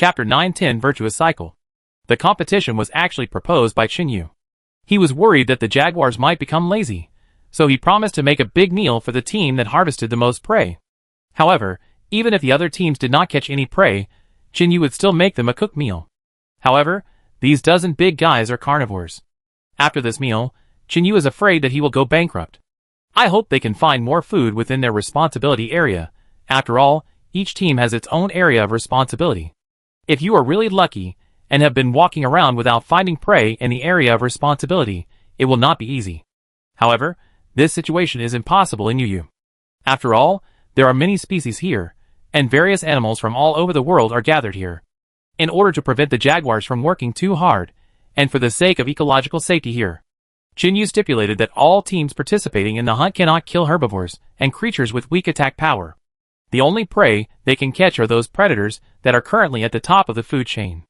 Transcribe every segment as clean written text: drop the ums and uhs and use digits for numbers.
Chapter 910 Virtuous Cycle. The competition was actually proposed by Chinyu. He was worried that the jaguars might become lazy, so he promised to make a big meal for the team that harvested the most prey. However, even if the other teams did not catch any prey, Chinyu would still make them a cooked meal. However, these dozen big guys are carnivores. After this meal, Chinyu is afraid that he will go bankrupt. I hope they can find more food within their responsibility area. After all, each team has its own area of responsibility. If you are really lucky and have been walking around without finding prey in the area of responsibility, it will not be easy. However, this situation is impossible in UU. After all, there are many species here, and various animals from all over the world are gathered here. In order to prevent the jaguars from working too hard, and for the sake of ecological safety here, Chinyu stipulated that all teams participating in the hunt cannot kill herbivores and creatures with weak attack power. The only prey they can catch are those predators that are currently at the top of the food chain.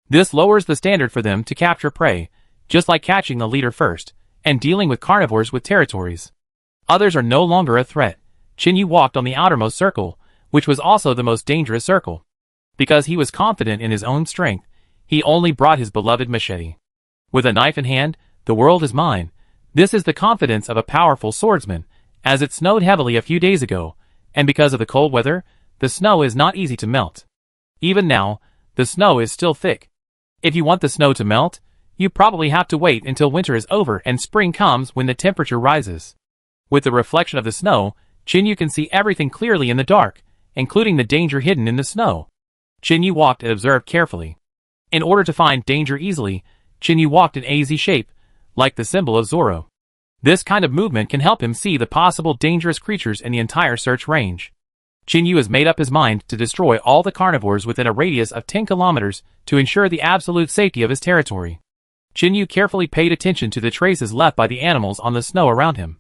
This lowers the standard for them to capture prey, just like catching the leader first, and dealing with carnivores with territories. Others are no longer a threat. Chinyu walked on the outermost circle, which was also the most dangerous circle. Because he was confident in his own strength, he only brought his beloved machete. With a knife in hand, the world is mine. This is the confidence of a powerful swordsman, as it snowed heavily a few days ago, and because of the cold weather, the snow is not easy to melt. Even now, the snow is still thick. If you want the snow to melt, you probably have to wait until winter is over and spring comes when the temperature rises. With the reflection of the snow, Chinyu can see everything clearly in the dark, including the danger hidden in the snow. Chinyu walked and observed carefully. In order to find danger easily, Chinyu walked in a Z shape, like the symbol of Zoro. This kind of movement can help him see the possible dangerous creatures in the entire search range. Chinyu has made up his mind to destroy all the carnivores within a radius of 10 kilometers to ensure the absolute safety of his territory. Chinyu carefully paid attention to the traces left by the animals on the snow around him.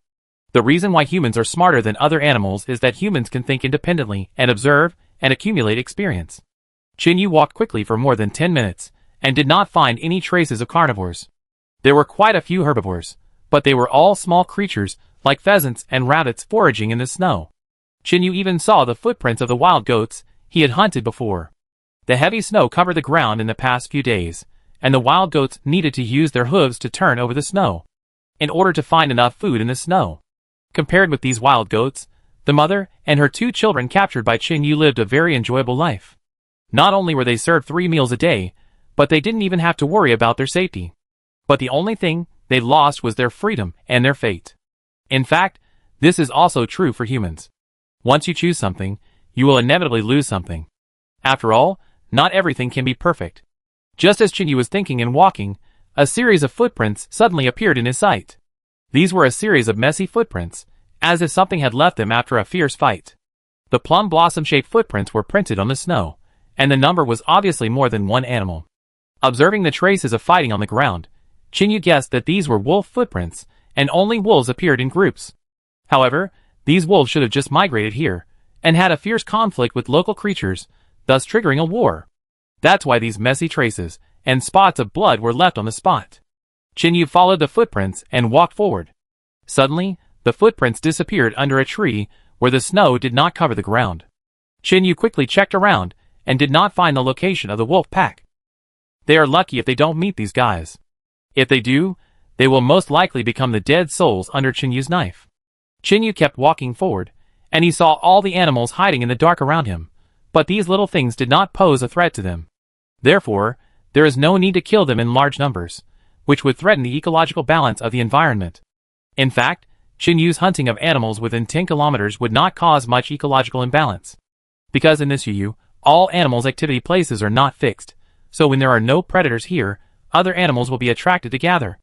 The reason why humans are smarter than other animals is that humans can think independently and observe and accumulate experience. Chinyu walked quickly for more than 10 minutes and did not find any traces of carnivores. There were quite a few herbivores, but they were all small creatures, like pheasants and rabbits foraging in the snow. Chinyu even saw the footprints of the wild goats he had hunted before. The heavy snow covered the ground in the past few days, and the wild goats needed to use their hooves to turn over the snow, in order to find enough food in the snow. Compared with these wild goats, the mother and her 2 children captured by Chinyu lived a very enjoyable life. Not only were they served 3 meals a day, but they didn't even have to worry about their safety. But the only thing they lost was their freedom and their fate. In fact, this is also true for humans. Once you choose something, you will inevitably lose something. After all, not everything can be perfect. Just as Chinyu was thinking and walking, a series of footprints suddenly appeared in his sight. These were a series of messy footprints, as if something had left them after a fierce fight. The plum blossom-shaped footprints were printed on the snow, and the number was obviously more than one animal. Observing the traces of fighting on the ground, Chinyu guessed that these were wolf footprints, and only wolves appeared in groups. However, these wolves should have just migrated here, and had a fierce conflict with local creatures, thus triggering a war. That's why these messy traces and spots of blood were left on the spot. Chinyu followed the footprints and walked forward. Suddenly, the footprints disappeared under a tree where the snow did not cover the ground. Chinyu quickly checked around and did not find the location of the wolf pack. They are lucky if they don't meet these guys. If they do, they will most likely become the dead souls under Chinyu's knife. Chinyu kept walking forward, and he saw all the animals hiding in the dark around him, but these little things did not pose a threat to them. Therefore, there is no need to kill them in large numbers, which would threaten the ecological balance of the environment. In fact, Chinyu's hunting of animals within 10 kilometers would not cause much ecological imbalance. Because in this UU, all animals' activity places are not fixed, so when there are no predators here, other animals will be attracted to gather.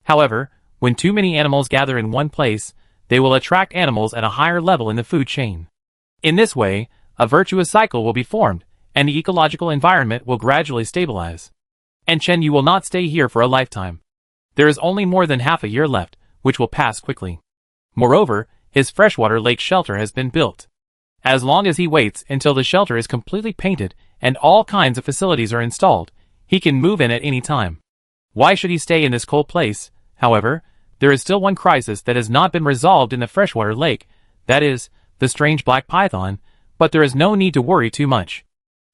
However, when too many animals gather in one place, they will attract animals at a higher level in the food chain. In this way, a virtuous cycle will be formed, and the ecological environment will gradually stabilize. And Chinyu will not stay here for a lifetime. There is only more than half a year left, which will pass quickly. Moreover, his freshwater lake shelter has been built. As long as he waits until the shelter is completely painted and all kinds of facilities are installed, he can move in at any time. Why should he stay in this cold place? However, there is still one crisis that has not been resolved in the freshwater lake, that is, the strange black python, but there is no need to worry too much.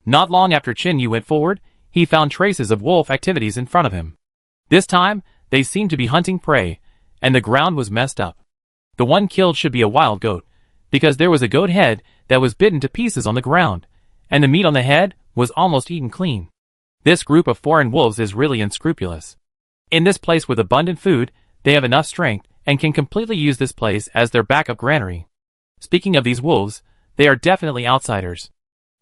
Not long after Chinyu went forward, he found traces of wolf activities in front of him. This time, they seemed to be hunting prey, and the ground was messed up. The one killed should be a wild goat, because there was a goat head that was bitten to pieces on the ground, and the meat on the head was almost eaten clean. This group of foreign wolves is really unscrupulous. In this place with abundant food, they have enough strength and can completely use this place as their backup granary. Speaking of these wolves, they are definitely outsiders.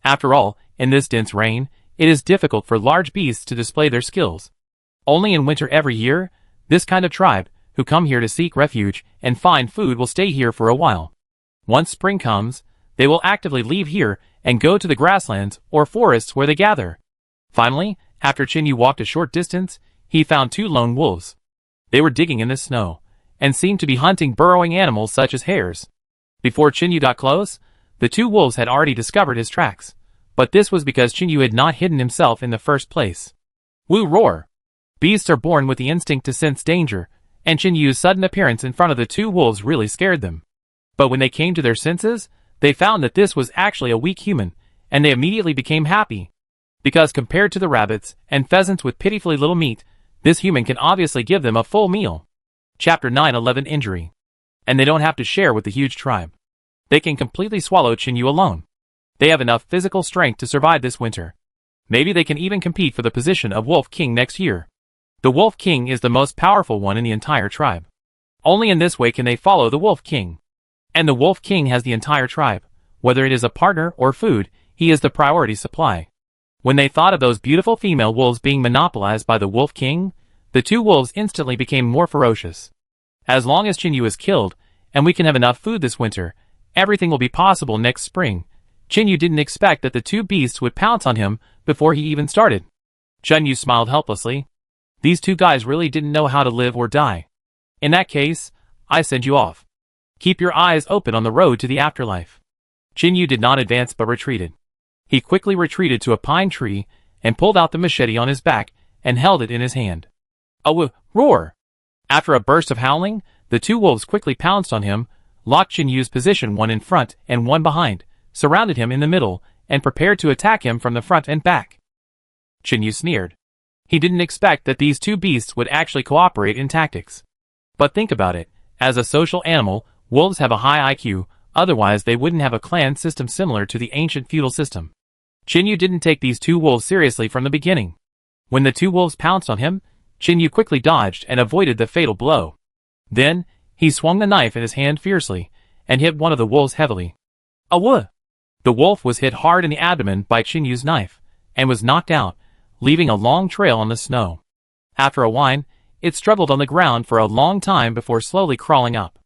After all, in this dense rain, it is difficult for large beasts to display their skills. Only in winter every year, this kind of tribe, who come here to seek refuge and find food, will stay here for a while. Once spring comes, they will actively leave here and go to the grasslands or forests where they gather. Finally, after Chinyu walked a short distance, he found two lone wolves. They were digging in the snow, and seemed to be hunting burrowing animals such as hares. Before Chinyu got close, the two wolves had already discovered his tracks, but this was because Chinyu had not hidden himself in the first place. Woo roar! Beasts are born with the instinct to sense danger, and Chinyu's sudden appearance in front of the two wolves really scared them. But when they came to their senses, they found that this was actually a weak human, and they immediately became happy. Because compared to the rabbits and pheasants with pitifully little meat, this human can obviously give them a full meal. Chapter 911 Injury. And they don't have to share with the huge tribe. They can completely swallow Chinyu alone. They have enough physical strength to survive this winter. Maybe they can even compete for the position of Wolf King next year. The Wolf King is the most powerful one in the entire tribe. Only in this way can they follow the Wolf King. And the Wolf King has the entire tribe. Whether it is a partner or food, he is the priority supply. When they thought of those beautiful female wolves being monopolized by the Wolf King, the two wolves instantly became more ferocious. As long as Chinyu is killed, and we can have enough food this winter, everything will be possible next spring. Chinyu didn't expect that the two beasts would pounce on him before he even started. Chinyu smiled helplessly. These two guys really didn't know how to live or die. In that case, I send you off. Keep your eyes open on the road to the afterlife. Chinyu did not advance but retreated. He quickly retreated to a pine tree and pulled out the machete on his back and held it in his hand. A roar! After a burst of howling, the two wolves quickly pounced on him, locked Chinyu's position, one in front and one behind, surrounded him in the middle, and prepared to attack him from the front and back. Chinyu sneered. He didn't expect that these two beasts would actually cooperate in tactics. But think about it, as a social animal, wolves have a high IQ, otherwise they wouldn't have a clan system similar to the ancient feudal system. Chinyu didn't take these two wolves seriously from the beginning. When the two wolves pounced on him, Chinyu quickly dodged and avoided the fatal blow. Then, he swung the knife in his hand fiercely, and hit one of the wolves heavily. Awoo! The wolf was hit hard in the abdomen by Chinyu's knife, and was knocked out, leaving a long trail on the snow. After a whine, it struggled on the ground for a long time before slowly crawling up.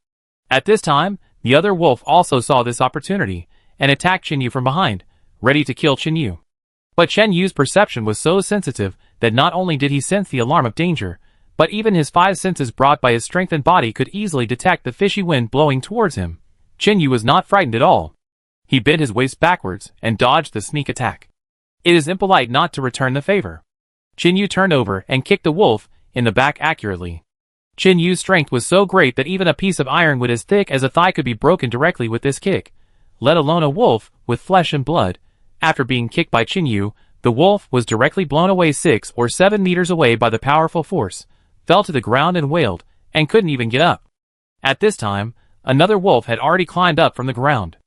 At this time, the other wolf also saw this opportunity, and attacked Chinyu from behind, ready to kill Chinyu. But Chinyu's perception was so sensitive that not only did he sense the alarm of danger, but even his five senses brought by his strengthened body could easily detect the fishy wind blowing towards him. Chinyu was not frightened at all. He bent his waist backwards and dodged the sneak attack. It is impolite not to return the favor. Chinyu turned over and kicked the wolf in the back accurately. Chinyu's strength was so great that even a piece of iron wood as thick as a thigh could be broken directly with this kick, let alone a wolf with flesh and blood. After being kicked by Chinyu, the wolf was directly blown away 6 or 7 meters away by the powerful force, fell to the ground and wailed, and couldn't even get up. At this time, another wolf had already climbed up from the ground.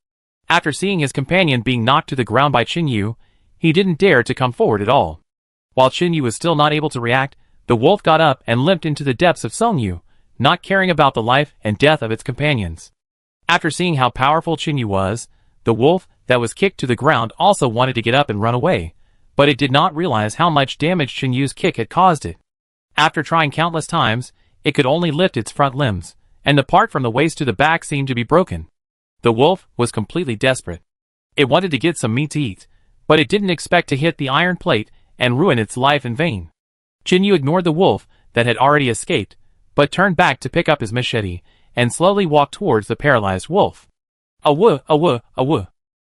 After seeing his companion being knocked to the ground by Chinyu, he didn't dare to come forward at all. While Chinyu was still not able to react, the wolf got up and limped into the depths of Songyu, not caring about the life and death of its companions. After seeing how powerful Chinyu was, the wolf that was kicked to the ground also wanted to get up and run away, but it did not realize how much damage Chinyu's kick had caused it. After trying countless times, it could only lift its front limbs, and the part from the waist to the back seemed to be broken. The wolf was completely desperate. It wanted to get some meat to eat, but it didn't expect to hit the iron plate and ruin its life in vain. Chinyu ignored the wolf that had already escaped, but turned back to pick up his machete, and slowly walked towards the paralyzed wolf. Awoo, awoo, awoo.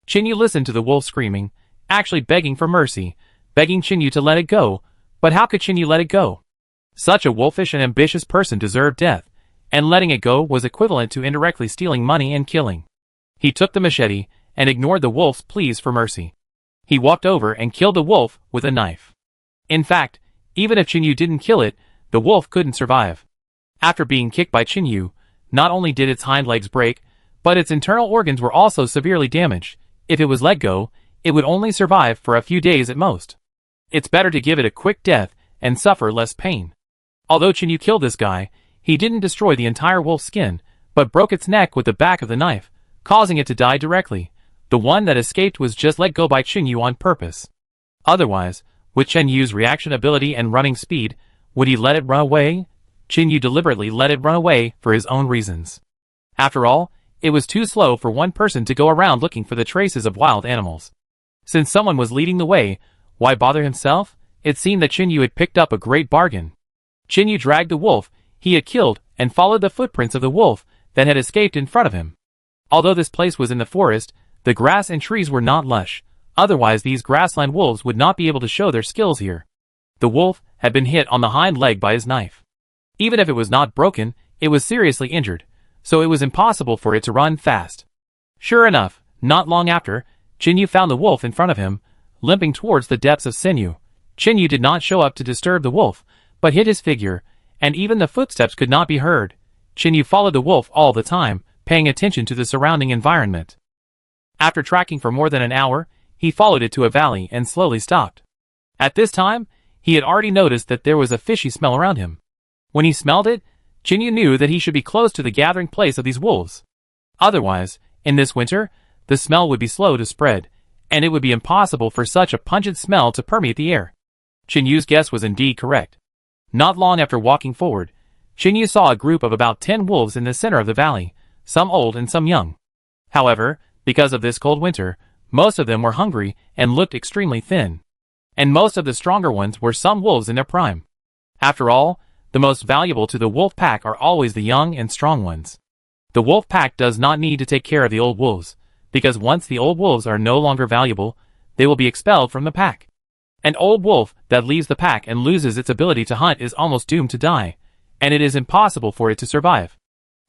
Chinyu listened to the wolf screaming, actually begging for mercy, begging Chinyu to let it go, but how could Chinyu let it go? Such a wolfish and ambitious person deserved death, and letting it go was equivalent to indirectly stealing money and killing. He took the machete, and ignored the wolf's pleas for mercy. He walked over and killed the wolf with a knife. In fact, even if Chinyu didn't kill it, the wolf couldn't survive. After being kicked by Chinyu, not only did its hind legs break, but its internal organs were also severely damaged. If it was let go, it would only survive for a few days at most. It's better to give it a quick death and suffer less pain. Although Chinyu killed this guy, he didn't destroy the entire wolf's skin, but broke its neck with the back of the knife, causing it to die directly. The one that escaped was just let go by Chinyu on purpose. Otherwise, with Chinyu's reaction ability and running speed, would he let it run away? Chinyu deliberately let it run away for his own reasons. After all, it was too slow for one person to go around looking for the traces of wild animals. Since someone was leading the way, why bother himself? It seemed that Chinyu had picked up a great bargain. Chinyu dragged the wolf he had killed and followed the footprints of the wolf that had escaped in front of him. Although this place was in the forest, the grass and trees were not lush. Otherwise these grassland wolves would not be able to show their skills here. The wolf had been hit on the hind leg by his knife. Even if it was not broken, it was seriously injured, so it was impossible for it to run fast. Sure enough, not long after, Chinyu found the wolf in front of him, limping towards the depths of sinew. Chinyu did not show up to disturb the wolf, but hid his figure, and even the footsteps could not be heard. Chinyu followed the wolf all the time, paying attention to the surrounding environment. After tracking for more than an hour, he followed it to a valley and slowly stopped. At this time, he had already noticed that there was a fishy smell around him. When he smelled it, Chinyu knew that he should be close to the gathering place of these wolves. Otherwise, in this winter, the smell would be slow to spread, and it would be impossible for such a pungent smell to permeate the air. Chinyu's guess was indeed correct. Not long after walking forward, Chinyu saw a group of about 10 wolves in the center of the valley, some old and some young. However, because of this cold winter, most of them were hungry and looked extremely thin. And most of the stronger ones were some wolves in their prime. After all, the most valuable to the wolf pack are always the young and strong ones. The wolf pack does not need to take care of the old wolves, because once the old wolves are no longer valuable, they will be expelled from the pack. An old wolf that leaves the pack and loses its ability to hunt is almost doomed to die, and it is impossible for it to survive.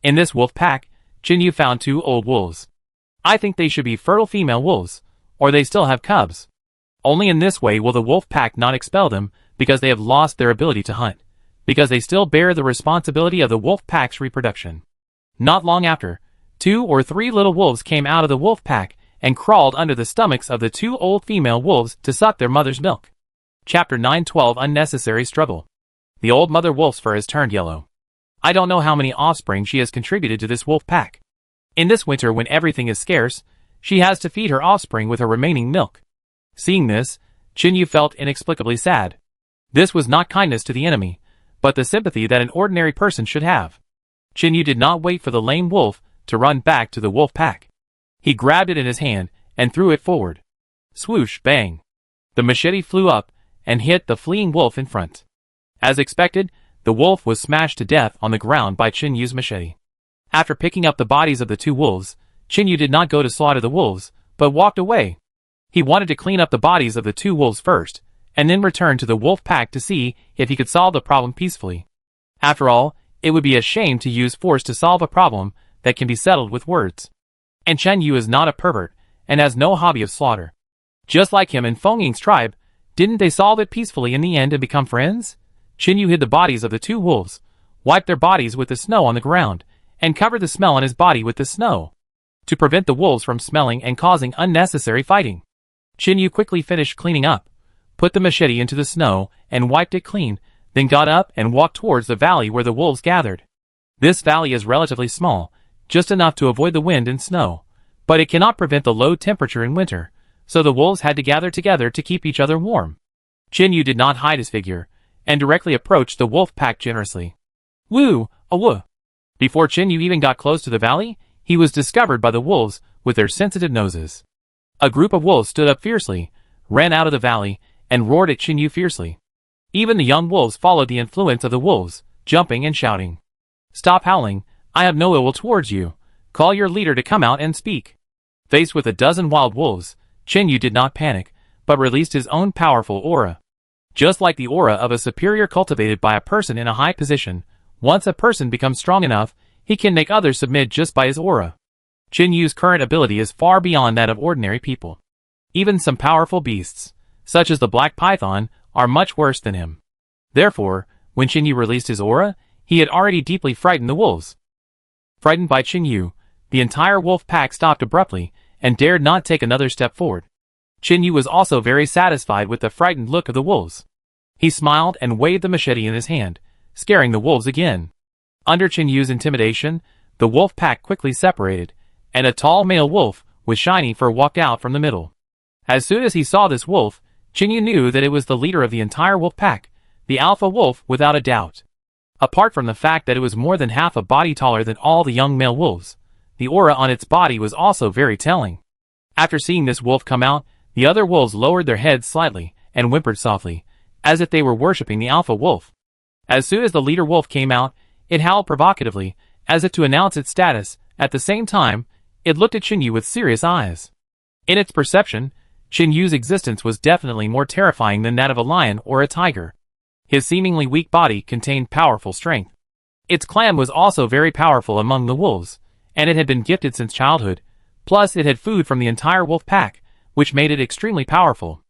In this wolf pack, Chinyu found 2 old wolves. I think they should be fertile female wolves, or they still have cubs. Only in this way will the wolf pack not expel them, because they have lost their ability to hunt, because they still bear the responsibility of the wolf pack's reproduction. Not long after, 2 or 3 little wolves came out of the wolf pack and crawled under the stomachs of the 2 old female wolves to suck their mother's milk. Chapter 912 Unnecessary Struggle. The old mother wolf's fur has turned yellow. I don't know how many offspring she has contributed to this wolf pack. In this winter when everything is scarce, she has to feed her offspring with her remaining milk. Seeing this, Chinyu felt inexplicably sad. This was not kindness to the enemy, but the sympathy that an ordinary person should have. Chinyu did not wait for the lame wolf to run back to the wolf pack. He grabbed it in his hand and threw it forward. Swoosh, bang. The machete flew up and hit the fleeing wolf in front. As expected, the wolf was smashed to death on the ground by Chinyu's machete. After picking up the bodies of the 2 wolves, Chinyu did not go to slaughter the wolves, but walked away. He wanted to clean up the bodies of the 2 wolves first, and then return to the wolf pack to see if he could solve the problem peacefully. After all, it would be a shame to use force to solve a problem that can be settled with words. And Chinyu is not a pervert, and has no hobby of slaughter. Just like him and Feng Ying's tribe, didn't they solve it peacefully in the end and become friends? Chinyu hid the bodies of the 2 wolves, wiped their bodies with the snow on the ground, and covered the smell on his body with the snow, to prevent the wolves from smelling and causing unnecessary fighting. Chinyu quickly finished cleaning up, put the machete into the snow, and wiped it clean, then got up and walked towards the valley where the wolves gathered. This valley is relatively small, just enough to avoid the wind and snow, but it cannot prevent the low temperature in winter, so the wolves had to gather together to keep each other warm. Chinyu did not hide his figure, and directly approached the wolf pack generously. Woo, a woo. Before Chinyu even got close to the valley, he was discovered by the wolves with their sensitive noses. A group of wolves stood up fiercely, ran out of the valley, and roared at Chinyu fiercely. Even the young wolves followed the influence of the wolves, jumping and shouting. Stop howling, I have no ill will towards you. Call your leader to come out and speak. Faced with a dozen wild wolves, Chinyu did not panic, but released his own powerful aura. Just like the aura of a superior cultivated by a person in a high position, once a person becomes strong enough, he can make others submit just by his aura. Chinyu's current ability is far beyond that of ordinary people. Even some powerful beasts, such as the black python, are much worse than him. Therefore, when Qin Yu released his aura, he had already deeply frightened the wolves. Frightened by Qin Yu, the entire wolf pack stopped abruptly and dared not take another step forward. Qin Yu was also very satisfied with the frightened look of the wolves. He smiled and waved the machete in his hand, scaring the wolves again. Under Qin Yu's intimidation, the wolf pack quickly separated, and a tall male wolf with shiny fur walked out from the middle. As soon as he saw this wolf, Qin Yu knew that it was the leader of the entire wolf pack, the alpha wolf without a doubt. Apart from the fact that it was more than half a body taller than all the young male wolves, the aura on its body was also very telling. After seeing this wolf come out, the other wolves lowered their heads slightly and whimpered softly, as if they were worshipping the alpha wolf. As soon as the leader wolf came out, it howled provocatively, as if to announce its status. At the same time, it looked at Qin Yu with serious eyes. In its perception, Qin Yu's existence was definitely more terrifying than that of a lion or a tiger. His seemingly weak body contained powerful strength. Its clan was also very powerful among the wolves, and it had been gifted since childhood, plus it had food from the entire wolf pack, which made it extremely powerful.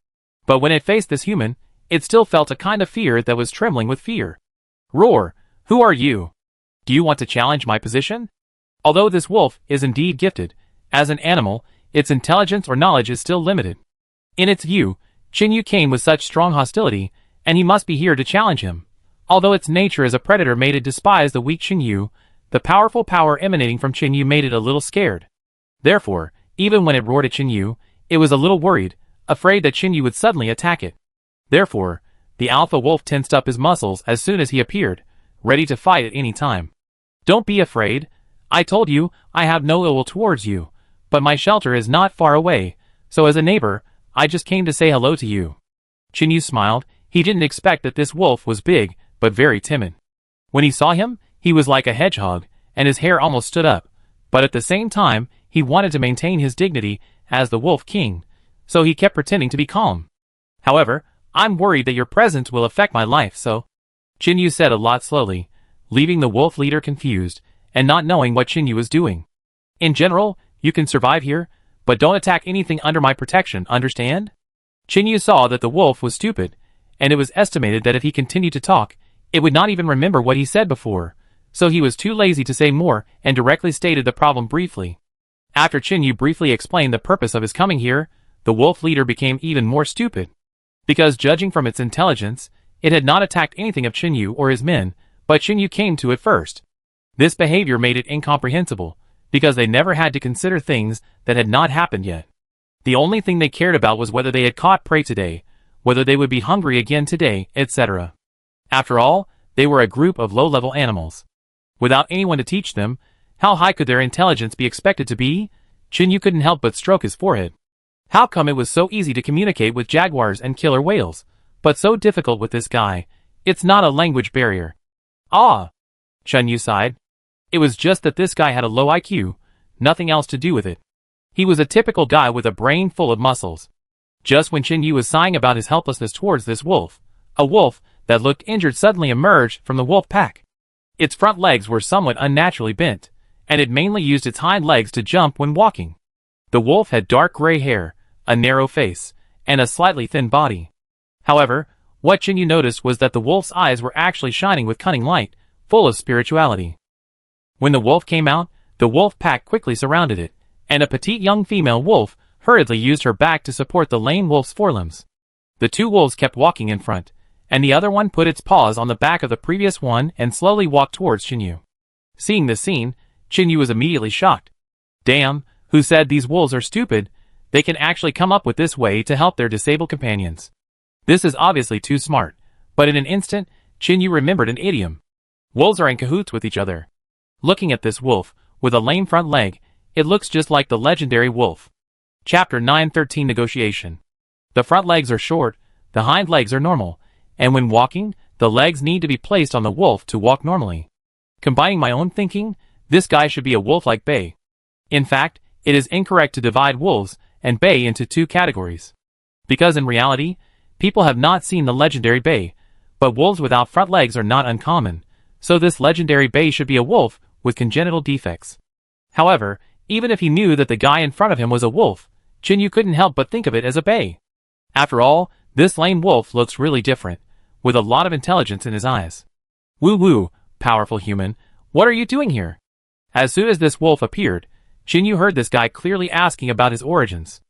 But when it faced this human, it still felt a kind of fear that was trembling with fear. Roar, who are you? Do you want to challenge my position? Although this wolf is indeed gifted, as an animal, its intelligence or knowledge is still limited. In its view, Qin Yu came with such strong hostility, and he must be here to challenge him. Although its nature as a predator made it despise the weak Qin Yu, the powerful power emanating from Qin Yu made it a little scared. Therefore, even when it roared at Qin Yu, it was a little worried, afraid that Qin Yu would suddenly attack it. Therefore, the alpha wolf tensed up his muscles as soon as he appeared, ready to fight at any time. Don't be afraid. I told you, I have no ill will towards you, but my shelter is not far away, so as a neighbor, I just came to say hello to you. Qin Yu smiled. He didn't expect that this wolf was big, but very timid. When he saw him, he was like a hedgehog, and his hair almost stood up, but at the same time, he wanted to maintain his dignity as the wolf king, so he kept pretending to be calm. However, I'm worried that your presence will affect my life, so... Qin Yu said a lot slowly, leaving the wolf leader confused, and not knowing what Qin Yu was doing. In general, you can survive here, but don't attack anything under my protection, understand? Qin Yu saw that the wolf was stupid, and it was estimated that if he continued to talk, it would not even remember what he said before, so he was too lazy to say more and directly stated the problem briefly. After Qin Yu briefly explained the purpose of his coming here, the wolf leader became even more stupid. Because judging from its intelligence, it had not attacked anything of Qin Yu or his men, but Qin Yu came to it first. This behavior made it incomprehensible, because they never had to consider things that had not happened yet. The only thing they cared about was whether they had caught prey today, whether they would be hungry again today, etc. After all, they were a group of low-level animals. Without anyone to teach them, how high could their intelligence be expected to be? Qin Yu couldn't help but stroke his forehead. How come it was so easy to communicate with jaguars and killer whales, but so difficult with this guy? It's not a language barrier. Ah! Qin Yu sighed. It was just that this guy had a low IQ, nothing else to do with it. He was a typical guy with a brain full of muscles. Just when Qin Yu was sighing about his helplessness towards this wolf, a wolf that looked injured suddenly emerged from the wolf pack. Its front legs were somewhat unnaturally bent, and it mainly used its hind legs to jump when walking. The wolf had dark gray hair, a narrow face, and a slightly thin body. However, what Qin Yu noticed was that the wolf's eyes were actually shining with cunning light, full of spirituality. When the wolf came out, the wolf pack quickly surrounded it, and a petite young female wolf hurriedly used her back to support the lame wolf's forelimbs. The two wolves kept walking in front, and the other one put its paws on the back of the previous one and slowly walked towards Qin Yu. Seeing this scene, Qin Yu was immediately shocked. Damn, who said these wolves are stupid? They can actually come up with this way to help their disabled companions. This is obviously too smart, but in an instant, Qin Yu remembered an idiom. Wolves are in cahoots with each other. Looking at this wolf, with a lame front leg, it looks just like the legendary wolf. Chapter 913 Negotiation. The front legs are short, the hind legs are normal, and when walking, the legs need to be placed on the wolf to walk normally. Combining my own thinking, this guy should be a wolf like Bei. In fact, it is incorrect to divide wolves and Bei into two categories. Because in reality, people have not seen the legendary Bei, but wolves without front legs are not uncommon, so this legendary Bei should be a wolf with congenital defects. However, even if he knew that the guy in front of him was a wolf, Chinyu couldn't help but think of it as a bay. After all, this lame wolf looks really different, with a lot of intelligence in his eyes. Woo-woo, powerful human, what are you doing here? As soon as this wolf appeared, Chinyu heard this guy clearly asking about his origins.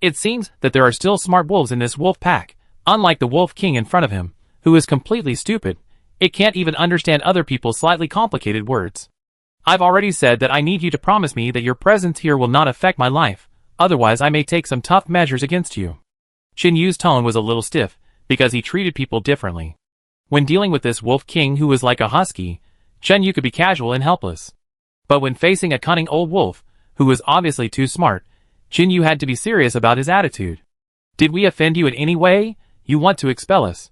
It seems that there are still smart wolves in this wolf pack, unlike the wolf king in front of him, who is completely stupid. It can't even understand other people's slightly complicated words. I've already said that I need you to promise me that your presence here will not affect my life, otherwise I may take some tough measures against you. Chinyu's tone was a little stiff, because he treated people differently. When dealing with this wolf king who was like a husky, Chinyu could be casual and helpless. But when facing a cunning old wolf, who was obviously too smart, Chinyu had to be serious about his attitude. Did we offend you in any way? You want to expel us?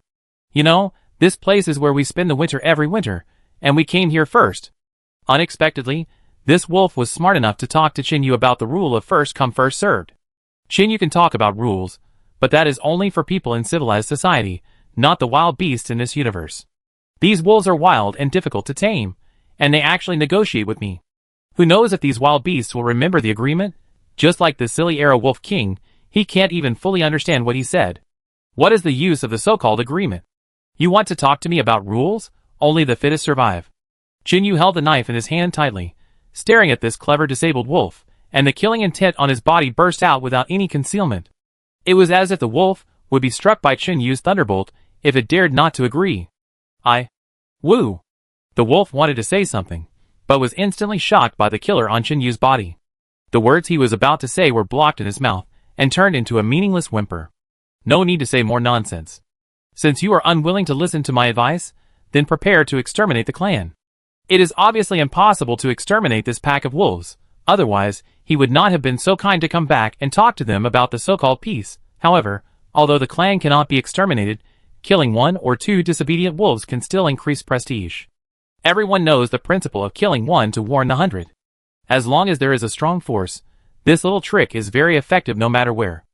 You know, this place is where we spend the winter every winter, and we came here first. Unexpectedly, this wolf was smart enough to talk to Chinyu about the rule of first come first served. Chinyu can talk about rules, but that is only for people in civilized society, not the wild beasts in this universe. These wolves are wild and difficult to tame, and they actually negotiate with me. Who knows if these wild beasts will remember the agreement? Just like the silly arrow wolf king, he can't even fully understand what he said. What is the use of the so-called agreement? You want to talk to me about rules? Only the fittest survive. Chinyu held the knife in his hand tightly, staring at this clever disabled wolf, and the killing intent on his body burst out without any concealment. It was as if the wolf would be struck by Chinyu's thunderbolt if it dared not to agree. Woo! The wolf wanted to say something, but was instantly shocked by the killer on Chinyu's body. The words he was about to say were blocked in his mouth and turned into a meaningless whimper. No need to say more nonsense. Since you are unwilling to listen to my advice, then prepare to exterminate the clan. It is obviously impossible to exterminate this pack of wolves, otherwise he would not have been so kind to come back and talk to them about the so-called peace. However, although the clan cannot be exterminated, killing 1 or 2 disobedient wolves can still increase prestige. Everyone knows the principle of killing 1 to warn the 100. As long as there is a strong force, this little trick is very effective no matter where.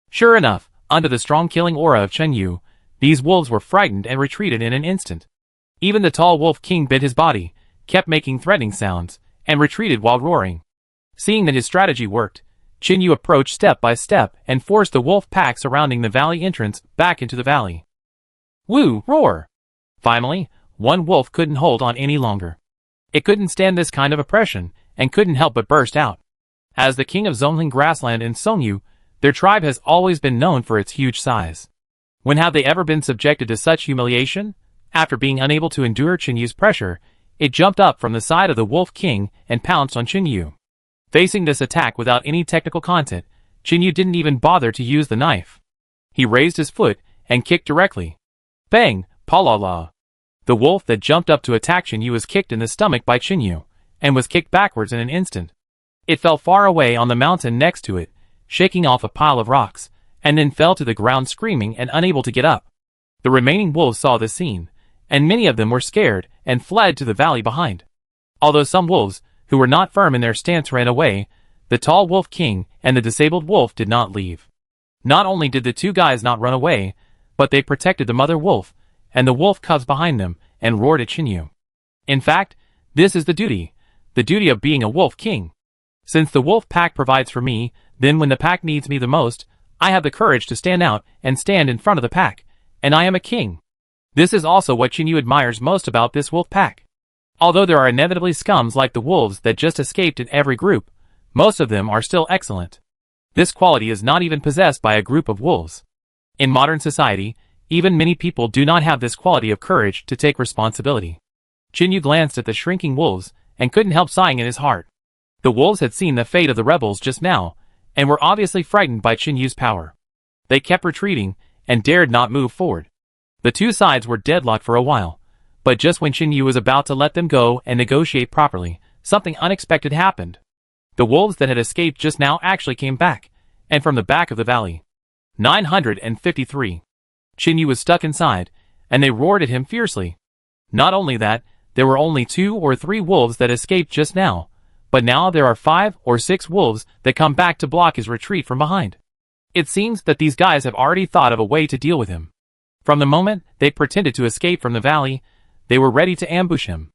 Sure enough, under the strong killing aura of Chinyu, these wolves were frightened and retreated in an instant. Even the tall wolf king bit his body, kept making threatening sounds, and retreated while roaring. Seeing that his strategy worked, Chinyu approached step by step and forced the wolf pack surrounding the valley entrance back into the valley. Woo! Roar! Finally, one wolf couldn't hold on any longer. It couldn't stand this kind of oppression, and couldn't help but burst out. As the king of Zonling Grassland in Songyu, their tribe has always been known for its huge size. When have they ever been subjected to such humiliation? After being unable to endure Chinyu's pressure, it jumped up from the side of the wolf king and pounced on Chinyu. Facing this attack without any technical content, Chinyu didn't even bother to use the knife. He raised his foot and kicked directly. Bang! Palala! The wolf that jumped up to attack Chinyu was kicked in the stomach by Chinyu, and was kicked backwards in an instant. It fell far away on the mountain next to it, shaking off a pile of rocks, and then fell to the ground screaming and unable to get up. The remaining wolves saw this scene, and many of them were scared and fled to the valley behind. Although some wolves, who were not firm in their stance, ran away, the tall wolf king and the disabled wolf did not leave. Not only did the two guys not run away, but they protected the mother wolf and the wolf cubs behind them and roared at Chinyu. In fact, this is the duty of being a wolf king. Since the wolf pack provides for me, then when the pack needs me the most, I have the courage to stand out and stand in front of the pack, and I am a king. This is also what Chinyu admires most about this wolf pack. Although there are inevitably scums like the wolves that just escaped in every group, most of them are still excellent. This quality is not even possessed by a group of wolves. In modern society, even many people do not have this quality of courage to take responsibility. Chinyu glanced at the shrinking wolves and couldn't help sighing in his heart. The wolves had seen the fate of the rebels just now, and were obviously frightened by Chinyu's power. They kept retreating, and dared not move forward. The two sides were deadlocked for a while, but just when Chinyu was about to let them go and negotiate properly, something unexpected happened. The wolves that had escaped just now actually came back, and from the back of the valley. 953. Chinyu was stuck inside, and they roared at him fiercely. Not only that, there were only 2 or 3 wolves that escaped just now, but now there are 5 or 6 wolves that come back to block his retreat from behind. It seems that these guys have already thought of a way to deal with him. From the moment they pretended to escape from the valley, they were ready to ambush him.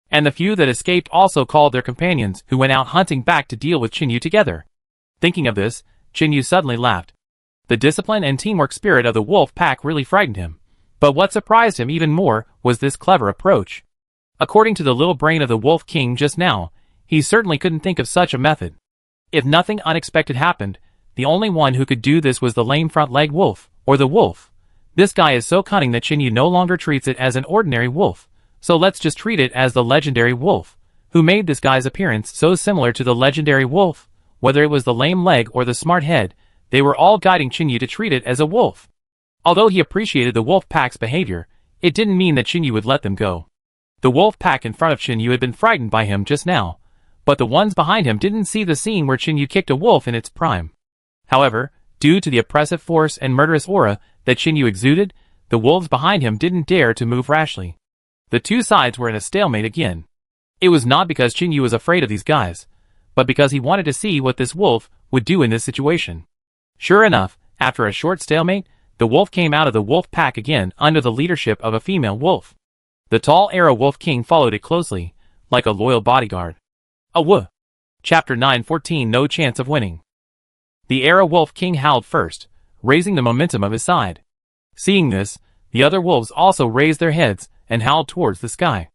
And the few that escaped also called their companions who went out hunting back to deal with Chinyu together. Thinking of this, Chinyu suddenly laughed. The discipline and teamwork spirit of the wolf pack really frightened him. But what surprised him even more was this clever approach. According to the little brain of the Wolf King just now, he certainly couldn't think of such a method. If nothing unexpected happened, the only one who could do this was the lame front leg wolf, or the wolf. This guy is so cunning that Chinyu no longer treats it as an ordinary wolf, so let's just treat it as the legendary wolf, who made this guy's appearance so similar to the legendary wolf. Whether it was the lame leg or the smart head, they were all guiding Chinyu to treat it as a wolf. Although he appreciated the wolf pack's behavior, it didn't mean that Chinyu would let them go. The wolf pack in front of Chinyu had been frightened by him just now, but the ones behind him didn't see the scene where Chinyu kicked a wolf in its prime. However, due to the oppressive force and murderous aura that Chinyu exuded, the wolves behind him didn't dare to move rashly. The two sides were in a stalemate again. It was not because Chinyu was afraid of these guys, but because he wanted to see what this wolf would do in this situation. Sure enough, after a short stalemate, the wolf came out of the wolf pack again under the leadership of a female wolf. The tall Arrow Wolf King followed it closely, like a loyal bodyguard. Chapter 914 No Chance of Winning. The Arrow Wolf King howled first, raising the momentum of his side. Seeing this, the other wolves also raised their heads and howled towards the sky.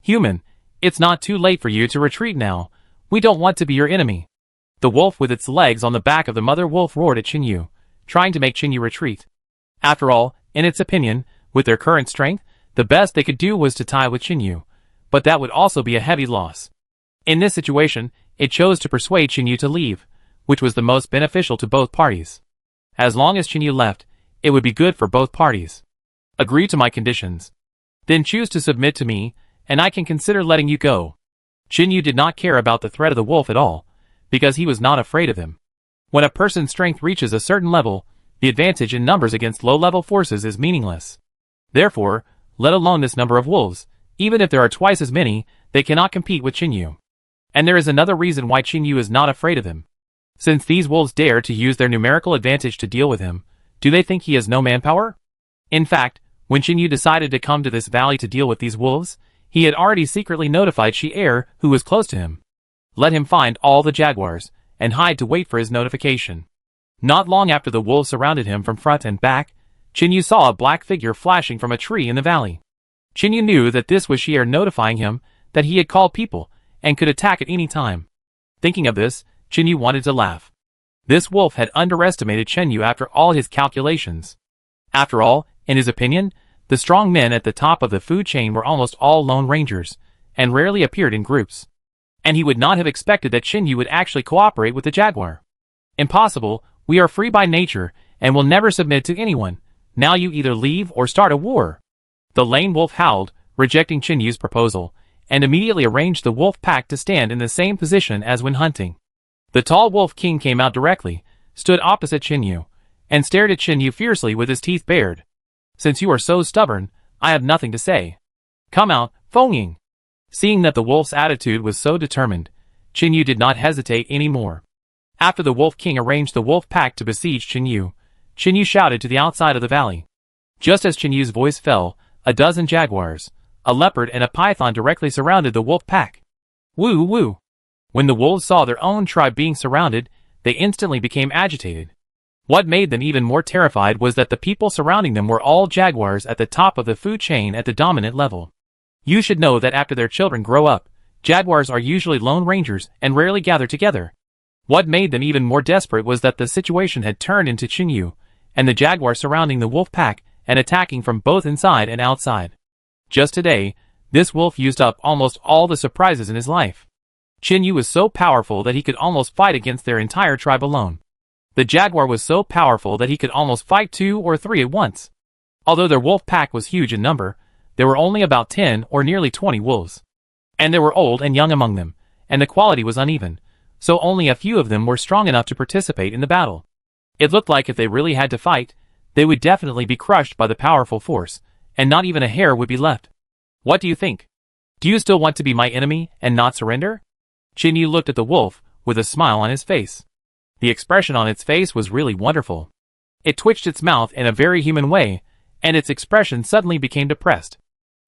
Human, it's not too late for you to retreat now. We don't want to be your enemy. The wolf with its legs on the back of the mother wolf roared at Chinyu, trying to make Chinyu retreat. After all, in its opinion, with their current strength, the best they could do was to tie with Chinyu, but that would also be a heavy loss. In this situation, it chose to persuade Chinyu to leave, which was the most beneficial to both parties. As long as Chinyu left, it would be good for both parties. Agree to my conditions. Then choose to submit to me, and I can consider letting you go. Chinyu did not care about the threat of the wolf at all, because he was not afraid of him. When a person's strength reaches a certain level, the advantage in numbers against low-level forces is meaningless. Therefore, let alone this number of wolves, even if there are twice as many, they cannot compete with Chinyu. And there is another reason why Chinyu is not afraid of him. Since these wolves dare to use their numerical advantage to deal with him, do they think he has no manpower? In fact, when Chinyu decided to come to this valley to deal with these wolves, he had already secretly notified Shi-Er, who was close to him. Let him find all the jaguars, and hide to wait for his notification. Not long after the wolves surrounded him from front and back, Chinyu saw a black figure flashing from a tree in the valley. Chinyu knew that this was Shi-Er notifying him that he had called people, and could attack at any time. Thinking of this, Chinyu wanted to laugh. This wolf had underestimated Chinyu after all his calculations. After all, in his opinion, the strong men at the top of the food chain were almost all lone rangers, and rarely appeared in groups. And he would not have expected that Chinyu would actually cooperate with the jaguar. Impossible, we are free by nature, and will never submit to anyone. Now you either leave or start a war. The lame wolf howled, rejecting Chinyu's proposal, and immediately arranged the wolf pack to stand in the same position as when hunting. The tall Wolf King came out directly, stood opposite Chinyu, and stared at Chinyu fiercely with his teeth bared. Since you are so stubborn, I have nothing to say. Come out, Feng. Seeing that the wolf's attitude was so determined, Chinyu did not hesitate any more. After the Wolf King arranged the wolf pack to besiege Chinyu, Chinyu shouted to the outside of the valley. Just as Chinyu's voice fell, a dozen jaguars, a leopard and a python directly surrounded the wolf pack. Woo woo! When the wolves saw their own tribe being surrounded, they instantly became agitated. What made them even more terrified was that the people surrounding them were all jaguars at the top of the food chain at the dominant level. You should know that after their children grow up, jaguars are usually lone rangers and rarely gather together. What made them even more desperate was that the situation had turned into Chinyu, and the jaguar surrounding the wolf pack and attacking from both inside and outside. Just today, this wolf used up almost all the surprises in his life. Chinyu was so powerful that he could almost fight against their entire tribe alone. The jaguar was so powerful that he could almost fight 2 or 3 at once. Although their wolf pack was huge in number, there were only about 10 or nearly 20 wolves. And there were old and young among them, and the quality was uneven, so only a few of them were strong enough to participate in the battle. It looked like if they really had to fight, they would definitely be crushed by the powerful force, and not even a hair would be left. What do you think? Do you still want to be my enemy and not surrender? Chinyu looked at the wolf, with a smile on his face. The expression on its face was really wonderful. It twitched its mouth in a very human way, and its expression suddenly became depressed.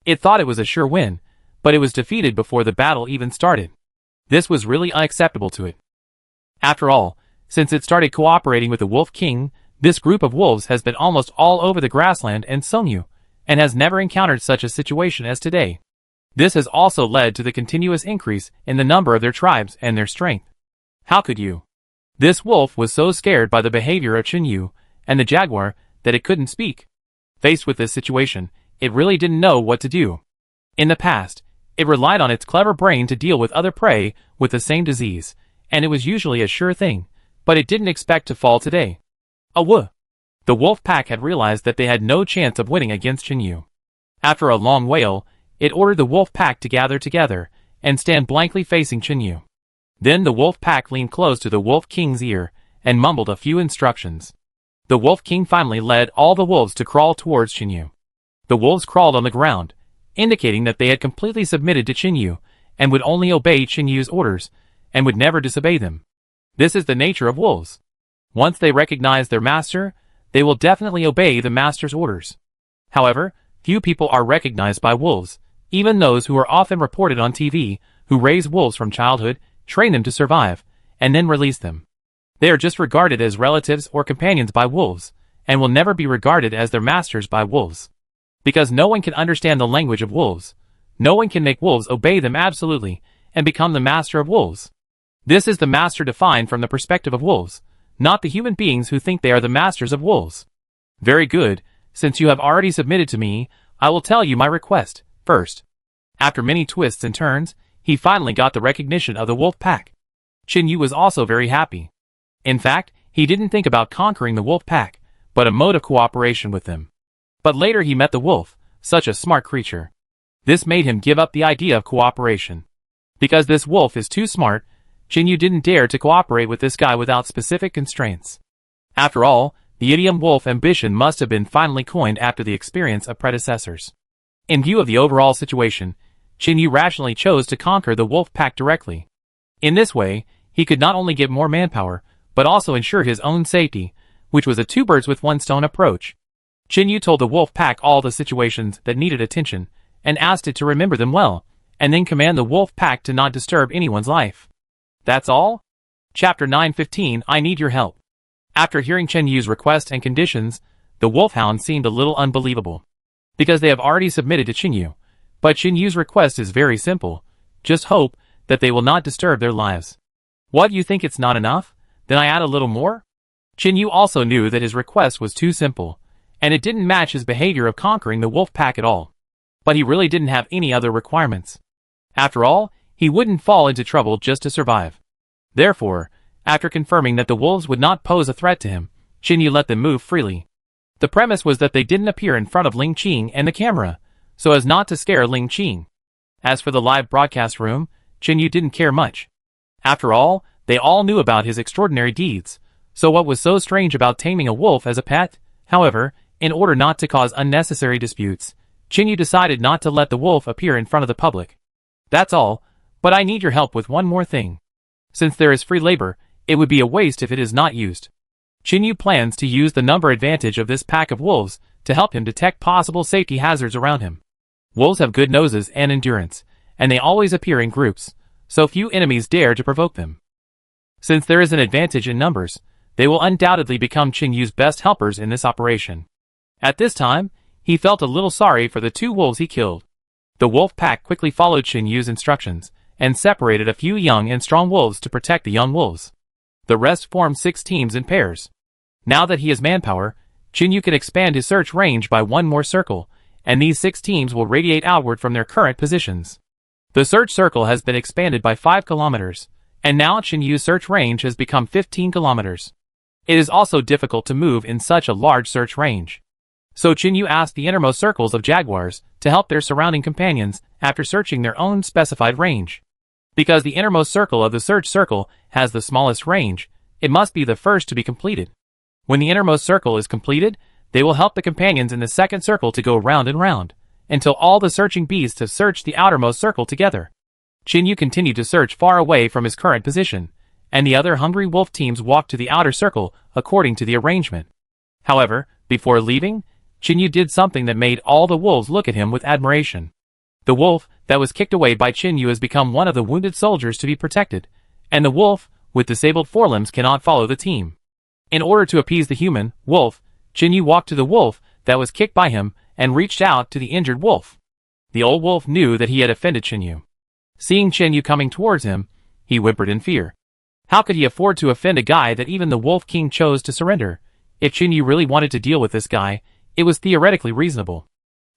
It thought it was a sure win, but it was defeated before the battle even started. This was really unacceptable to it. After all, Since it started cooperating with the Wolf King, this group of wolves has been almost all over the grassland and Songyu, and has never encountered such a situation as today. This has also led to the continuous increase in the number of their tribes and their strength. How could you? This wolf was so scared by the behavior of Chinyu and the jaguar that it couldn't speak. Faced with this situation, it really didn't know what to do. In the past, it relied on its clever brain to deal with other prey with the same disease, and it was usually a sure thing, but it didn't expect to fall today. The wolf pack had realized that they had no chance of winning against Chinyu. After a long wail, it ordered the wolf pack to gather together and stand blankly facing Chinyu. Then the wolf pack leaned close to the Wolf King's ear and mumbled a few instructions. The Wolf King finally led all the wolves to crawl towards Chinyu. The wolves crawled on the ground, indicating that they had completely submitted to Chinyu and would only obey Chinyu's orders and would never disobey them. This is the nature of wolves. Once they recognize their master, they will definitely obey the master's orders. However, few people are recognized by wolves, even those who are often reported on TV, who raise wolves from childhood, train them to survive, and then release them. They are just regarded as relatives or companions by wolves, and will never be regarded as their masters by wolves. Because no one can understand the language of wolves, no one can make wolves obey them absolutely, and become the master of wolves. This is the master defined from the perspective of wolves, not the human beings who think they are the masters of wolves. Very good, since you have already submitted to me, I will tell you my request, first. After many twists and turns, he finally got the recognition of the wolf pack. Chinyu was also very happy. In fact, he didn't think about conquering the wolf pack, but a mode of cooperation with them. But later he met the wolf, such a smart creature. This made him give up the idea of cooperation. Because this wolf is too smart, Chinyu didn't dare to cooperate with this guy without specific constraints. After all, the idiom wolf ambition must have been finally coined after the experience of predecessors. In view of the overall situation, Chinyu rationally chose to conquer the wolf pack directly. In this way, he could not only get more manpower, but also ensure his own safety, which was a two birds with one stone approach. Chinyu told the wolf pack all the situations that needed attention, and asked it to remember them well, and then command the wolf pack to not disturb anyone's life. That's all? Chapter 915 I Need Your Help. After hearing Chinyu's request and conditions, the wolfhound seemed a little unbelievable. Because they have already submitted to Chinyu. But Chinyu's request is very simple. Just hope that they will not disturb their lives. What, you think it's not enough? Then I add a little more? Chinyu also knew that his request was too simple, and it didn't match his behavior of conquering the wolf pack at all. But he really didn't have any other requirements. After all, he wouldn't fall into trouble just to survive. Therefore, after confirming that the wolves would not pose a threat to him, Chinyu let them move freely. The premise was that they didn't appear in front of Ling Qing and the camera, so as not to scare Ling Qing. As for the live broadcast room, Chinyu didn't care much. After all, they all knew about his extraordinary deeds, so what was so strange about taming a wolf as a pet? However, in order not to cause unnecessary disputes, Chinyu decided not to let the wolf appear in front of the public. That's all, but I need your help with one more thing. Since there is free labor, it would be a waste if it is not used. Chinyu plans to use the number advantage of this pack of wolves to help him detect possible safety hazards around him. Wolves have good noses and endurance, and they always appear in groups, so few enemies dare to provoke them. Since there is an advantage in numbers, they will undoubtedly become Chinyu's best helpers in this operation. At this time, he felt a little sorry for the two wolves he killed. The wolf pack quickly followed Chinyu's instructions, and separated a few young and strong wolves to protect the young wolves. The rest formed 6 teams in pairs. Now that he has manpower, Chinyu can expand his search range by one more circle, and these 6 teams will radiate outward from their current positions. The search circle has been expanded by 5 kilometers, and now Chinyu's search range has become 15 kilometers. It is also difficult to move in such a large search range. So Chinyu asked the innermost circles of jaguars to help their surrounding companions after searching their own specified range. Because the innermost circle of the search circle has the smallest range, it must be the first to be completed. When the innermost circle is completed, they will help the companions in the second circle to go round and round, until all the searching beasts have searched the outermost circle together. Chinyu continued to search far away from his current position, and the other hungry wolf teams walked to the outer circle according to the arrangement. However, before leaving, Chinyu did something that made all the wolves look at him with admiration. The wolf that was kicked away by Chinyu has become one of the wounded soldiers to be protected, and the wolf with disabled forelimbs cannot follow the team. In order to appease the human wolf, Chinyu walked to the wolf that was kicked by him and reached out to the injured wolf. The old wolf knew that he had offended Chinyu. Seeing Chinyu coming towards him, he whimpered in fear. How could he afford to offend a guy that even the Wolf King chose to surrender? If Chinyu really wanted to deal with this guy, it was theoretically reasonable.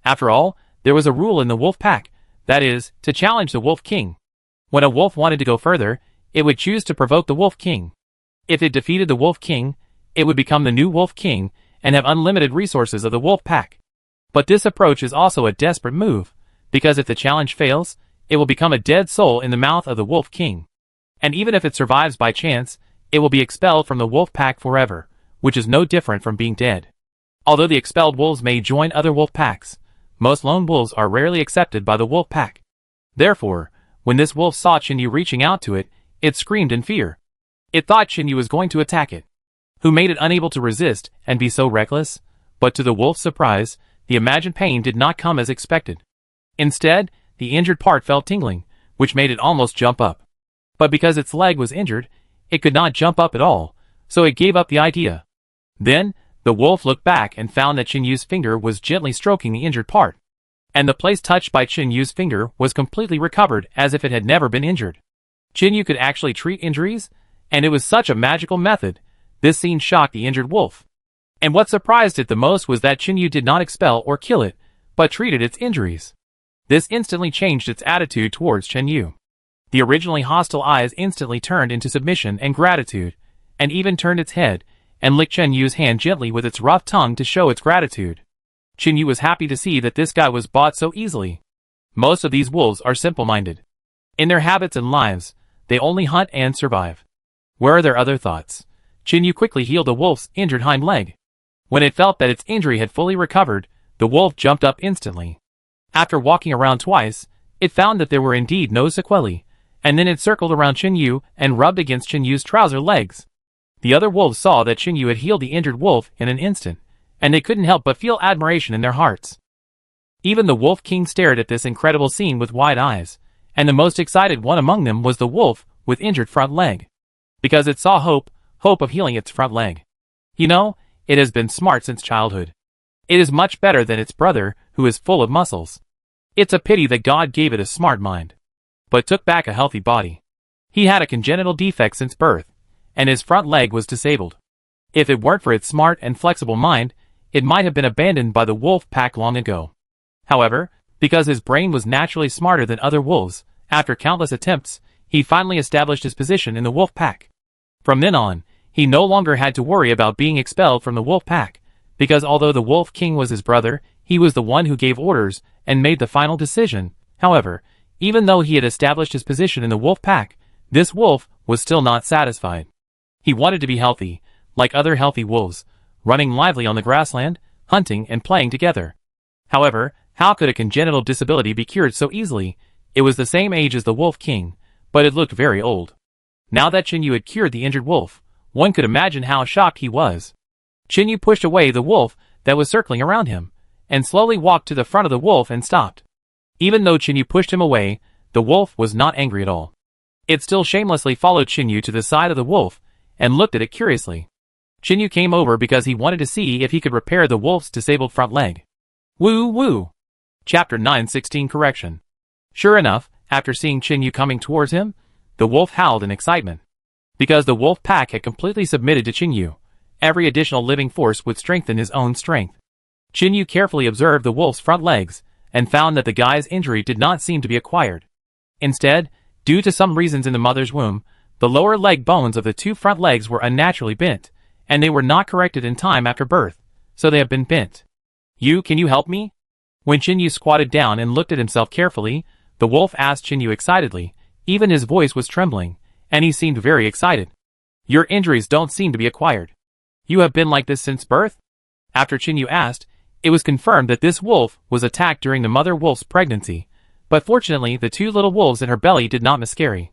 After all, there was a rule in the wolf pack, that is, to challenge the Wolf King. When a wolf wanted to go further, it would choose to provoke the Wolf King. If it defeated the Wolf King, it would become the new Wolf King and have unlimited resources of the wolf pack. But this approach is also a desperate move, because if the challenge fails, it will become a dead soul in the mouth of the Wolf King. And even if it survives by chance, it will be expelled from the wolf pack forever, which is no different from being dead. Although the expelled wolves may join other wolf packs, most lone wolves are rarely accepted by the wolf pack. Therefore, when this wolf saw Chinyu reaching out to it, it screamed in fear. It thought Chinyu was going to attack it, who made it unable to resist and be so reckless, but to the wolf's surprise, the imagined pain did not come as expected. Instead, the injured part felt tingling, which made it almost jump up. But because its leg was injured, it could not jump up at all, so it gave up the idea. Then, the wolf looked back and found that Chinyu's finger was gently stroking the injured part. And the place touched by Chinyu's finger was completely recovered as if it had never been injured. Chinyu could actually treat injuries, and it was such a magical method. This scene shocked the injured wolf. And what surprised it the most was that Chinyu did not expel or kill it, but treated its injuries. This instantly changed its attitude towards Chinyu. The originally hostile eyes instantly turned into submission and gratitude, and even turned its head, and licked Chinyu's hand gently with its rough tongue to show its gratitude. Chinyu was happy to see that this guy was bought so easily. Most of these wolves are simple-minded. In their habits and lives, they only hunt and survive. Where are their other thoughts? Chinyu quickly healed the wolf's injured hind leg. When it felt that its injury had fully recovered, the wolf jumped up instantly. After walking around twice, it found that there were indeed no sequelae, and then it circled around Chinyu and rubbed against Chinyu's trouser legs. The other wolves saw that Chinyu had healed the injured wolf in an instant, and they couldn't help but feel admiration in their hearts. Even the Wolf King stared at this incredible scene with wide eyes, and the most excited one among them was the wolf with injured front leg. Because it saw hope of healing its front leg. You know, it has been smart since childhood. It is much better than its brother, who is full of muscles. It's a pity that God gave it a smart mind, but took back a healthy body. He had a congenital defect since birth, and his front leg was disabled. If it weren't for its smart and flexible mind, it might have been abandoned by the wolf pack long ago. However, because his brain was naturally smarter than other wolves, after countless attempts, he finally established his position in the wolf pack. From then on, he no longer had to worry about being expelled from the wolf pack, because although the Wolf King was his brother, he was the one who gave orders and made the final decision. However, even though he had established his position in the wolf pack, this wolf was still not satisfied. He wanted to be healthy, like other healthy wolves, running lively on the grassland, hunting and playing together. However, how could a congenital disability be cured so easily? It was the same age as the Wolf King, but it looked very old. Now that Chinyu had cured the injured wolf, one could imagine how shocked he was. Chinyu pushed away the wolf that was circling around him, and slowly walked to the front of the wolf and stopped. Even though Chinyu pushed him away, the wolf was not angry at all. It still shamelessly followed Chinyu to the side of the wolf, and looked at it curiously. Chinyu came over because he wanted to see if he could repair the wolf's disabled front leg. Woo woo! Chapter 916 Correction. Sure enough, after seeing Chinyu coming towards him, the wolf howled in excitement. Because the wolf pack had completely submitted to Chinyu, every additional living force would strengthen his own strength. Chinyu carefully observed the wolf's front legs, and found that the guy's injury did not seem to be acquired. Instead, due to some reasons in the mother's womb, the lower leg bones of the two front legs were unnaturally bent, and they were not corrected in time after birth, so they have been bent. Can you help me? When Chinyu squatted down and looked at himself carefully, the wolf asked Chinyu excitedly. Even his voice was trembling, and he seemed very excited. Your injuries don't seem to be acquired. You have been like this since birth? After Chinyu asked, it was confirmed that this wolf was attacked during the mother wolf's pregnancy, but fortunately the two little wolves in her belly did not miscarry.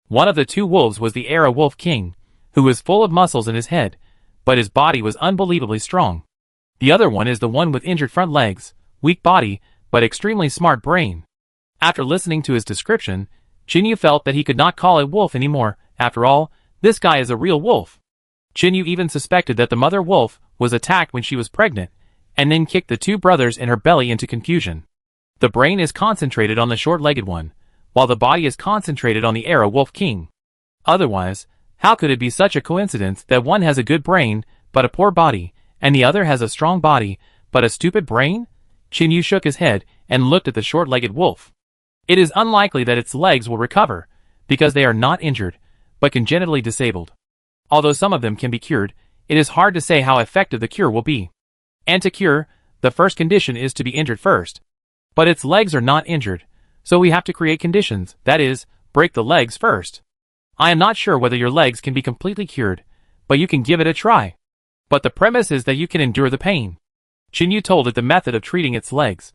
One of the two wolves was the Era Wolf King, who was full of muscles in his head, but his body was unbelievably strong. The other one is the one with injured front legs, weak body, but extremely smart brain. After listening to his description, Chinyu felt that he could not call it wolf anymore. After all, This guy is a real wolf. Chinyu even suspected that the mother wolf was attacked when she was pregnant, and then kicked the two brothers in her belly into confusion. The brain is concentrated on the short-legged one, while the body is concentrated on the Arrow Wolf King. Otherwise, how could it be such a coincidence that one has a good brain, but a poor body, and the other has a strong body, but a stupid brain? Chinyu shook his head and looked at the short-legged wolf. It is unlikely that its legs will recover, because they are not injured, but congenitally disabled. Although some of them can be cured, it is hard to say how effective the cure will be. And to cure, the first condition is to be injured first. But its legs are not injured, so we have to create conditions, that is, break the legs first. I am not sure whether your legs can be completely cured, but you can give it a try. But the premise is that you can endure the pain. Chinyu told it the method of treating its legs.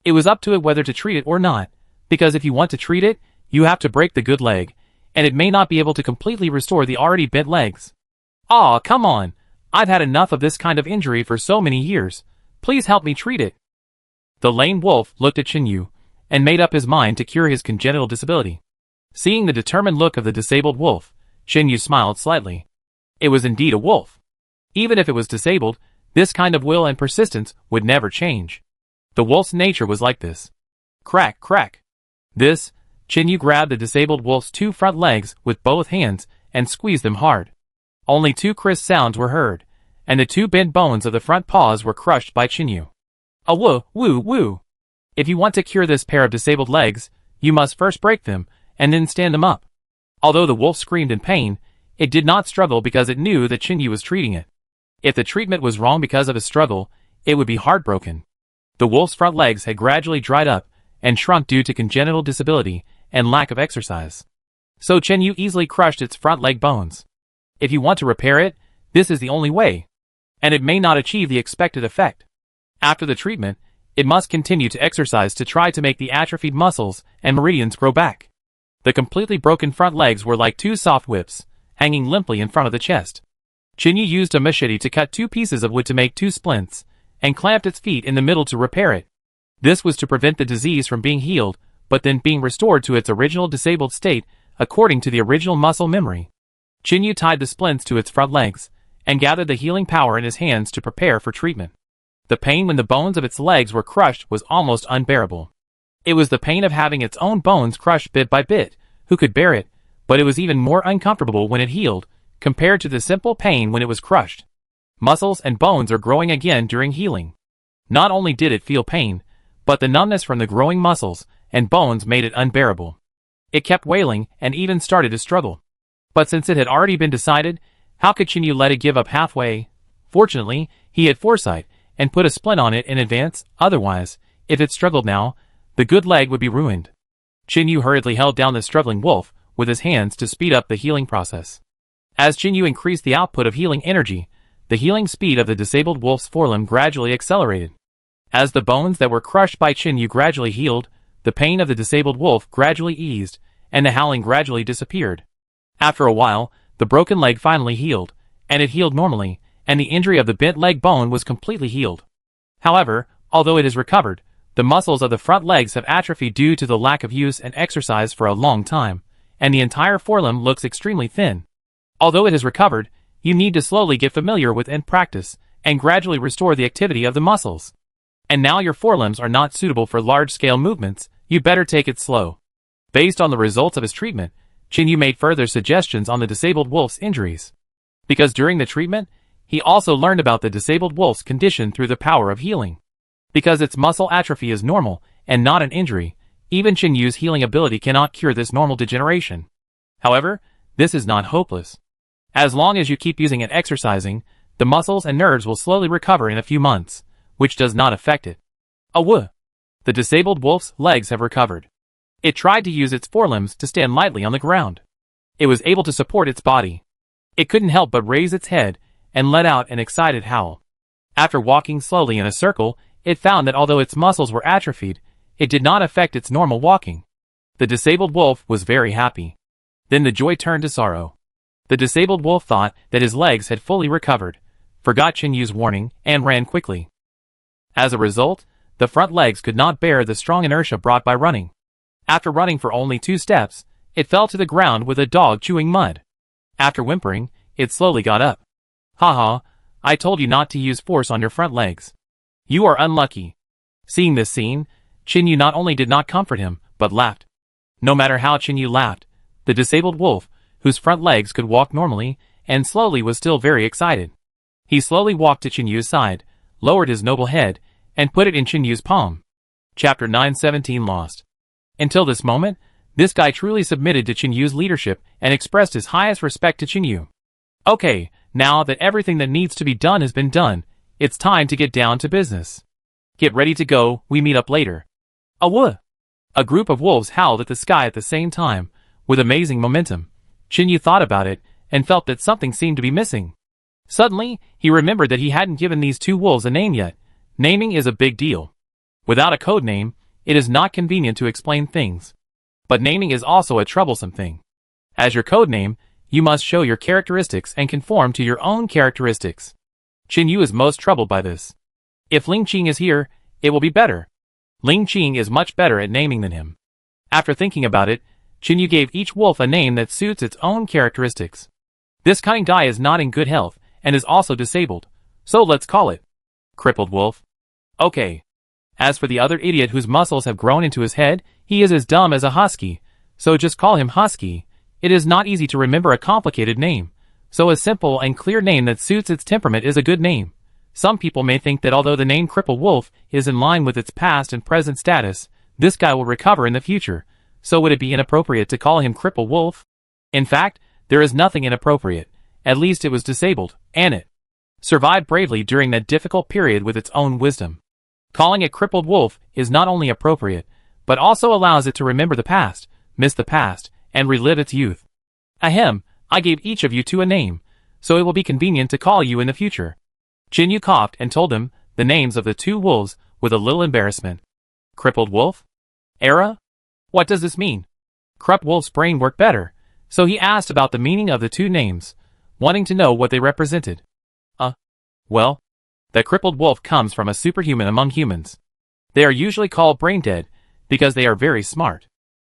It was up to it whether to treat it or not, because if you want to treat it, you have to break the good leg, and it may not be able to completely restore the already bent legs. Aw, come on. I've had enough of this kind of injury for so many years. Please help me treat it. The lame wolf looked at Chinyu, and made up his mind to cure his congenital disability. Seeing the determined look of the disabled wolf, Chinyu smiled slightly. It was indeed a wolf. Even if it was disabled, this kind of will and persistence would never change. The wolf's nature was like this. Crack, crack. Chinyu grabbed the disabled wolf's two front legs with both hands and squeezed them hard. Only two crisp sounds were heard, and the two bent bones of the front paws were crushed by Chinyu. A woo, woo, woo. If you want to cure this pair of disabled legs, you must first break them, and then stand them up. Although the wolf screamed in pain, it did not struggle because it knew that Chinyu was treating it. If the treatment was wrong because of his struggle, it would be heartbroken. The wolf's front legs had gradually dried up and shrunk due to congenital disability and lack of exercise. So Chinyu easily crushed its front leg bones. If you want to repair it, this is the only way. And it may not achieve the expected effect. After the treatment, it must continue to exercise to try to make the atrophied muscles and meridians grow back. The completely broken front legs were like two soft whips, hanging limply in front of the chest. Chinyu used a machete to cut two pieces of wood to make two splints, and clamped its feet in the middle to repair it. This was to prevent the disease from being healed, but then being restored to its original disabled state, according to the original muscle memory. Chinyu tied the splints to its front legs, and gathered the healing power in his hands to prepare for treatment. The pain when the bones of its legs were crushed was almost unbearable. It was the pain of having its own bones crushed bit by bit. Who could bear it? But it was even more uncomfortable when it healed, compared to the simple pain when it was crushed. Muscles and bones are growing again during healing. Not only did it feel pain, but the numbness from the growing muscles and bones made it unbearable. It kept wailing and even started to struggle. But since it had already been decided, how could Chinyu let it give up halfway? Fortunately, he had foresight, and put a splint on it in advance. Otherwise, if it struggled now, the good leg would be ruined. Chinyu hurriedly held down the struggling wolf with his hands to speed up the healing process. As Chinyu increased the output of healing energy, the healing speed of the disabled wolf's forelimb gradually accelerated. As the bones that were crushed by Chinyu gradually healed, the pain of the disabled wolf gradually eased, and the howling gradually disappeared. After a while, the broken leg finally healed, and it healed normally, and the injury of the bent leg bone was completely healed. However, although it is recovered, the muscles of the front legs have atrophied due to the lack of use and exercise for a long time, and the entire forelimb looks extremely thin. Although it has recovered, you need to slowly get familiar with and practice, and gradually restore the activity of the muscles. And now your forelimbs are not suitable for large-scale movements, you better take it slow. Based on the results of his treatment, Chinyu made further suggestions on the disabled wolf's injuries. Because during the treatment, he also learned about the disabled wolf's condition through the power of healing. Because its muscle atrophy is normal, and not an injury, even Chinyu's healing ability cannot cure this normal degeneration. However, this is not hopeless. As long as you keep using and exercising, the muscles and nerves will slowly recover in a few months, which does not affect it. Awoo! The disabled wolf's legs have recovered. It tried to use its forelimbs to stand lightly on the ground. It was able to support its body. It couldn't help but raise its head and let out an excited howl. After walking slowly in a circle, it found that although its muscles were atrophied, it did not affect its normal walking. The disabled wolf was very happy. Then the joy turned to sorrow. The disabled wolf thought that his legs had fully recovered, forgot Chinyu's warning, and ran quickly. As a result, the front legs could not bear the strong inertia brought by running. After running for only 2 steps, it fell to the ground with a dog chewing mud. After whimpering, it slowly got up. Haha, I told you not to use force on your front legs. You are unlucky. Seeing this scene, Chinyu not only did not comfort him, but laughed. No matter how Chinyu laughed, the disabled wolf, whose front legs could walk normally, and slowly was still very excited. He slowly walked to Chinyu's side, lowered his noble head, and put it in Chinyu's palm. Chapter 917 Lost. Until this moment, this guy truly submitted to Chinyu's leadership and expressed his highest respect to Chinyu. Okay, now that everything that needs to be done has been done, it's time to get down to business. Get ready to go, we meet up later. Awoo! A group of wolves howled at the sky at the same time, with amazing momentum. Chinyu thought about it, and felt that something seemed to be missing. Suddenly, he remembered that he hadn't given these two wolves a name yet. Naming is a big deal. Without a code name, it is not convenient to explain things. But naming is also a troublesome thing. As your code name, you must show your characteristics and conform to your own characteristics. Chinyu is most troubled by this. If Ling Qing is here, it will be better. Ling Qing is much better at naming than him. After thinking about it, Chinyu gave each wolf a name that suits its own characteristics. This cunning guy is not in good health, and is also disabled, so let's call it Crippled Wolf. Okay. As for the other idiot whose muscles have grown into his head, he is as dumb as a husky, so just call him Husky. It is not easy to remember a complicated name, so a simple and clear name that suits its temperament is a good name. Some people may think that although the name Crippled Wolf is in line with its past and present status, this guy will recover in the future, so would it be inappropriate to call him Crippled Wolf? In fact, there is nothing inappropriate. At least it was disabled, and it survived bravely during that difficult period with its own wisdom. Calling it Crippled Wolf is not only appropriate, but also allows it to remember the past, miss the past, and relive its youth. Ahem, I gave each of you two a name, so it will be convenient to call you in the future. Chinyu coughed and told him the names of the two wolves with a little embarrassment. Crippled Wolf? Era? What does this mean? Crippled Wolf's brain worked better, so he asked about the meaning of the two names, wanting to know what they represented. Well, the Crippled Wolf comes from a superhuman among humans. They are usually called brain dead, because they are very smart.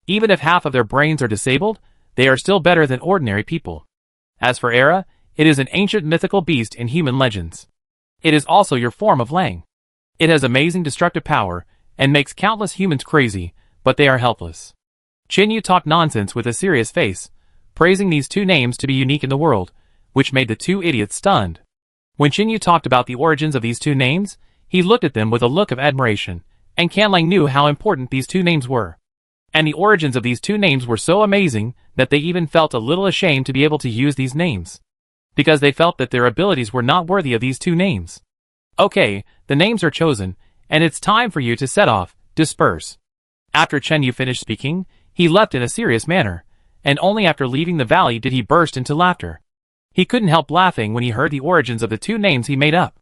Even if half of their brains are disabled, they are still better than ordinary people. As for Era, it is an ancient mythical beast in human legends. It is also your form of Lang. It has amazing destructive power, and makes countless humans crazy, but they are helpless. Chinyu talked nonsense with a serious face, praising these two names to be unique in the world, which made the two idiots stunned. When Chinyu talked about the origins of these two names, he looked at them with a look of admiration, and Canlang knew how important these two names were. And the origins of these two names were so amazing that they even felt a little ashamed to be able to use these names, because they felt that their abilities were not worthy of these two names. Okay, the names are chosen, and it's time for you to set off, disperse. After Chinyu finished speaking, he left in a serious manner, and only after leaving the valley did he burst into laughter. He couldn't help laughing when he heard the origins of the two names he made up.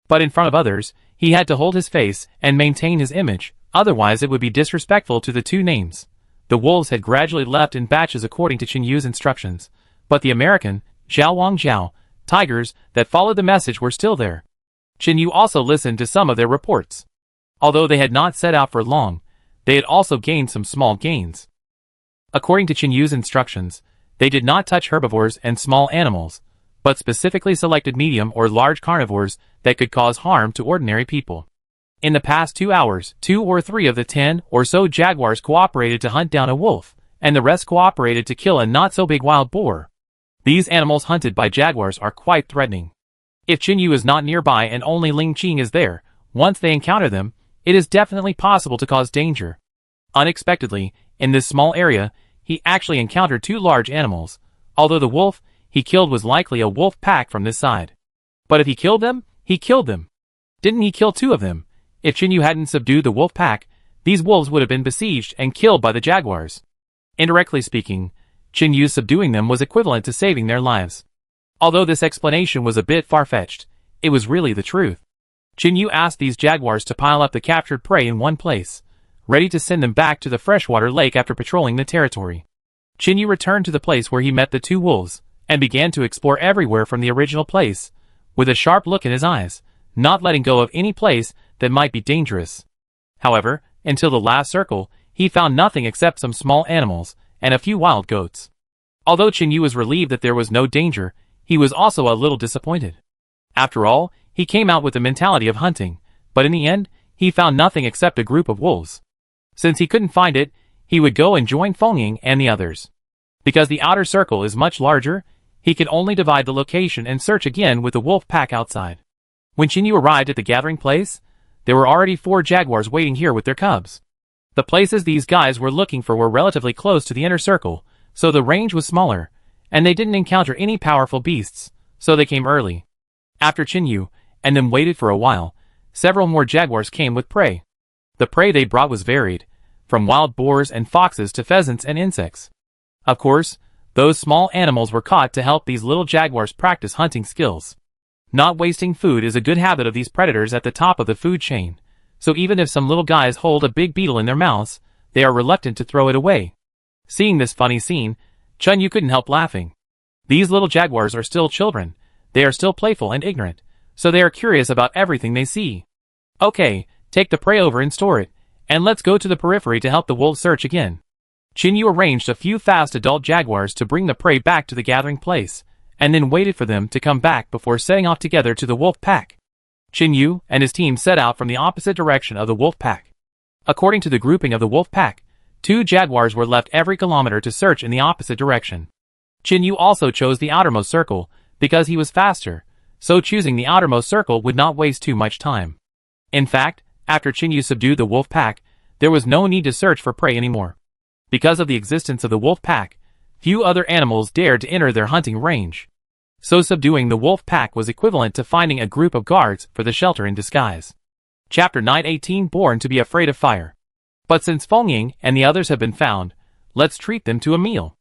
But in front of others, he had to hold his face and maintain his image, otherwise it would be disrespectful to the two names. The wolves had gradually left in batches according to Chinyu's instructions, but the American, Zhao Wang Zhao, tigers that followed the message were still there. Chinyu also listened to some of their reports. Although they had not set out for long, they had also gained some small gains. According to Chinyu's instructions, they did not touch herbivores and small animals, but specifically selected medium or large carnivores that could cause harm to ordinary people. In the past 2 hours, 2 or 3 of the 10 or so jaguars cooperated to hunt down a wolf, and the rest cooperated to kill a not-so-big wild boar. These animals hunted by jaguars are quite threatening. If Chinyu is not nearby and only Ling Qing is there, once they encounter them, it is definitely possible to cause danger. Unexpectedly, in this small area, he actually encountered 2 large animals, although the wolf he killed was likely a wolf pack from this side. But if he killed them, he killed them. Didn't he kill 2 of them? If Chinyu hadn't subdued the wolf pack, these wolves would have been besieged and killed by the jaguars. Indirectly speaking, Chinyu subduing them was equivalent to saving their lives. Although this explanation was a bit far-fetched, it was really the truth. Chinyu asked these jaguars to pile up the captured prey in one place, ready to send them back to the freshwater lake after patrolling the territory. Chinyu returned to the place where he met the 2 wolves, and began to explore everywhere from the original place, with a sharp look in his eyes, not letting go of any place that might be dangerous. However, until the last circle, he found nothing except some small animals, and a few wild goats. Although Chinyu was relieved that there was no danger, he was also a little disappointed. After all, he came out with the mentality of hunting, but in the end, he found nothing except a group of wolves. Since he couldn't find it, he would go and join Fengying and the others. Because the outer circle is much larger, he could only divide the location and search again with the wolf pack outside. When Chinyu arrived at the gathering place, there were already 4 jaguars waiting here with their cubs. The places these guys were looking for were relatively close to the inner circle, so the range was smaller, and they didn't encounter any powerful beasts, so they came early. After Chinyu and them waited for a while, several more jaguars came with prey. The prey they brought was varied, from wild boars and foxes to pheasants and insects. Of course, those small animals were caught to help these little jaguars practice hunting skills. Not wasting food is a good habit of these predators at the top of the food chain, so even if some little guys hold a big beetle in their mouths, they are reluctant to throw it away. Seeing this funny scene, Chinyu couldn't help laughing. These little jaguars are still children, they are still playful and ignorant, so they are curious about everything they see. Okay, take the prey over and store it, and let's go to the periphery to help the wolves search again. Chinyu arranged a few fast adult jaguars to bring the prey back to the gathering place, and then waited for them to come back before setting off together to the wolf pack. Chinyu and his team set out from the opposite direction of the wolf pack. According to the grouping of the wolf pack, 2 jaguars were left every kilometer to search in the opposite direction. Chinyu also chose the outermost circle, because he was faster, so choosing the outermost circle would not waste too much time. In fact, after Chinyu subdued the wolf pack, there was no need to search for prey anymore. Because of the existence of the wolf pack, few other animals dared to enter their hunting range. So subduing the wolf pack was equivalent to finding a group of guards for the shelter in disguise. Chapter 918 Born to be Afraid of Fire. But since Fengying and the others have been found, let's treat them to a meal.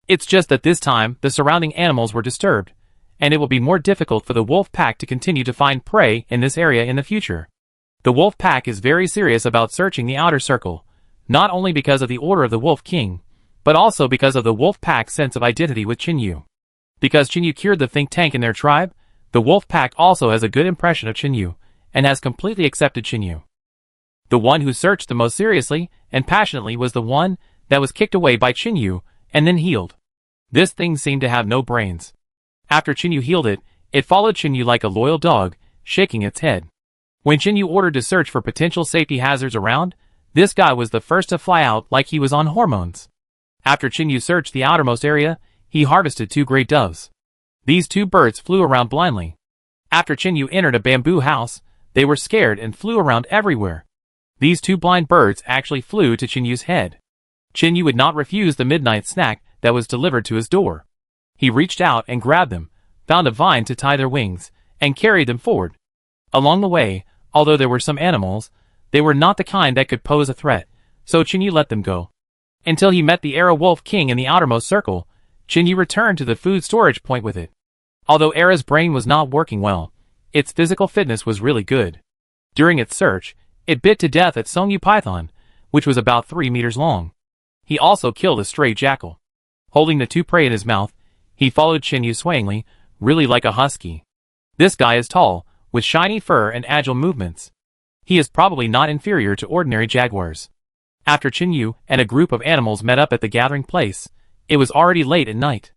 It's just that this time the surrounding animals were disturbed, and it will be more difficult for the wolf pack to continue to find prey in this area in the future. The wolf pack is very serious about searching the outer circle, not only because of the order of the Wolf King, but also because of the wolf pack's sense of identity with Chinyu. Because Chinyu cured the think tank in their tribe, the wolf pack also has a good impression of Chinyu, and has completely accepted Chinyu. The one who searched the most seriously and passionately was the one that was kicked away by Chinyu and then healed. This thing seemed to have no brains. After Chinyu healed it, it followed Chinyu like a loyal dog, shaking its head. When Chinyu ordered to search for potential safety hazards around, this guy was the first to fly out like he was on hormones. After Chinyu searched the outermost area, he harvested 2 great doves. These 2 birds flew around blindly. After Chinyu entered a bamboo house, they were scared and flew around everywhere. These 2 blind birds actually flew to Chinyu's head. Chinyu would not refuse the midnight snack that was delivered to his door. He reached out and grabbed them, found a vine to tie their wings, and carried them forward. Along the way, although there were some animals, they were not the kind that could pose a threat, so Chinyu let them go. Until he met the Era Wolf King in the outermost circle, Chinyu returned to the food storage point with it. Although Era's brain was not working well, its physical fitness was really good. During its search, it bit to death at Songyu Python, which was about 3 meters long. He also killed a stray jackal. Holding the 2 prey in his mouth, he followed Chinyu swayingly, really like a husky. This guy is tall, with shiny fur and agile movements. He is probably not inferior to ordinary jaguars. After Chinyu and a group of animals met up at the gathering place, it was already late at night.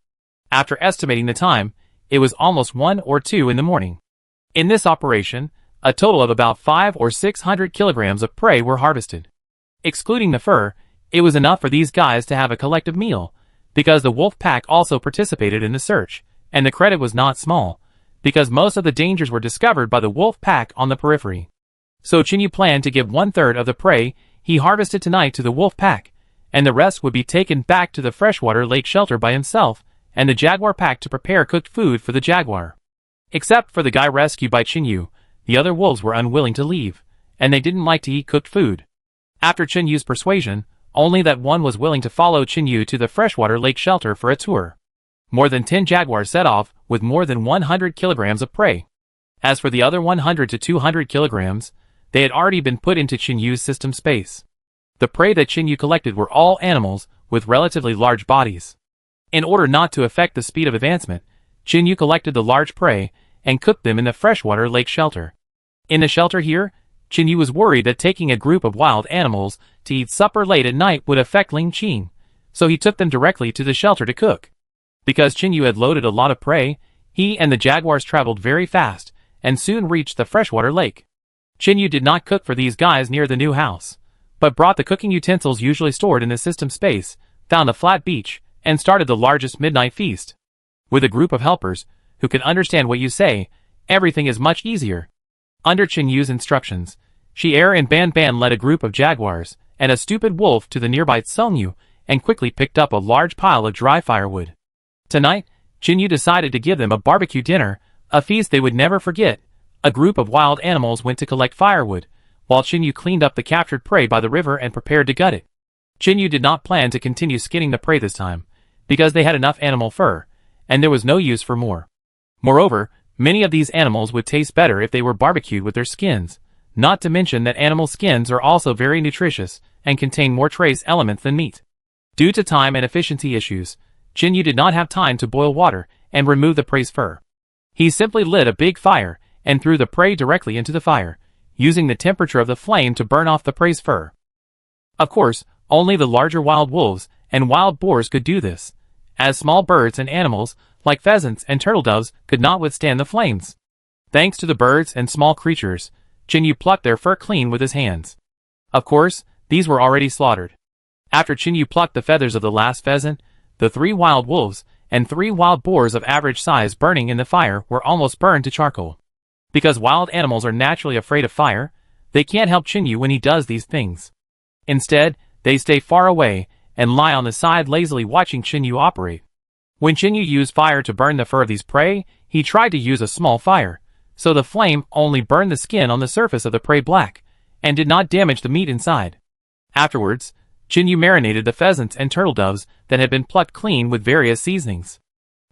After estimating the time, it was almost 1 or 2 in the morning. In this operation, a total of about 500 or 600 kilograms of prey were harvested. Excluding the fur, it was enough for these guys to have a collective meal, because the wolf pack also participated in the search, and the credit was not small, because most of the dangers were discovered by the wolf pack on the periphery. So Chinyu planned to give 1/3 of the prey he harvested tonight to the wolf pack, and the rest would be taken back to the freshwater lake shelter by himself and the jaguar pack to prepare cooked food for the jaguar. Except for the guy rescued by Chinyu, the other wolves were unwilling to leave, and they didn't like to eat cooked food. After Chinyu's persuasion, only that one was willing to follow Chinyu to the freshwater lake shelter for a tour. More than 10 jaguars set off with more than 100 kilograms of prey. As for the other 100 to 200 kilograms, they had already been put into Chinyu's system space. The prey that Chinyu collected were all animals with relatively large bodies. In order not to affect the speed of advancement, Chinyu collected the large prey and cooked them in the freshwater lake shelter. In the shelter here, Chinyu was worried that taking a group of wild animals to eat supper late at night would affect Ling Qing, so he took them directly to the shelter to cook. Because Chinyu had loaded a lot of prey, he and the jaguars traveled very fast, and soon reached the freshwater lake. Chinyu did not cook for these guys near the new house, but brought the cooking utensils usually stored in the system space, found a flat beach, and started the largest midnight feast. With a group of helpers, who can understand what you say, everything is much easier. Under Chinyu's instructions, Shi-Er and Ban led a group of jaguars, and a stupid wolf to the nearby Songyu, and quickly picked up a large pile of dry firewood. Tonight, Chinyu decided to give them a barbecue dinner, a feast they would never forget. A group of wild animals went to collect firewood, while Chinyu cleaned up the captured prey by the river and prepared to gut it. Chinyu did not plan to continue skinning the prey this time, because they had enough animal fur, and there was no use for more. Moreover, many of these animals would taste better if they were barbecued with their skins, not to mention that animal skins are also very nutritious and contain more trace elements than meat. Due to time and efficiency issues, Chinyu did not have time to boil water and remove the prey's fur. He simply lit a big fire and threw the prey directly into the fire, using the temperature of the flame to burn off the prey's fur. Of course, only the larger wild wolves and wild boars could do this, as small birds and animals, like pheasants and turtle doves, could not withstand the flames. Thanks to the birds and small creatures, Chinyu plucked their fur clean with his hands. Of course, these were already slaughtered. After Chinyu plucked the feathers of the last pheasant, the 3 wild wolves and 3 wild boars of average size burning in the fire were almost burned to charcoal. Because wild animals are naturally afraid of fire, they can't help Chinyu when he does these things. Instead, they stay far away and lie on the side lazily watching Chinyu operate. When Chinyu used fire to burn the fur of these prey, he tried to use a small fire, so the flame only burned the skin on the surface of the prey black, and did not damage the meat inside. Afterwards, Chinyu marinated the pheasants and turtle doves that had been plucked clean with various seasonings.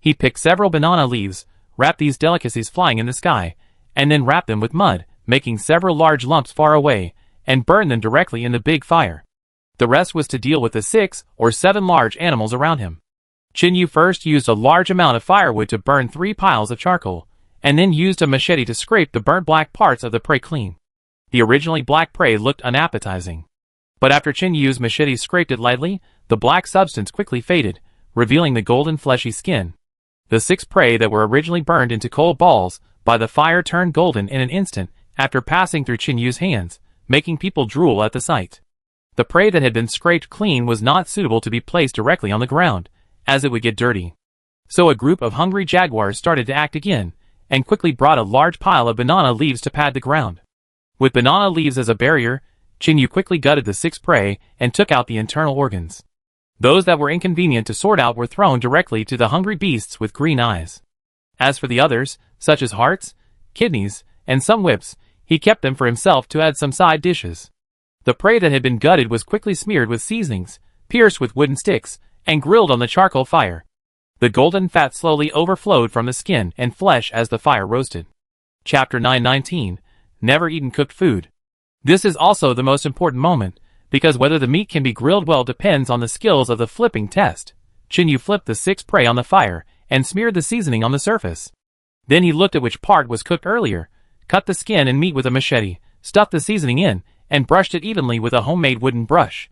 He picked several banana leaves, wrapped these delicacies flying in the sky, and then wrapped them with mud, making several large lumps far away, and burned them directly in the big fire. The rest was to deal with the 6 or 7 large animals around him. Chinyu first used a large amount of firewood to burn 3 piles of charcoal, and then used a machete to scrape the burnt black parts of the prey clean. The originally black prey looked unappetizing. But after Chinyu's machete scraped it lightly, the black substance quickly faded, revealing the golden fleshy skin. The 6 prey that were originally burned into coal balls by the fire turned golden in an instant after passing through Chinyu's hands, making people drool at the sight. The prey that had been scraped clean was not suitable to be placed directly on the ground, as it would get dirty. So a group of hungry jaguars started to act again, and quickly brought a large pile of banana leaves to pad the ground. With banana leaves as a barrier, Chinyu quickly gutted the 6 prey and took out the internal organs. Those that were inconvenient to sort out were thrown directly to the hungry beasts with green eyes. As for the others, such as hearts, kidneys, and some whips, he kept them for himself to add some side dishes. The prey that had been gutted was quickly smeared with seasonings, pierced with wooden sticks, and grilled on the charcoal fire. The golden fat slowly overflowed from the skin and flesh as the fire roasted. Chapter 919. Never eaten cooked food. This is also the most important moment, because whether the meat can be grilled well depends on the skills of the flipping test. Chinyu flipped the 6 prey on the fire, and smeared the seasoning on the surface. Then he looked at which part was cooked earlier, cut the skin and meat with a machete, stuffed the seasoning in, and brushed it evenly with a homemade wooden brush.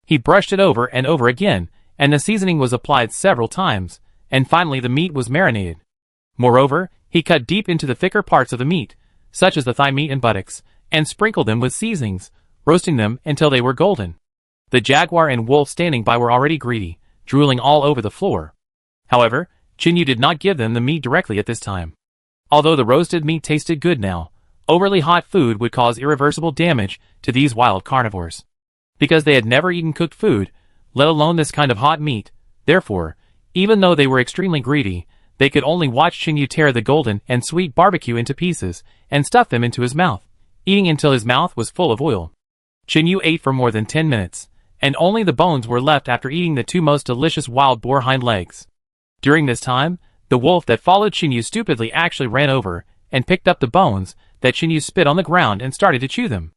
He brushed it over and over again, and the seasoning was applied several times, and finally the meat was marinated. Moreover, he cut deep into the thicker parts of the meat, such as the thigh meat and buttocks, and sprinkled them with seasonings, roasting them until they were golden. The jaguar and wolf standing by were already greedy, drooling all over the floor. However, Chinyu did not give them the meat directly at this time. Although the roasted meat tasted good now, overly hot food would cause irreversible damage to these wild carnivores. Because they had never eaten cooked food, let alone this kind of hot meat, therefore, even though they were extremely greedy, they could only watch Chinyu tear the golden and sweet barbecue into pieces and stuff them into his mouth, eating until his mouth was full of oil. Chinyu ate for more than 10 minutes, and only the bones were left after eating the 2 most delicious wild boar hind legs. During this time, the wolf that followed Chinyu stupidly actually ran over and picked up the bones that Chinyu spit on the ground and started to chew them.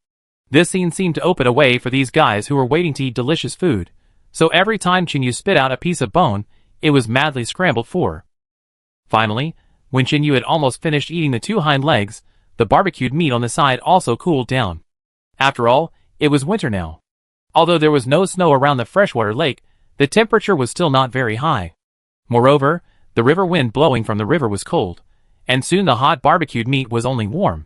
This scene seemed to open a way for these guys who were waiting to eat delicious food, so every time Chinyu spit out a piece of bone, it was madly scrambled for. Finally, when Chinyu had almost finished eating the 2 hind legs, the barbecued meat on the side also cooled down. After all, it was winter now. Although there was no snow around the freshwater lake, the temperature was still not very high. Moreover, The river wind blowing from the river was cold, and soon the hot barbecued meat was only warm.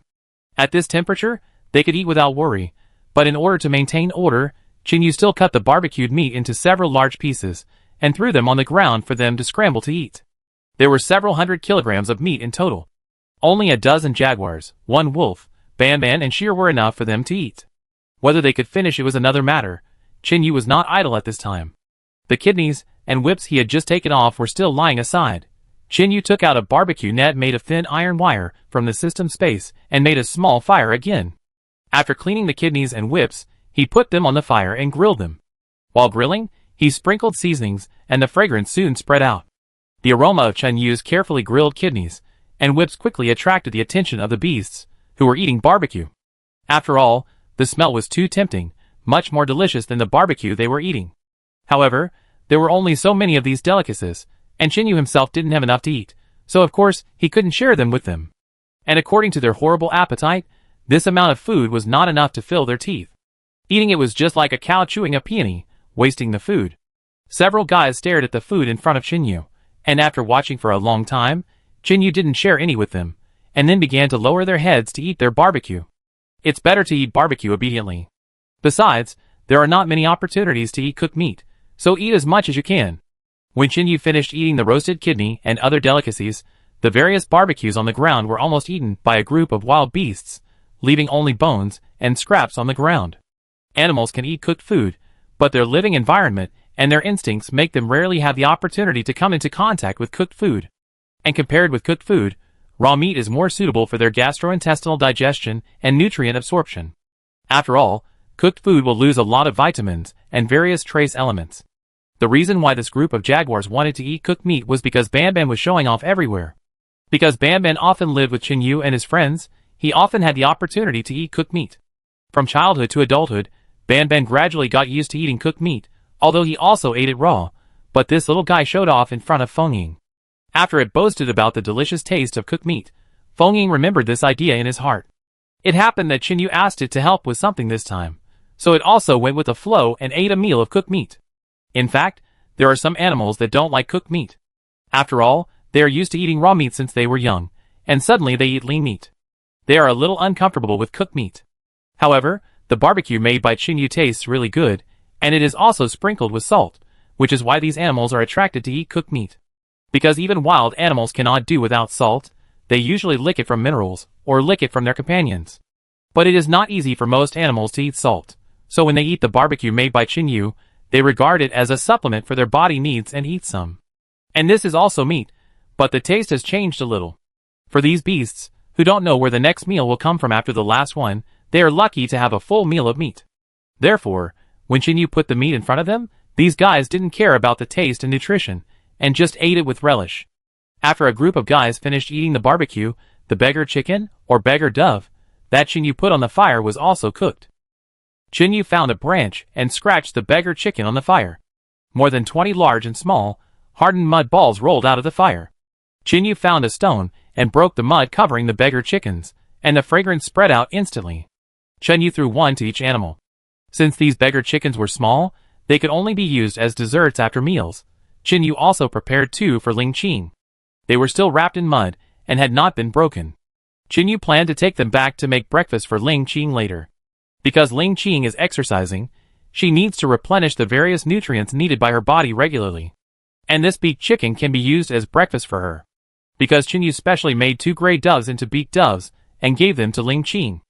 At this temperature, they could eat without worry, but in order to maintain order, Chinyu still cut the barbecued meat into several large pieces, and threw them on the ground for them to scramble to eat. There were several hundred kilograms of meat in total. Only a dozen jaguars, one wolf, Banban and Sheer were enough for them to eat. Whether they could finish it was another matter. Chinyu was not idle at this time. The kidneys and whips he had just taken off were still lying aside. Chinyu took out a barbecue net made of thin iron wire from the system space and made a small fire again. After cleaning the kidneys and whips, he put them on the fire and grilled them. While grilling, he sprinkled seasonings, and the fragrance soon spread out. The aroma of Chinyu's carefully grilled kidneys and whips quickly attracted the attention of the beasts, who were eating barbecue. After all, the smell was too tempting, much more delicious than the barbecue they were eating. However, there were only so many of these delicacies, and Chinyu himself didn't have enough to eat, so of course he couldn't share them with them. And according to their horrible appetite, this amount of food was not enough to fill their teeth. Eating it was just like a cow chewing a peony, wasting the food. Several guys stared at the food in front of Chinyu, and after watching for a long time, Chinyu didn't share any with them, and then began to lower their heads to eat their barbecue. It's better to eat barbecue obediently. Besides, there are not many opportunities to eat cooked meat, so eat as much as you can. When Chinyu finished eating the roasted kidney and other delicacies, the various barbecues on the ground were almost eaten by a group of wild beasts, leaving only bones and scraps on the ground. Animals can eat cooked food, but their living environment and their instincts make them rarely have the opportunity to come into contact with cooked food. And compared with cooked food, raw meat is more suitable for their gastrointestinal digestion and nutrient absorption. After all, cooked food will lose a lot of vitamins and various trace elements. The reason why this group of jaguars wanted to eat cooked meat was because Banban was showing off everywhere. Because Banban often lived with Chinyu and his friends, he often had the opportunity to eat cooked meat. From childhood to adulthood, Banban gradually got used to eating cooked meat, although he also ate it raw, but this little guy showed off in front of Fengying. After it boasted about the delicious taste of cooked meat, Fengying remembered this idea in his heart. It happened that Chinyu asked it to help with something this time, so it also went with the flow and ate a meal of cooked meat. In fact, there are some animals that don't like cooked meat. After all, they are used to eating raw meat since they were young, and suddenly they eat lean meat. They are a little uncomfortable with cooked meat. However, the barbecue made by Chinyu tastes really good, and it is also sprinkled with salt, which is why these animals are attracted to eat cooked meat. Because even wild animals cannot do without salt, they usually lick it from minerals, or lick it from their companions. But it is not easy for most animals to eat salt, so when they eat the barbecue made by Chinyu, they regard it as a supplement for their body needs and eat some. And this is also meat, but the taste has changed a little. For these beasts, who don't know where the next meal will come from after the last one, they are lucky to have a full meal of meat. Therefore, when Chinyu put the meat in front of them, these guys didn't care about the taste and nutrition, and just ate it with relish. After a group of guys finished eating the barbecue, the beggar chicken, or beggar dove, that Chinyu put on the fire was also cooked. Chinyu found a branch and scratched the beggar chicken on the fire. More than 20 large and small, hardened mud balls rolled out of the fire. Chinyu found a stone and broke the mud covering the beggar chickens, and the fragrance spread out instantly. Chinyu threw one to each animal. Since these beggar chickens were small, they could only be used as desserts after meals. Chinyu also prepared 2 for Ling Qing. They were still wrapped in mud and had not been broken. Chinyu planned to take them back to make breakfast for Ling Qing later. Because Ling Qing is exercising, she needs to replenish the various nutrients needed by her body regularly. And this beaked chicken can be used as breakfast for her. Because Chinyu specially made 2 gray doves into beaked doves and gave them to Ling Qing.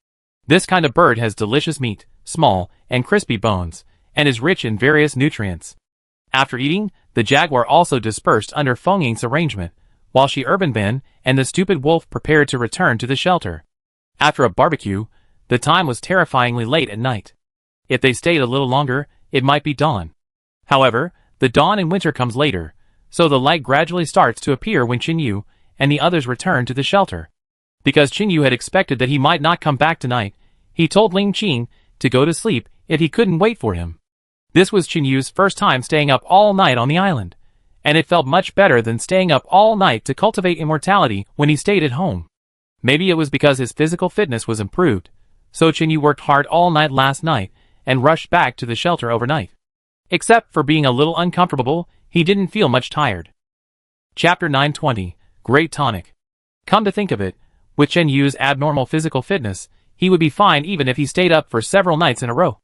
This kind of bird has delicious meat, small and crispy bones, and is rich in various nutrients. After eating, the jaguar also dispersed under Fengying's arrangement, while Urbanban and the stupid wolf prepared to return to the shelter. After a barbecue, the time was terrifyingly late at night. If they stayed a little longer, it might be dawn. However, the dawn in winter comes later, so the light gradually starts to appear when Chinyu and the others return to the shelter. Because Chinyu had expected that he might not come back tonight, he told Ling Qing to go to sleep if he couldn't wait for him. This was Chinyu's first time staying up all night on the island, and it felt much better than staying up all night to cultivate immortality when he stayed at home. Maybe it was because his physical fitness was improved, so Chinyu worked hard all night last night and rushed back to the shelter overnight. Except for being a little uncomfortable, he didn't feel much tired. Chapter 920, Great Tonic. Come to think of it, with Chen Yu's abnormal physical fitness, he would be fine even if he stayed up for several nights in a row.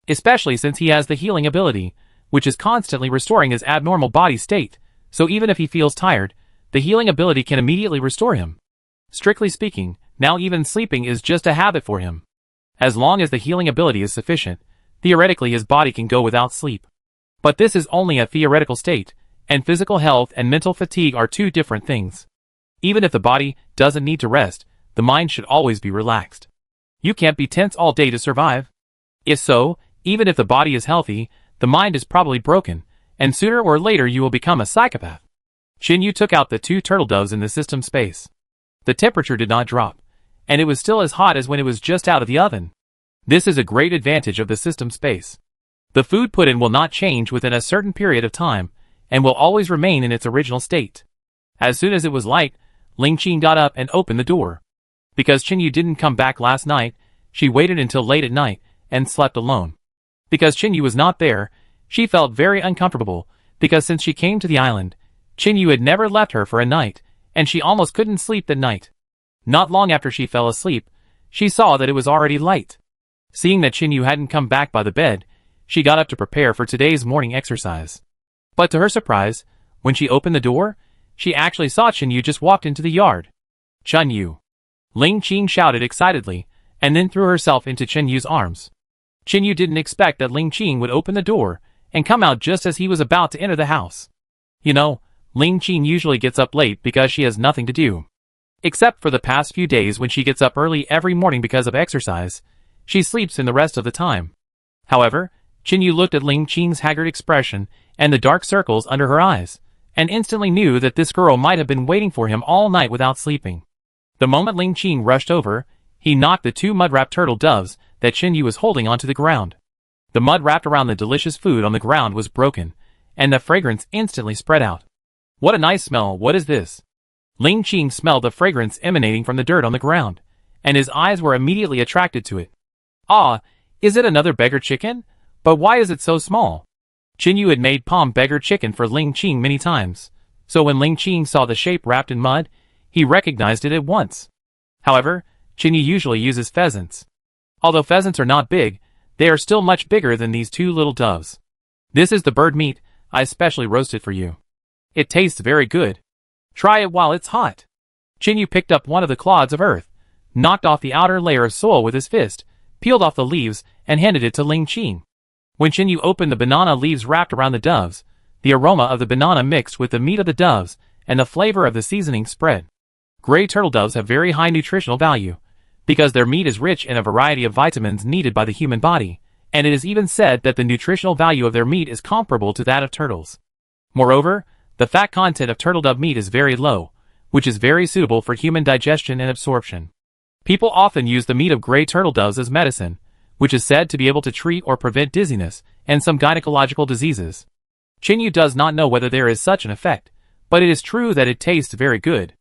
Especially since he has the healing ability, which is constantly restoring his abnormal body state, so even if he feels tired, the healing ability can immediately restore him. Strictly speaking, now even sleeping is just a habit for him. As long as the healing ability is sufficient, theoretically his body can go without sleep. But this is only a theoretical state, and physical health and mental fatigue are two different things. Even if the body doesn't need to rest, the mind should always be relaxed. You can't be tense all day to survive. If so, even if the body is healthy, the mind is probably broken, and sooner or later you will become a psychopath. Chen Yu took out the 2 turtle doves in the system space. The temperature did not drop, and it was still as hot as when it was just out of the oven. This is a great advantage of the system space. The food put in will not change within a certain period of time, and will always remain in its original state. As soon as it was light, Ling Qing got up and opened the door. Because Chen Yu didn't come back last night, she waited until late at night, and slept alone. Because Chen Yu was not there, she felt very uncomfortable, because since she came to the island, Chen Yu had never left her for a night, and she almost couldn't sleep that night. Not long after she fell asleep, she saw that it was already light. Seeing that Chen Yu hadn't come back by the bed, she got up to prepare for today's morning exercise. But to her surprise, when she opened the door, she actually saw Chen Yu just walked into the yard. Chen Yu! Ling Qing shouted excitedly, and then threw herself into Chen Yu's arms. Chen Yu didn't expect that Ling Qing would open the door, and come out just as he was about to enter the house. You know, Ling Qing usually gets up late because she has nothing to do. Except for the past few days when she gets up early every morning because of exercise, she sleeps in the rest of the time. However, Chen Yu looked at Ling Qing's haggard expression and the dark circles under her eyes, and instantly knew that this girl might have been waiting for him all night without sleeping. The moment Ling Qing rushed over, he knocked the 2 mud-wrapped turtle doves that Chen Yu was holding onto the ground. The mud wrapped around the delicious food on the ground was broken, and the fragrance instantly spread out. What a nice smell, what is this? Ling Qing smelled the fragrance emanating from the dirt on the ground, and his eyes were immediately attracted to it. Ah, is it another beggar chicken? But why is it so small? Chen Yu had made palm beggar chicken for Ling Qing many times, so when Ling Qing saw the shape wrapped in mud, he recognized it at once. However, Chen Yu usually uses pheasants. Although pheasants are not big, they are still much bigger than these 2 little doves. This is the bird meat I specially roasted for you. It tastes very good. Try it while it's hot. Chen Yu picked up one of the clods of earth, knocked off the outer layer of soil with his fist, peeled off the leaves, and handed it to Ling Qing. When Chen Yu opened the banana leaves wrapped around the doves, the aroma of the banana mixed with the meat of the doves, and the flavor of the seasoning spread. Gray turtle doves have very high nutritional value, because their meat is rich in a variety of vitamins needed by the human body, and it is even said that the nutritional value of their meat is comparable to that of turtles. Moreover, the fat content of turtle dove meat is very low, which is very suitable for human digestion and absorption. People often use the meat of gray turtle doves as medicine, which is said to be able to treat or prevent dizziness and some gynecological diseases. Chen Yu does not know whether there is such an effect, but it is true that it tastes very good.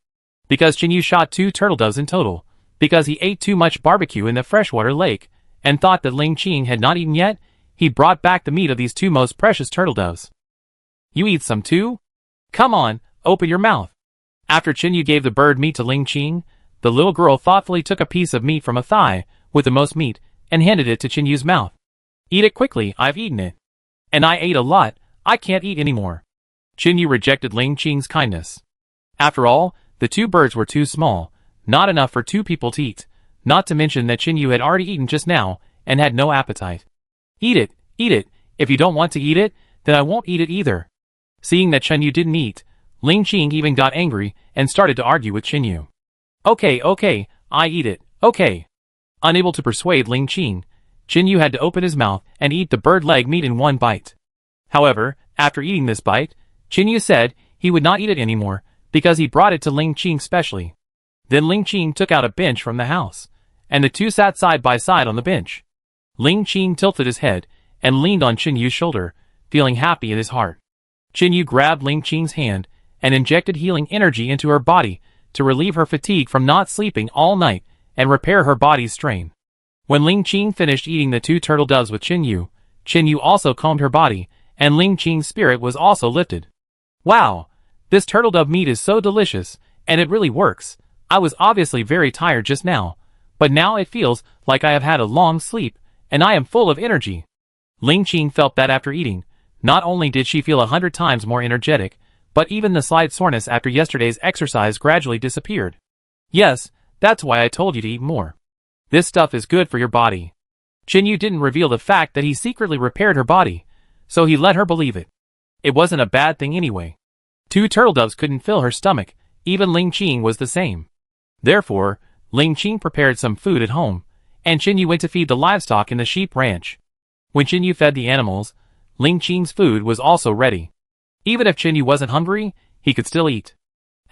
Because Chen Yu shot 2 turtle doves in total, because he ate too much barbecue in the freshwater lake, and thought that Ling Qing had not eaten yet, he brought back the meat of these 2 most precious turtle doves. You eat some too? Come on, open your mouth. After Chen Yu gave the bird meat to Ling Qing, the little girl thoughtfully took a piece of meat from a thigh, with the most meat, and handed it to Chen Yu's mouth. Eat it quickly, I've eaten it. And I ate a lot, I can't eat anymore. Chen Yu rejected Ling Qing's kindness. After all, the 2 birds were too small, not enough for 2 people to eat, not to mention that Chen Yu had already eaten just now, and had no appetite. Eat it, if you don't want to eat it, then I won't eat it either. Seeing that Chen Yu didn't eat, Ling Qing even got angry, and started to argue with Chen Yu. Okay, I eat it, okay. Unable to persuade Ling Qing, Chen Yu had to open his mouth and eat the bird leg meat in one bite. However, after eating this bite, Chen Yu said he would not eat it anymore, because he brought it to Ling Qing specially. Then Ling Qing took out a bench from the house, and the 2 sat side by side on the bench. Ling Qing tilted his head, and leaned on Chen Yu's shoulder, feeling happy in his heart. Chen Yu grabbed Ling Qing's hand, and injected healing energy into her body, to relieve her fatigue from not sleeping all night, and repair her body's strain. When Ling Qing finished eating the 2 turtle doves with Chen Yu also calmed her body, and Ling Qing's spirit was also lifted. Wow! This turtle dove meat is so delicious, and it really works. I was obviously very tired just now, but now it feels like I have had a long sleep, and I am full of energy. Ling Qing felt that after eating, not only did she feel 100 times more energetic, but even the slight soreness after yesterday's exercise gradually disappeared. Yes, that's why I told you to eat more. This stuff is good for your body. Qin Yu didn't reveal the fact that he secretly repaired her body, so he let her believe it. It wasn't a bad thing anyway. 2 turtle doves couldn't fill her stomach, even Ling Qing was the same. Therefore, Ling Qing prepared some food at home, and Qin Yu went to feed the livestock in the sheep ranch. When Qin Yu fed the animals, Ling Qing's food was also ready. Even if Qin Yu wasn't hungry, he could still eat.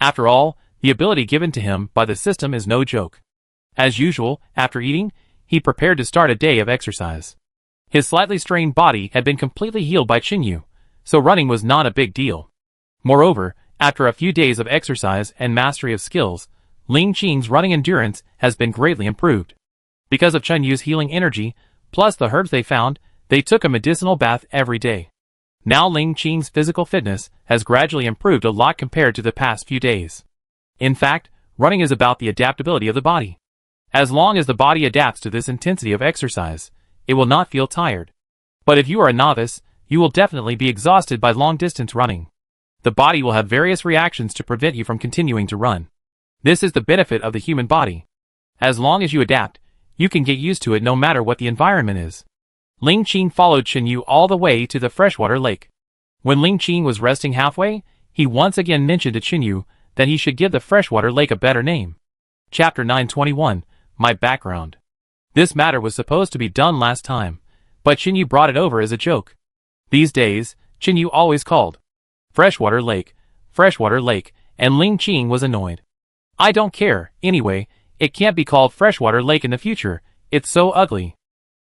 After all, the ability given to him by the system is no joke. As usual, after eating, he prepared to start a day of exercise. His slightly strained body had been completely healed by Qin Yu, so running was not a big deal. Moreover, after a few days of exercise and mastery of skills, Ling Qing's running endurance has been greatly improved. Because of Qin Yu's healing energy, plus the herbs they found, they took a medicinal bath every day. Now Ling Qing's physical fitness has gradually improved a lot compared to the past few days. In fact, running is about the adaptability of the body. As long as the body adapts to this intensity of exercise, it will not feel tired. But if you are a novice, you will definitely be exhausted by long-distance running. The body will have various reactions to prevent you from continuing to run. This is the benefit of the human body. As long as you adapt, you can get used to it no matter what the environment is. Ling Qing followed Qin Yu all the way to the freshwater lake. When Ling Qing was resting halfway, he once again mentioned to Qin Yu that he should give the freshwater lake a better name. Chapter 921, My Background. This matter was supposed to be done last time, but Qin Yu brought it over as a joke. These days, Qin Yu always called freshwater lake, and Ling Qing was annoyed. I don't care, anyway, it can't be called freshwater lake in the future, it's so ugly.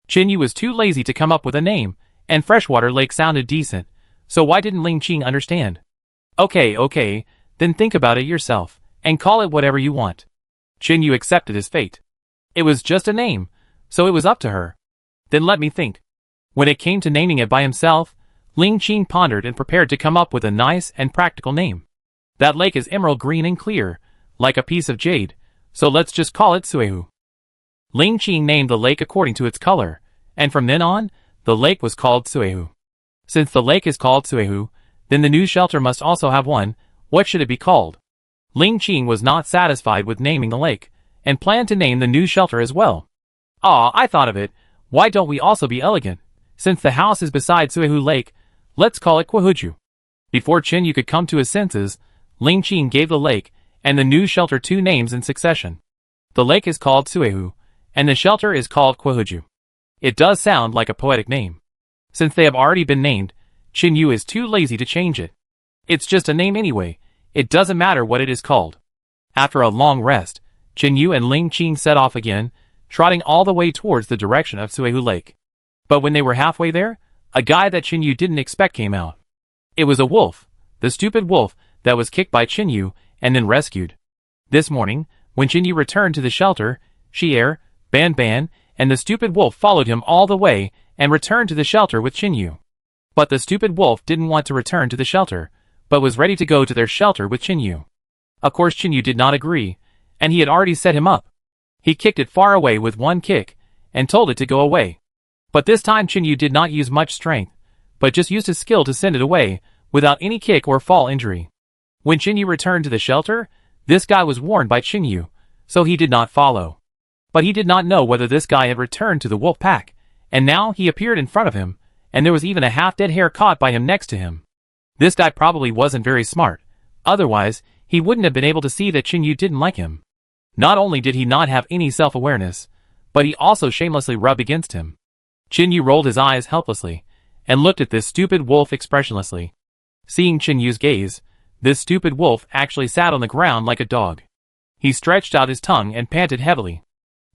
Qin Yu was too lazy to come up with a name, and freshwater lake sounded decent, so why didn't Ling Qing understand? Okay, then think about it yourself, and call it whatever you want. Qin Yu accepted his fate. It was just a name, so it was up to her. Then let me think. When it came to naming it by himself, Ling Qing pondered and prepared to come up with a nice and practical name. That lake is emerald green and clear, like a piece of jade, so let's just call it Suehu. Ling Qing named the lake according to its color, and from then on, the lake was called Suehu. Since the lake is called Suehu, then the new shelter must also have one. What should it be called? Ling Qing was not satisfied with naming the lake, and planned to name the new shelter as well. I thought of it. Why don't we also be elegant? Since the house is beside Suehu Lake, let's call it Kwahuju. Before Qin Yu could come to his senses, Ling Qing gave the lake and the new shelter 2 names in succession. The lake is called Suehu, and the shelter is called Kwahuju. It does sound like a poetic name. Since they have already been named, Qin Yu is too lazy to change it. It's just a name anyway, it doesn't matter what it is called. After a long rest, Qin Yu and Ling Qing set off again, trotting all the way towards the direction of Suehu Lake. But when they were halfway there, a guy that Qin Yu didn't expect came out. It was a wolf, the stupid wolf that was kicked by Qin Yu and then rescued. This morning, when Qin Yu returned to the shelter, Xier, Ban, and the stupid wolf followed him all the way and returned to the shelter with Qin Yu. But the stupid wolf didn't want to return to the shelter, but was ready to go to their shelter with Qin Yu. Of course Qin Yu did not agree, and he had already set him up. He kicked it far away with one kick, and told it to go away. But this time Qin Yu did not use much strength, but just used his skill to send it away, without any kick or fall injury. When Qin Yu returned to the shelter, this guy was warned by Qin Yu, so he did not follow. But he did not know whether this guy had returned to the wolf pack, and now he appeared in front of him, and there was even a half-dead hare caught by him next to him. This guy probably wasn't very smart, otherwise, he wouldn't have been able to see that Qin Yu didn't like him. Not only did he not have any self-awareness, but he also shamelessly rubbed against him. Qin Yu rolled his eyes helplessly, and looked at this stupid wolf expressionlessly. Seeing Qin Yu's gaze, this stupid wolf actually sat on the ground like a dog. He stretched out his tongue and panted heavily.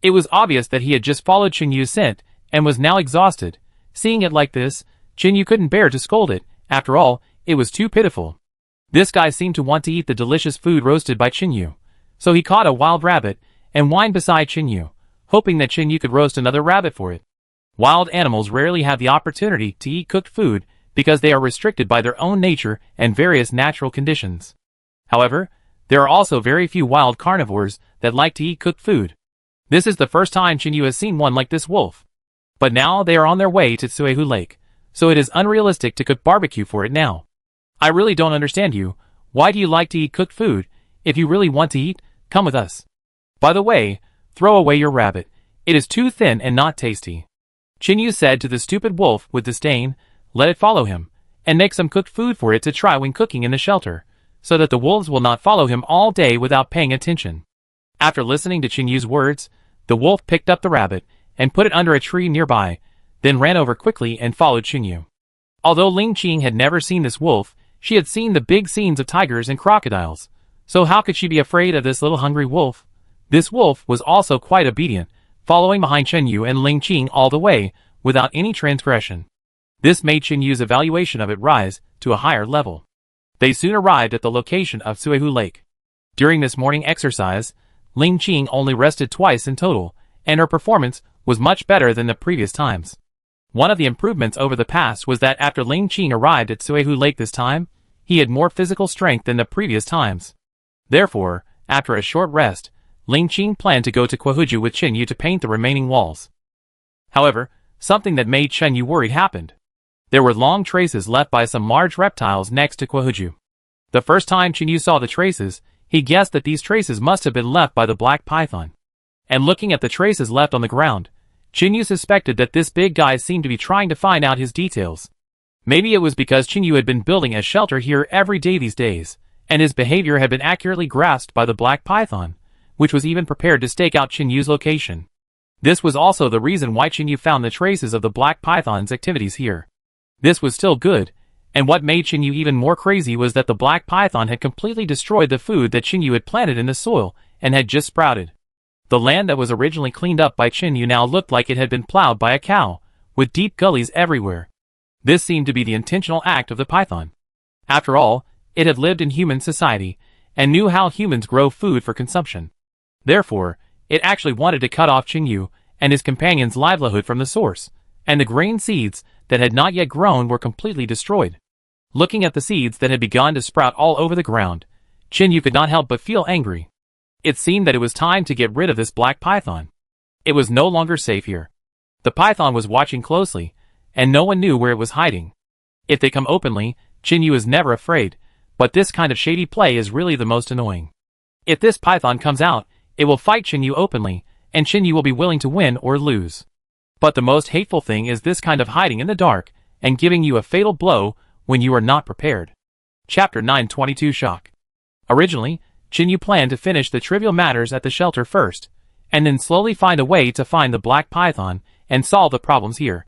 It was obvious that he had just followed Qin Yu's scent, and was now exhausted. Seeing it like this, Qin Yu couldn't bear to scold it. After all, it was too pitiful. This guy seemed to want to eat the delicious food roasted by Qin Yu. So he caught a wild rabbit, and whined beside Qin Yu, hoping that Qin Yu could roast another rabbit for it. Wild animals rarely have the opportunity to eat cooked food, because they are restricted by their own nature and various natural conditions. However, there are also very few wild carnivores that like to eat cooked food. This is the first time Chinyu has seen one like this wolf. But now they are on their way to Suehu Lake, so it is unrealistic to cook barbecue for it now. I really don't understand you. Why do you like to eat cooked food? If you really want to eat, come with us. By the way, throw away your rabbit. It is too thin and not tasty. Chinyu said to the stupid wolf with disdain. Let it follow him, and make some cooked food for it to try when cooking in the shelter, so that the wolves will not follow him all day without paying attention. After listening to Chinyu's words, the wolf picked up the rabbit and put it under a tree nearby, then ran over quickly and followed Chinyu. Although Ling Qing had never seen this wolf, she had seen the big scenes of tigers and crocodiles, so how could she be afraid of this little hungry wolf? This wolf was also quite obedient, following behind Chinyu and Ling Qing all the way, without any transgression. This made Chinyu's evaluation of it rise to a higher level. They soon arrived at the location of Suehu Lake. During this morning exercise, Ling Qing only rested twice in total, and her performance was much better than the previous times. One of the improvements over the past was that after Ling Qing arrived at Suehu Lake this time, he had more physical strength than the previous times. Therefore, after a short rest, Ling Qing planned to go to Kwahuju with Chinyu to paint the remaining walls. However, something that made Chinyu worried happened. There were long traces left by some large reptiles next to Kwahuju. The first time Chinyu saw the traces, he guessed that these traces must have been left by the black python. And looking at the traces left on the ground, Chinyu suspected that this big guy seemed to be trying to find out his details. Maybe it was because Chinyu had been building a shelter here every day these days, and his behavior had been accurately grasped by the black python, which was even prepared to stake out Chinyu's location. This was also the reason why Chinyu found the traces of the black python's activities here. This was still good, and what made Chinyu even more crazy was that the black python had completely destroyed the food that Chinyu had planted in the soil and had just sprouted. The land that was originally cleaned up by Chinyu now looked like it had been plowed by a cow, with deep gullies everywhere. This seemed to be the intentional act of the python. After all, it had lived in human society, and knew how humans grow food for consumption. Therefore, it actually wanted to cut off Chinyu and his companion's livelihood from the source, and the grain seeds that had not yet grown were completely destroyed. Looking at the seeds that had begun to sprout all over the ground, Chinyu could not help but feel angry. It seemed that it was time to get rid of this black python. It was no longer safe here. The python was watching closely, and no one knew where it was hiding. If they come openly, Chinyu is never afraid, but this kind of shady play is really the most annoying. If this python comes out, it will fight Chinyu openly, and Chinyu will be willing to win or lose. But the most hateful thing is this kind of hiding in the dark, and giving you a fatal blow when you are not prepared. Chapter 922 Shock. Originally, Chinyu planned to finish the trivial matters at the shelter first, and then slowly find a way to find the black python and solve the problems here.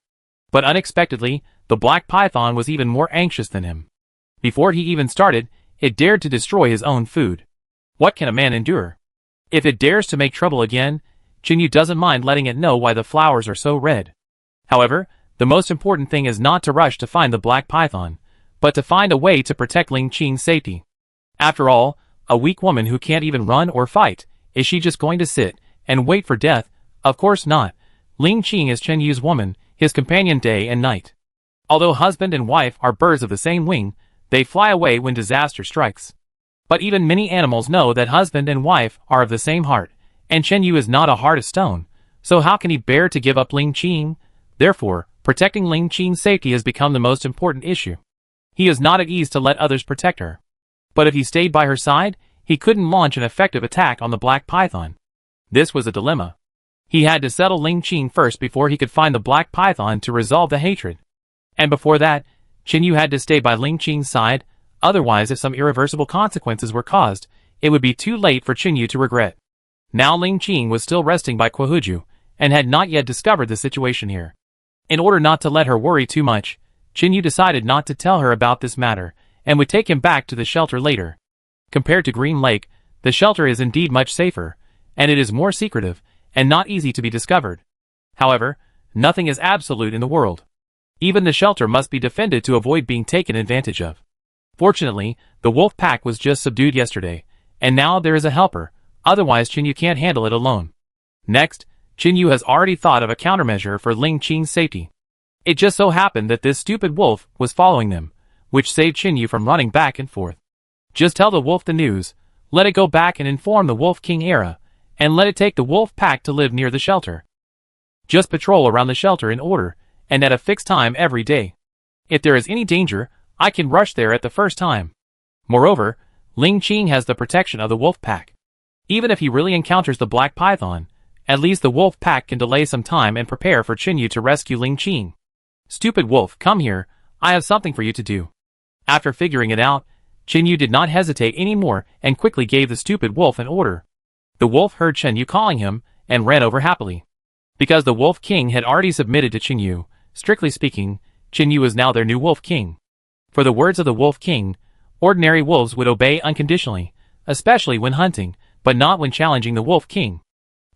But unexpectedly, the black python was even more anxious than him. Before he even started, it dared to destroy his own food. What can a man endure? If it dares to make trouble again, Chinyu doesn't mind letting it know why the flowers are so red. However, the most important thing is not to rush to find the black python, but to find a way to protect Ling Qing's safety. After all, a weak woman who can't even run or fight, is she just going to sit and wait for death? Of course not. Ling Qing is Chinyu's woman, his companion day and night. Although husband and wife are birds of the same wing, they fly away when disaster strikes. But even many animals know that husband and wife are of the same heart, and Chinyu is not a heart of stone, so how can he bear to give up Ling Qing? Therefore, protecting Ling Qing's safety has become the most important issue. He is not at ease to let others protect her. But if he stayed by her side, he couldn't launch an effective attack on the black python. This was a dilemma. He had to settle Ling Qing first before he could find the black python to resolve the hatred. And before that, Chinyu had to stay by Ling Qing's side, otherwise if some irreversible consequences were caused, it would be too late for Chinyu to regret. Now Ling Qing was still resting by Kwahuju, and had not yet discovered the situation here. In order not to let her worry too much, Chinyu decided not to tell her about this matter, and would take him back to the shelter later. Compared to Green Lake, the shelter is indeed much safer, and it is more secretive, and not easy to be discovered. However, nothing is absolute in the world. Even the shelter must be defended to avoid being taken advantage of. Fortunately, the wolf pack was just subdued yesterday, and now there is a helper, otherwise Chinyu can't handle it alone. Next, Chinyu has already thought of a countermeasure for Ling Qing's safety. It just so happened that this stupid wolf was following them, which saved Chinyu from running back and forth. Just tell the wolf the news, let it go back and inform the Wolf King era, and let it take the wolf pack to live near the shelter. Just patrol around the shelter in order, and at a fixed time every day. If there is any danger, I can rush there at the first time. Moreover, Ling Qing has the protection of the wolf pack. Even if he really encounters the black python, at least the wolf pack can delay some time and prepare for Qin Yu to rescue Ling Qing. Stupid wolf, come here, I have something for you to do. After figuring it out, Qin Yu did not hesitate anymore and quickly gave the stupid wolf an order. The wolf heard Qin Yu calling him and ran over happily. Because the Wolf King had already submitted to Qin Yu, strictly speaking, Qin Yu is now their new Wolf King. For the words of the Wolf King, ordinary wolves would obey unconditionally, especially when hunting, but not when challenging the Wolf King.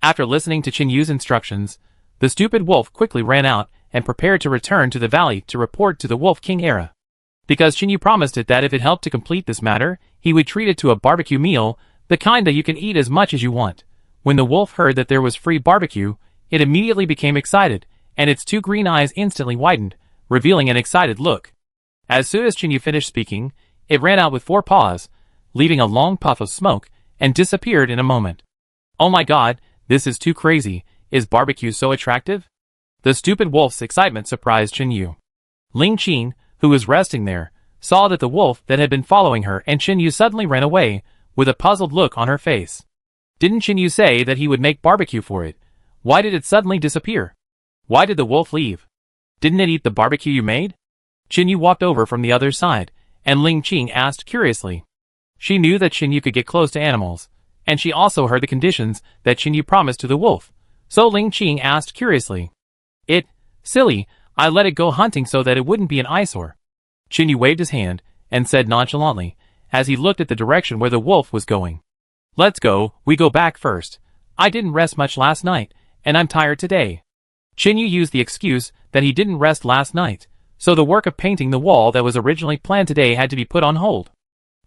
After listening to Qin Yu's instructions, the stupid wolf quickly ran out and prepared to return to the valley to report to the Wolf King era. Because Qin Yu promised it that if it helped to complete this matter, he would treat it to a barbecue meal, the kind that you can eat as much as you want. When the wolf heard that there was free barbecue, it immediately became excited, and its two green eyes instantly widened, revealing an excited look. As soon as Qin Yu finished speaking, it ran out with 4 paws, leaving a long puff of smoke, and disappeared in a moment. Oh my god, this is too crazy, is barbecue so attractive? The stupid wolf's excitement surprised Qin Yu. Ling Qing, who was resting there, saw that the wolf that had been following her and Qin Yu suddenly ran away, with a puzzled look on her face. Didn't Qin Yu say that he would make barbecue for it? Why did it suddenly disappear? Why did the wolf leave? Didn't it eat the barbecue you made? Qin Yu walked over from the other side, and Ling Qing asked curiously. She knew that Qin Yu could get close to animals, and she also heard the conditions that Qin Yu promised to the wolf, so Ling Qing asked curiously. Silly, I let it go hunting so that it wouldn't be an eyesore. Qin Yu waved his hand, and said nonchalantly, as he looked at the direction where the wolf was going. Let's go, we go back first. I didn't rest much last night, and I'm tired today. Qin Yu used the excuse that he didn't rest last night, so the work of painting the wall that was originally planned today had to be put on hold.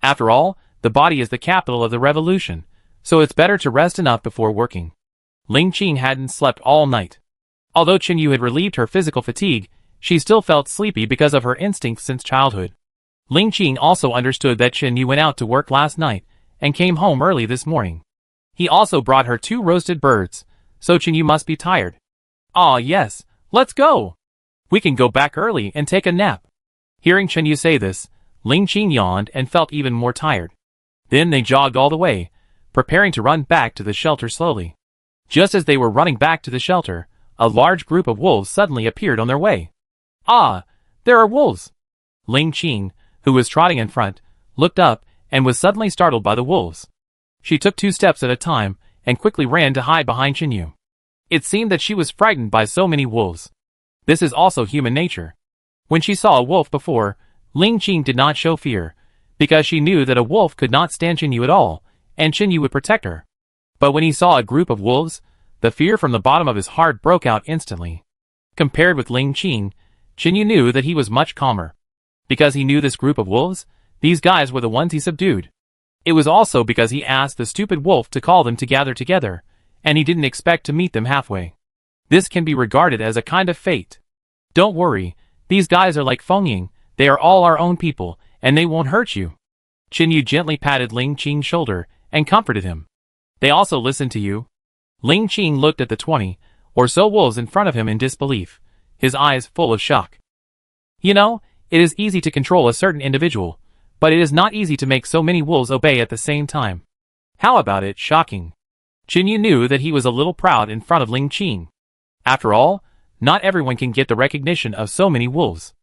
After all, the body is the capital of the revolution, so it's better to rest enough before working. Ling Qing hadn't slept all night. Although Qin Yu had relieved her physical fatigue, she still felt sleepy because of her instincts since childhood. Ling Qing also understood that Qin Yu went out to work last night, and came home early this morning. He also brought her 2 roasted birds, so Qin Yu must be tired. Ah yes, let's go! We can go back early and take a nap. Hearing Qin Yu say this, Ling Qing yawned and felt even more tired. Then they jogged all the way, preparing to run back to the shelter slowly. Just as they were running back to the shelter, a large group of wolves suddenly appeared on their way. Ah, there are wolves! Ling Qing, who was trotting in front, looked up and was suddenly startled by the wolves. She took 2 steps at a time and quickly ran to hide behind Qin Yu. It seemed that she was frightened by so many wolves. This is also human nature. When she saw a wolf before, Ling Qing did not show fear, because she knew that a wolf could not stand Qin Yu at all, and Qin Yu would protect her. But when he saw a group of wolves, the fear from the bottom of his heart broke out instantly. Compared with Ling Qing, Qin Yu knew that he was much calmer. Because he knew this group of wolves, these guys were the ones he subdued. It was also because he asked the stupid wolf to call them to gather together, and he didn't expect to meet them halfway. This can be regarded as a kind of fate. Don't worry, these guys are like Fengying, they are all our own people, and they won't hurt you. Qin Yu gently patted Ling Qing's shoulder, and comforted him. They also listened to you. Ling Qing looked at the 20 or so wolves in front of him in disbelief, his eyes full of shock. You know, it is easy to control a certain individual, but it is not easy to make so many wolves obey at the same time. How about it, shocking? Qin Yu knew that he was a little proud in front of Ling Qing. After all, not everyone can get the recognition of so many wolves.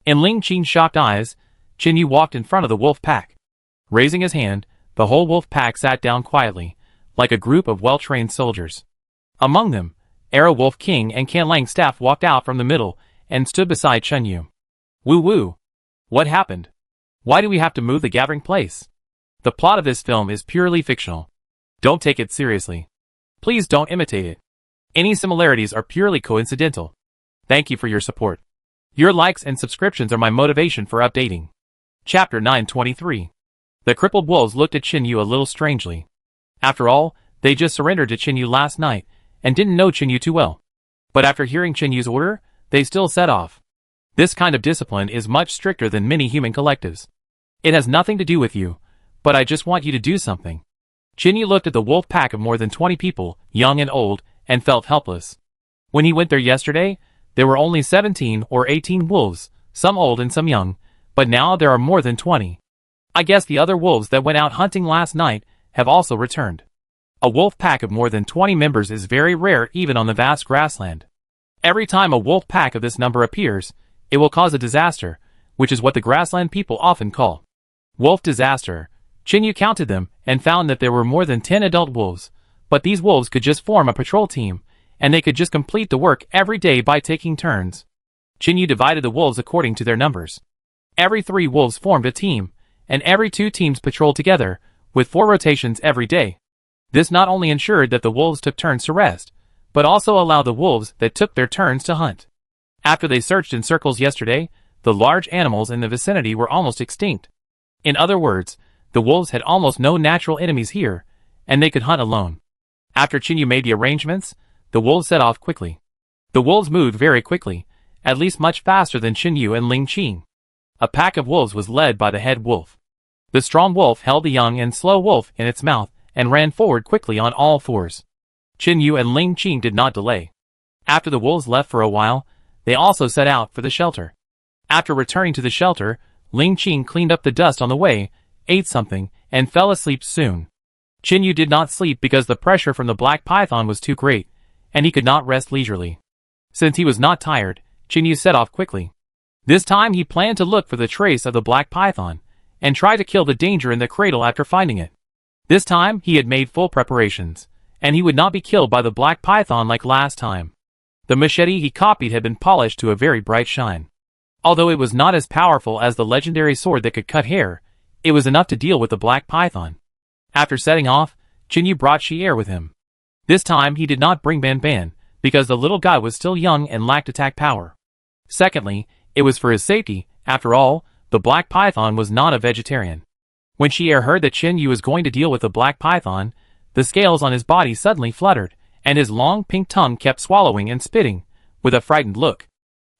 In Ling Qing's shocked eyes, Qin Yu walked in front of the wolf pack. Raising his hand, the whole wolf pack sat down quietly, like a group of well-trained soldiers. Among them, Arrow Wolf King and Can Lang's staff walked out from the middle and stood beside Qin Yu. Woo-woo! What happened? Why do we have to move the gathering place? The plot of this film is purely fictional. Don't take it seriously. Please don't imitate it. Any similarities are purely coincidental. Thank you for your support. Your likes and subscriptions are my motivation for updating. Chapter 923. The crippled wolves looked at Qin Yu a little strangely. After all, they just surrendered to Qin Yu last night, and didn't know Qin Yu too well. But after hearing Qin Yu's order, they still set off. This kind of discipline is much stricter than many human collectives. It has nothing to do with you, but I just want you to do something. Chinyu looked at the wolf pack of more than 20 people, young and old, and felt helpless. When he went there yesterday, there were only 17 or 18 wolves, some old and some young, but now there are more than 20. I guess the other wolves that went out hunting last night have also returned. A wolf pack of more than 20 members is very rare even on the vast grassland. Every time a wolf pack of this number appears, it will cause a disaster, which is what the grassland people often call wolf disaster. Chinyu counted them and found that there were more than 10 adult wolves, but these wolves could just form a patrol team, and they could just complete the work every day by taking turns. Chinyu divided the wolves according to their numbers. Every 3 wolves formed a team, and every 2 teams patrolled together, with 4 rotations every day. This not only ensured that the wolves took turns to rest, but also allowed the wolves that took their turns to hunt. After they searched in circles yesterday, the large animals in the vicinity were almost extinct. In other words, the wolves had almost no natural enemies here, and they could hunt alone. After Chinyu made the arrangements, the wolves set off quickly. The wolves moved very quickly, at least much faster than Chinyu and Ling Qing. A pack of wolves was led by the head wolf. The strong wolf held the young and slow wolf in its mouth and ran forward quickly on all fours. Chinyu and Ling Qing did not delay. After the wolves left for a while, they also set out for the shelter. After returning to the shelter, Ling Qing cleaned up the dust on the way, ate something, and fell asleep soon. Chinyu did not sleep because the pressure from the black python was too great, and he could not rest leisurely. Since he was not tired, Chinyu set off quickly. This time he planned to look for the trace of the black python, and try to kill the danger in the cradle after finding it. This time he had made full preparations, and he would not be killed by the black python like last time. The machete he copied had been polished to a very bright shine. Although it was not as powerful as the legendary sword that could cut hair, it was enough to deal with the black python. After setting off, Chinyu brought Shi-Er with him. This time he did not bring Ban Ban, because the little guy was still young and lacked attack power. Secondly, it was for his safety. After all, the black python was not a vegetarian. When Shi-Er heard that Chinyu was going to deal with the black python, the scales on his body suddenly fluttered, and his long pink tongue kept swallowing and spitting, with a frightened look.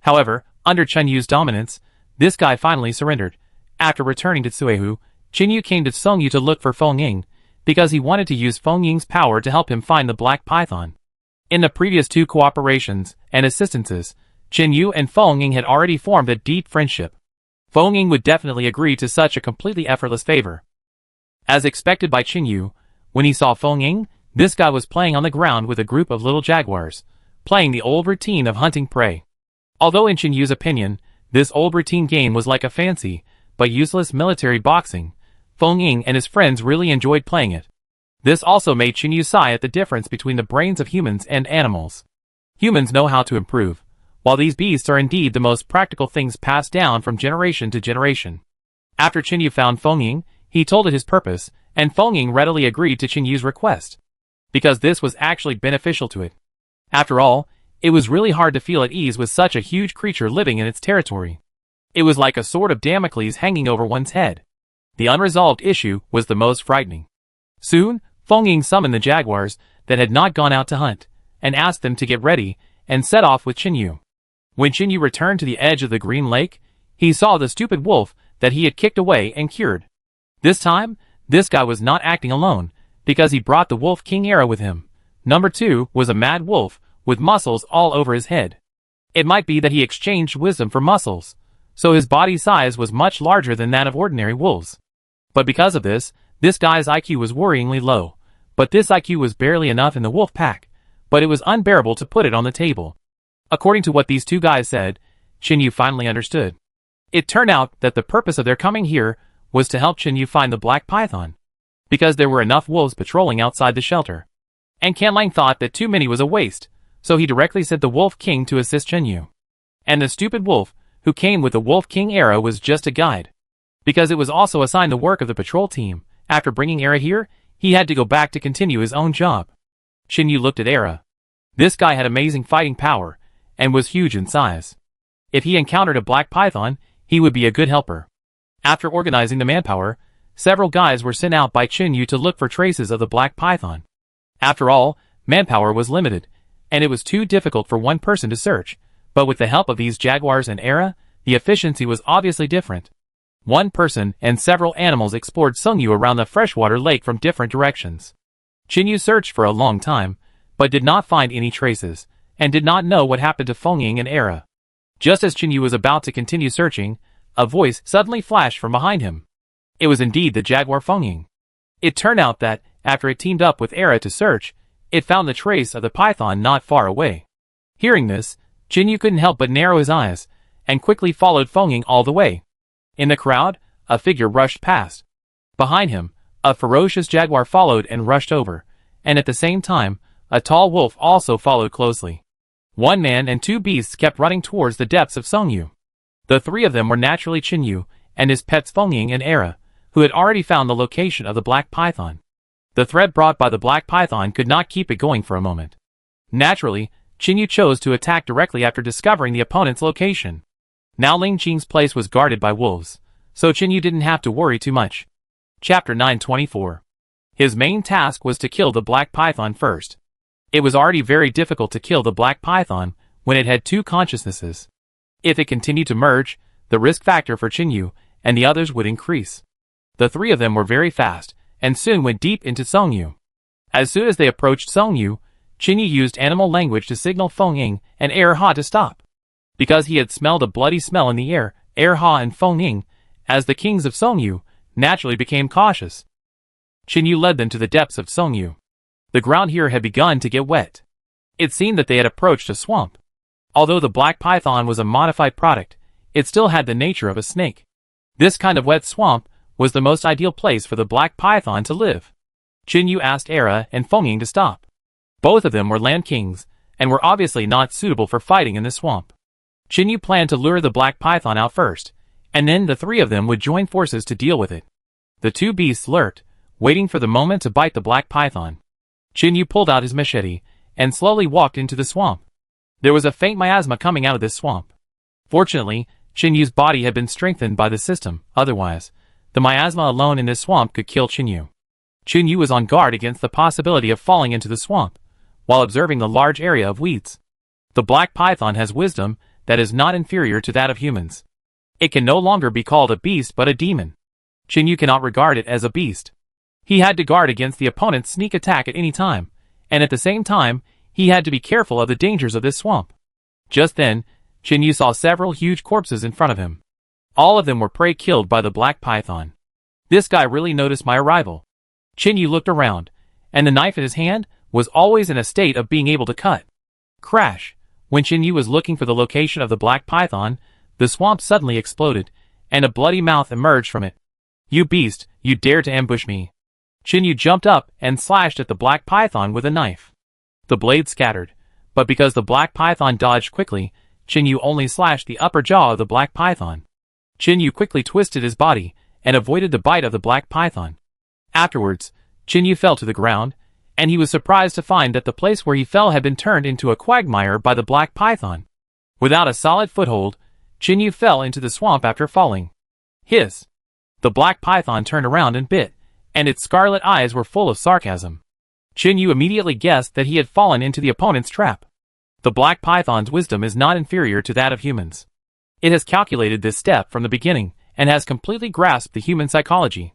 However, under Chinyu's dominance, this guy finally surrendered. After returning to Tsuehu, Chinyu came to Songyue to look for Feng Ying, because he wanted to use Feng Ying's power to help him find the black python. In the previous 2 cooperations and assistances, Chinyu and Feng Ying had already formed a deep friendship. Feng Ying would definitely agree to such a completely effortless favor. As expected by Chinyu, when he saw Feng Ying, this guy was playing on the ground with a group of little jaguars, playing the old routine of hunting prey. Although in Chinyu's opinion, this old routine game was like a fancy, but useless military boxing, Feng Ying and his friends really enjoyed playing it. This also made Chinyu sigh at the difference between the brains of humans and animals. Humans know how to improve, while these beasts are indeed the most practical things passed down from generation to generation. After Chinyu found Feng Ying, he told it his purpose, and Feng Ying readily agreed to Chinyu's request, because this was actually beneficial to it. After all, it was really hard to feel at ease with such a huge creature living in its territory. It was like a sword of Damocles hanging over one's head. The unresolved issue was the most frightening. Soon, Feng Ying summoned the jaguars that had not gone out to hunt, and asked them to get ready, and set off with Chinyu. When Chinyu returned to the edge of the green lake, he saw the stupid wolf that he had kicked away and cured. This time, this guy was not acting alone, because he brought the Wolf King Era with him. Number 2 was a mad wolf, with muscles all over his head. It might be that he exchanged wisdom for muscles, so his body size was much larger than that of ordinary wolves. But because of this guy's IQ was worryingly low. But this IQ was barely enough in the wolf pack, but it was unbearable to put it on the table. According to what these 2 guys said, Chinyu finally understood. It turned out that the purpose of their coming here was to help Chinyu find the black python, because there were enough wolves patrolling outside the shelter. And Canlang thought that too many was a waste, so he directly sent the Wolf King to assist Chinyu. And the stupid wolf, who came with the Wolf King Era, was just a guide, because it was also assigned the work of the patrol team. After bringing Era here, he had to go back to continue his own job. Chinyu looked at Era. This guy had amazing fighting power, and was huge in size. If he encountered a black python, he would be a good helper. After organizing the manpower, several guys were sent out by Chinyu to look for traces of the black python. After all, manpower was limited, and it was too difficult for one person to search, but with the help of these jaguars and Era, the efficiency was obviously different. One person and several animals explored Sungyu around the freshwater lake from different directions. Chinyu searched for a long time, but did not find any traces, and did not know what happened to Fengying and Era. Just as Chinyu was about to continue searching, a voice suddenly flashed from behind him. It was indeed the jaguar Fengying. It turned out that, after it teamed up with Era to search, it found the trace of the python not far away. Hearing this, Chinyu couldn't help but narrow his eyes, and quickly followed Fengying all the way. In the crowd, a figure rushed past. Behind him, a ferocious jaguar followed and rushed over, and at the same time, a tall wolf also followed closely. One man and two beasts kept running towards the depths of Sungyu. The three of them were naturally Chinyu, and his pets Fengying and Era, who had already found the location of the black python. The threat brought by the black python could not keep it going for a moment. Naturally, Chinyu chose to attack directly after discovering the opponent's location. Now Ling Qing's place was guarded by wolves, so Chinyu didn't have to worry too much. Chapter 924. His main task was to kill the black python first. It was already very difficult to kill the black python when it had two consciousnesses. If it continued to merge, the risk factor for Chinyu and the others would increase. The three of them were very fast, and soon went deep into Sungyu. As soon as they approached Sungyu, Chinyu used animal language to signal Fengying and Erha to stop. Because he had smelled a bloody smell in the air, Erha and Fengying, as the kings of Sungyu, naturally became cautious. Chinyu led them to the depths of Sungyu. The ground here had begun to get wet. It seemed that they had approached a swamp. Although the black python was a modified product, it still had the nature of a snake. This kind of wet swamp was the most ideal place for the black python to live. Chinyu asked Era and Fengying to stop. Both of them were land kings, and were obviously not suitable for fighting in the swamp. Chinyu planned to lure the black python out first, and then the three of them would join forces to deal with it. The two beasts lurked, waiting for the moment to bite the black python. Chinyu pulled out his machete, and slowly walked into the swamp. There was a faint miasma coming out of this swamp. Fortunately, Chinyu's body had been strengthened by the system, otherwise, the miasma alone in this swamp could kill Chinyu. Chinyu was on guard against the possibility of falling into the swamp, while observing the large area of weeds. The black python has wisdom that is not inferior to that of humans. It can no longer be called a beast but a demon. Chinyu cannot regard it as a beast. He had to guard against the opponent's sneak attack at any time, and at the same time, he had to be careful of the dangers of this swamp. Just then, Chinyu saw several huge corpses in front of him. All of them were prey killed by the black python. This guy really noticed my arrival. Chinyu looked around, and the knife in his hand was always in a state of being able to cut. Crash! When Chinyu was looking for the location of the black python, the swamp suddenly exploded, and a bloody mouth emerged from it. "You beast, you dared to ambush me." Chinyu jumped up and slashed at the black python with a knife. The blade scattered, but because the black python dodged quickly, Chinyu only slashed the upper jaw of the black python. Chinyu quickly twisted his body and avoided the bite of the black python. Afterwards, Chinyu fell to the ground, and he was surprised to find that the place where he fell had been turned into a quagmire by the black python. Without a solid foothold, Chinyu fell into the swamp after falling. Hiss! The black python turned around and bit, and its scarlet eyes were full of sarcasm. Chinyu immediately guessed that he had fallen into the opponent's trap. The black python's wisdom is not inferior to that of humans. It has calculated this step from the beginning, and has completely grasped the human psychology.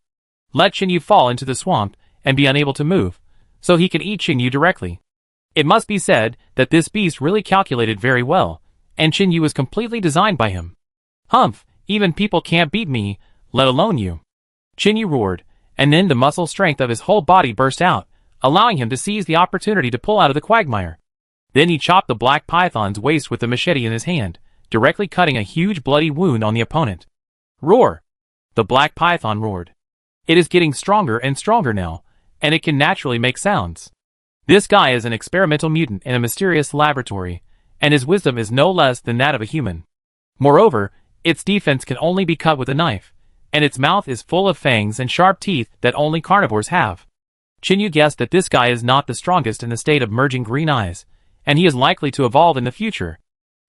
Let Chinyu fall into the swamp, and be unable to move, so he can eat Chinyu directly. It must be said that this beast really calculated very well, and Chinyu was completely designed by him. "Humph, even people can't beat me, let alone you." Chinyu roared, and then the muscle strength of his whole body burst out, allowing him to seize the opportunity to pull out of the quagmire. Then he chopped the black python's waist with the machete in his hand, directly cutting a huge bloody wound on the opponent. Roar! The black python roared. It is getting stronger and stronger now, and it can naturally make sounds. This guy is an experimental mutant in a mysterious laboratory, and his wisdom is no less than that of a human. Moreover, its defense can only be cut with a knife, and its mouth is full of fangs and sharp teeth that only carnivores have. Chinyu guessed that this guy is not the strongest in the state of merging green eyes, and he is likely to evolve in the future.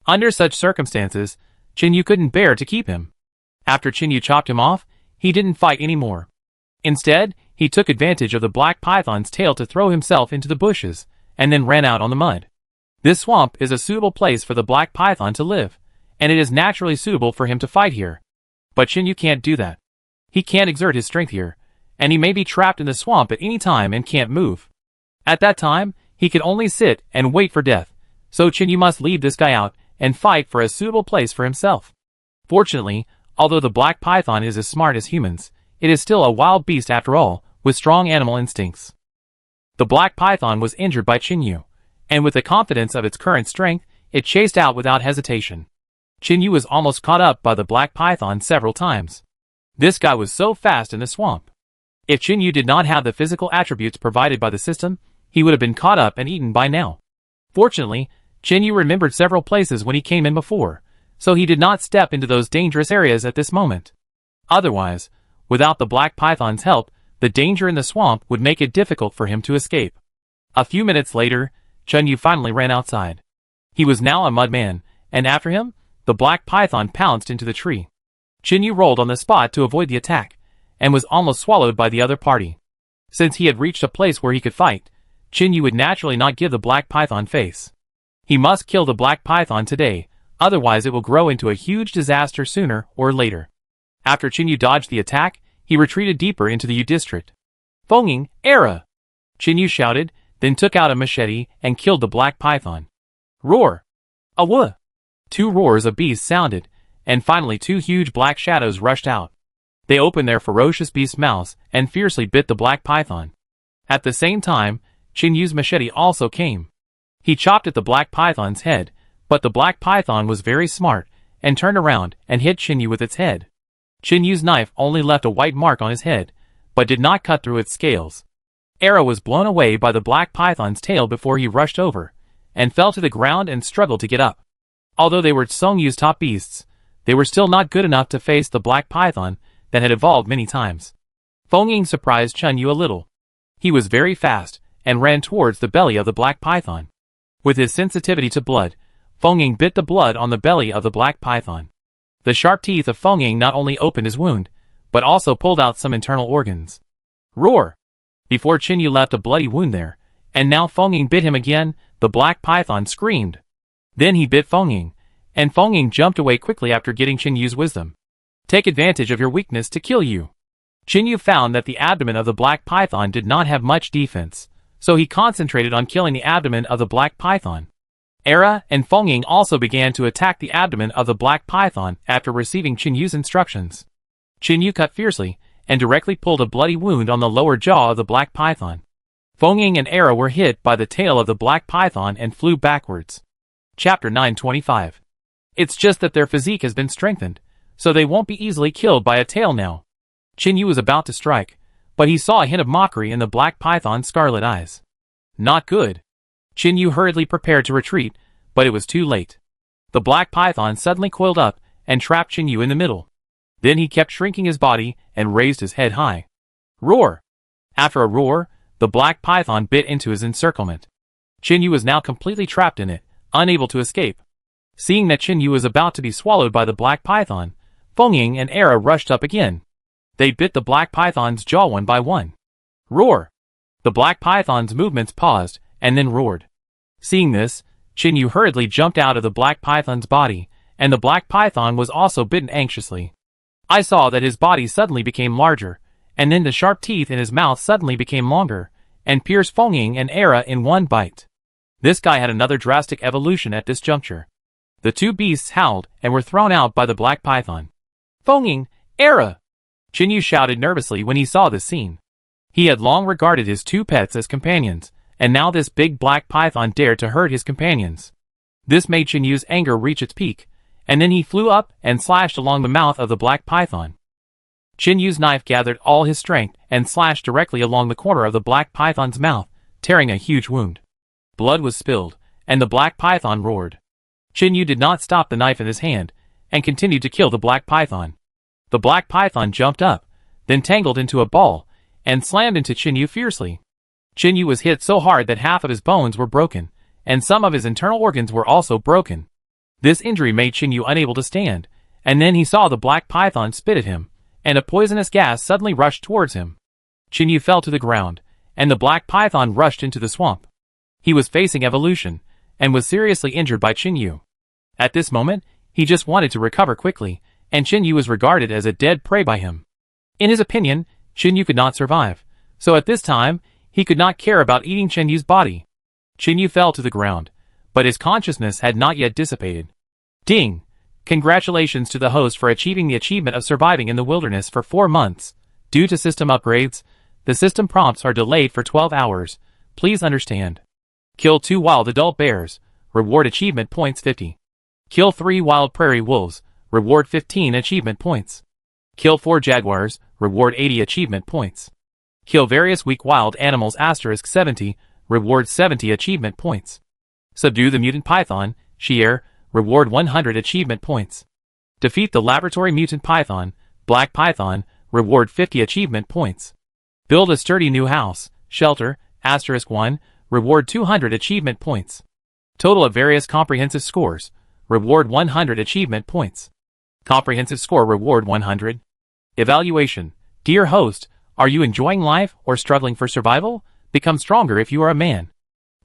Under such circumstances, Chinyu couldn't bear to keep him. After Chinyu chopped him off, he didn't fight anymore. Instead, he took advantage of the black python's tail to throw himself into the bushes, and then ran out on the mud. This swamp is a suitable place for the black python to live, and it is naturally suitable for him to fight here. But Chinyu can't do that. He can't exert his strength here, and he may be trapped in the swamp at any time and can't move. At that time, he can only sit and wait for death, so Chinyu must leave this guy out and fight for a suitable place for himself. Fortunately, although the black python is as smart as humans, it is still a wild beast after all, with strong animal instincts. The black python was injured by Chinyu, and with the confidence of its current strength, it chased out without hesitation. Chinyu was almost caught up by the black python several times. This guy was so fast in the swamp. If Chinyu did not have the physical attributes provided by the system, he would have been caught up and eaten by now. Fortunately, Chinyu remembered several places when he came in before, so he did not step into those dangerous areas at this moment. Otherwise, without the black python's help, the danger in the swamp would make it difficult for him to escape. A few minutes later, Chinyu finally ran outside. He was now a mud man, and after him, the black python pounced into the tree. Chinyu rolled on the spot to avoid the attack, and was almost swallowed by the other party. Since he had reached a place where he could fight, Chinyu would naturally not give the black python face. He must kill the black python today, otherwise it will grow into a huge disaster sooner or later. After Chinyu dodged the attack, he retreated deeper into the U district. Fonging, era! Chinyu shouted, then took out a machete and killed the black python. Roar! Awuh! Two roars of beasts sounded, and finally two huge black shadows rushed out. They opened their ferocious beast mouths and fiercely bit the black python. At the same time, Chinyu's machete also came. He chopped at the black python's head, but the black python was very smart and turned around and hit Chinyu with its head. Chinyu's knife only left a white mark on his head, but did not cut through its scales. Era was blown away by the black python's tail before he rushed over, and fell to the ground and struggled to get up. Although they were Songyu's top beasts, they were still not good enough to face the black python that had evolved many times. Fonging surprised Chinyu a little. He was very fast, and ran towards the belly of the black python. With his sensitivity to blood, Fonging bit the blood on the belly of the black python. The sharp teeth of Fonging not only opened his wound, but also pulled out some internal organs. Roar! Before Chinyu left a bloody wound there, and now Fonging bit him again, the black python screamed. Then he bit Fonging, and Fonging jumped away quickly after getting Chinyu's wisdom. Take advantage of your weakness to kill you. Chinyu found that the abdomen of the black python did not have much defense, so he concentrated on killing the abdomen of the black python. Era and Fonging also began to attack the abdomen of the black python after receiving Chinyu's instructions. Chinyu cut fiercely, and directly pulled a bloody wound on the lower jaw of the black python. Fonging and Era were hit by the tail of the black python and flew backwards. Chapter 925. It's just that their physique has been strengthened, so they won't be easily killed by a tail now. Chinyu was about to strike, but he saw a hint of mockery in the black python's scarlet eyes. Not good. Chinyu hurriedly prepared to retreat, but it was too late. The black python suddenly coiled up and trapped Chinyu in the middle. Then he kept shrinking his body and raised his head high. Roar! After a roar, the black python bit into his encirclement. Chinyu was now completely trapped in it, unable to escape. Seeing that Chinyu was about to be swallowed by the black python, Fonging and Era rushed up again. They bit the black python's jaw one by one. Roar! The black python's movements paused, and then roared. Seeing this, Chinyu hurriedly jumped out of the black python's body, and the black python was also bitten anxiously. I saw that his body suddenly became larger, and then the sharp teeth in his mouth suddenly became longer, and pierced Fonging and Era in one bite. This guy had another drastic evolution at this juncture. The two beasts howled and were thrown out by the black python. Fonging, Era! Chinyu shouted nervously when he saw this scene. He had long regarded his two pets as companions, and now this big black python dared to hurt his companions. This made Chinyu's anger reach its peak, and then he flew up and slashed along the mouth of the black python. Chinyu's knife gathered all his strength and slashed directly along the corner of the black python's mouth, tearing a huge wound. Blood was spilled, and the black python roared. Chinyu did not stop the knife in his hand, and continued to kill the black python. The black python jumped up, then tangled into a ball, and slammed into Chinyu fiercely. Chinyu was hit so hard that half of his bones were broken, and some of his internal organs were also broken. This injury made Chinyu unable to stand, and then he saw the black python spit at him, and a poisonous gas suddenly rushed towards him. Chinyu fell to the ground, and the black python rushed into the swamp. He was facing evolution, and was seriously injured by Chinyu. At this moment, he just wanted to recover quickly, and Chin Yu was regarded as a dead prey by him. In his opinion, Chin Yu could not survive, so at this time, he could not care about eating Chin Yu's body. Chin Yu fell to the ground, but his consciousness had not yet dissipated. Ding! Congratulations to the host for achieving the achievement of surviving in the wilderness for 4 months. Due to system upgrades, the system prompts are delayed for 12 hours. Please understand. Kill 2 wild adult bears. Reward achievement points 50. Kill 3 wild prairie wolves. Reward 15 achievement points. Kill 4 jaguars. Reward 80 achievement points. Kill various weak wild animals *70. Reward 70 achievement points. Subdue the mutant python, Shier. Reward 100 achievement points. Defeat the laboratory mutant python, Black Python. Reward 50 achievement points. Build a sturdy new house, Shelter, *1. Reward 200 achievement points. Total of various comprehensive scores. Reward 100 achievement points. Comprehensive score reward 100. Evaluation. Dear host, are you enjoying life or struggling for survival? Become stronger if you are a man.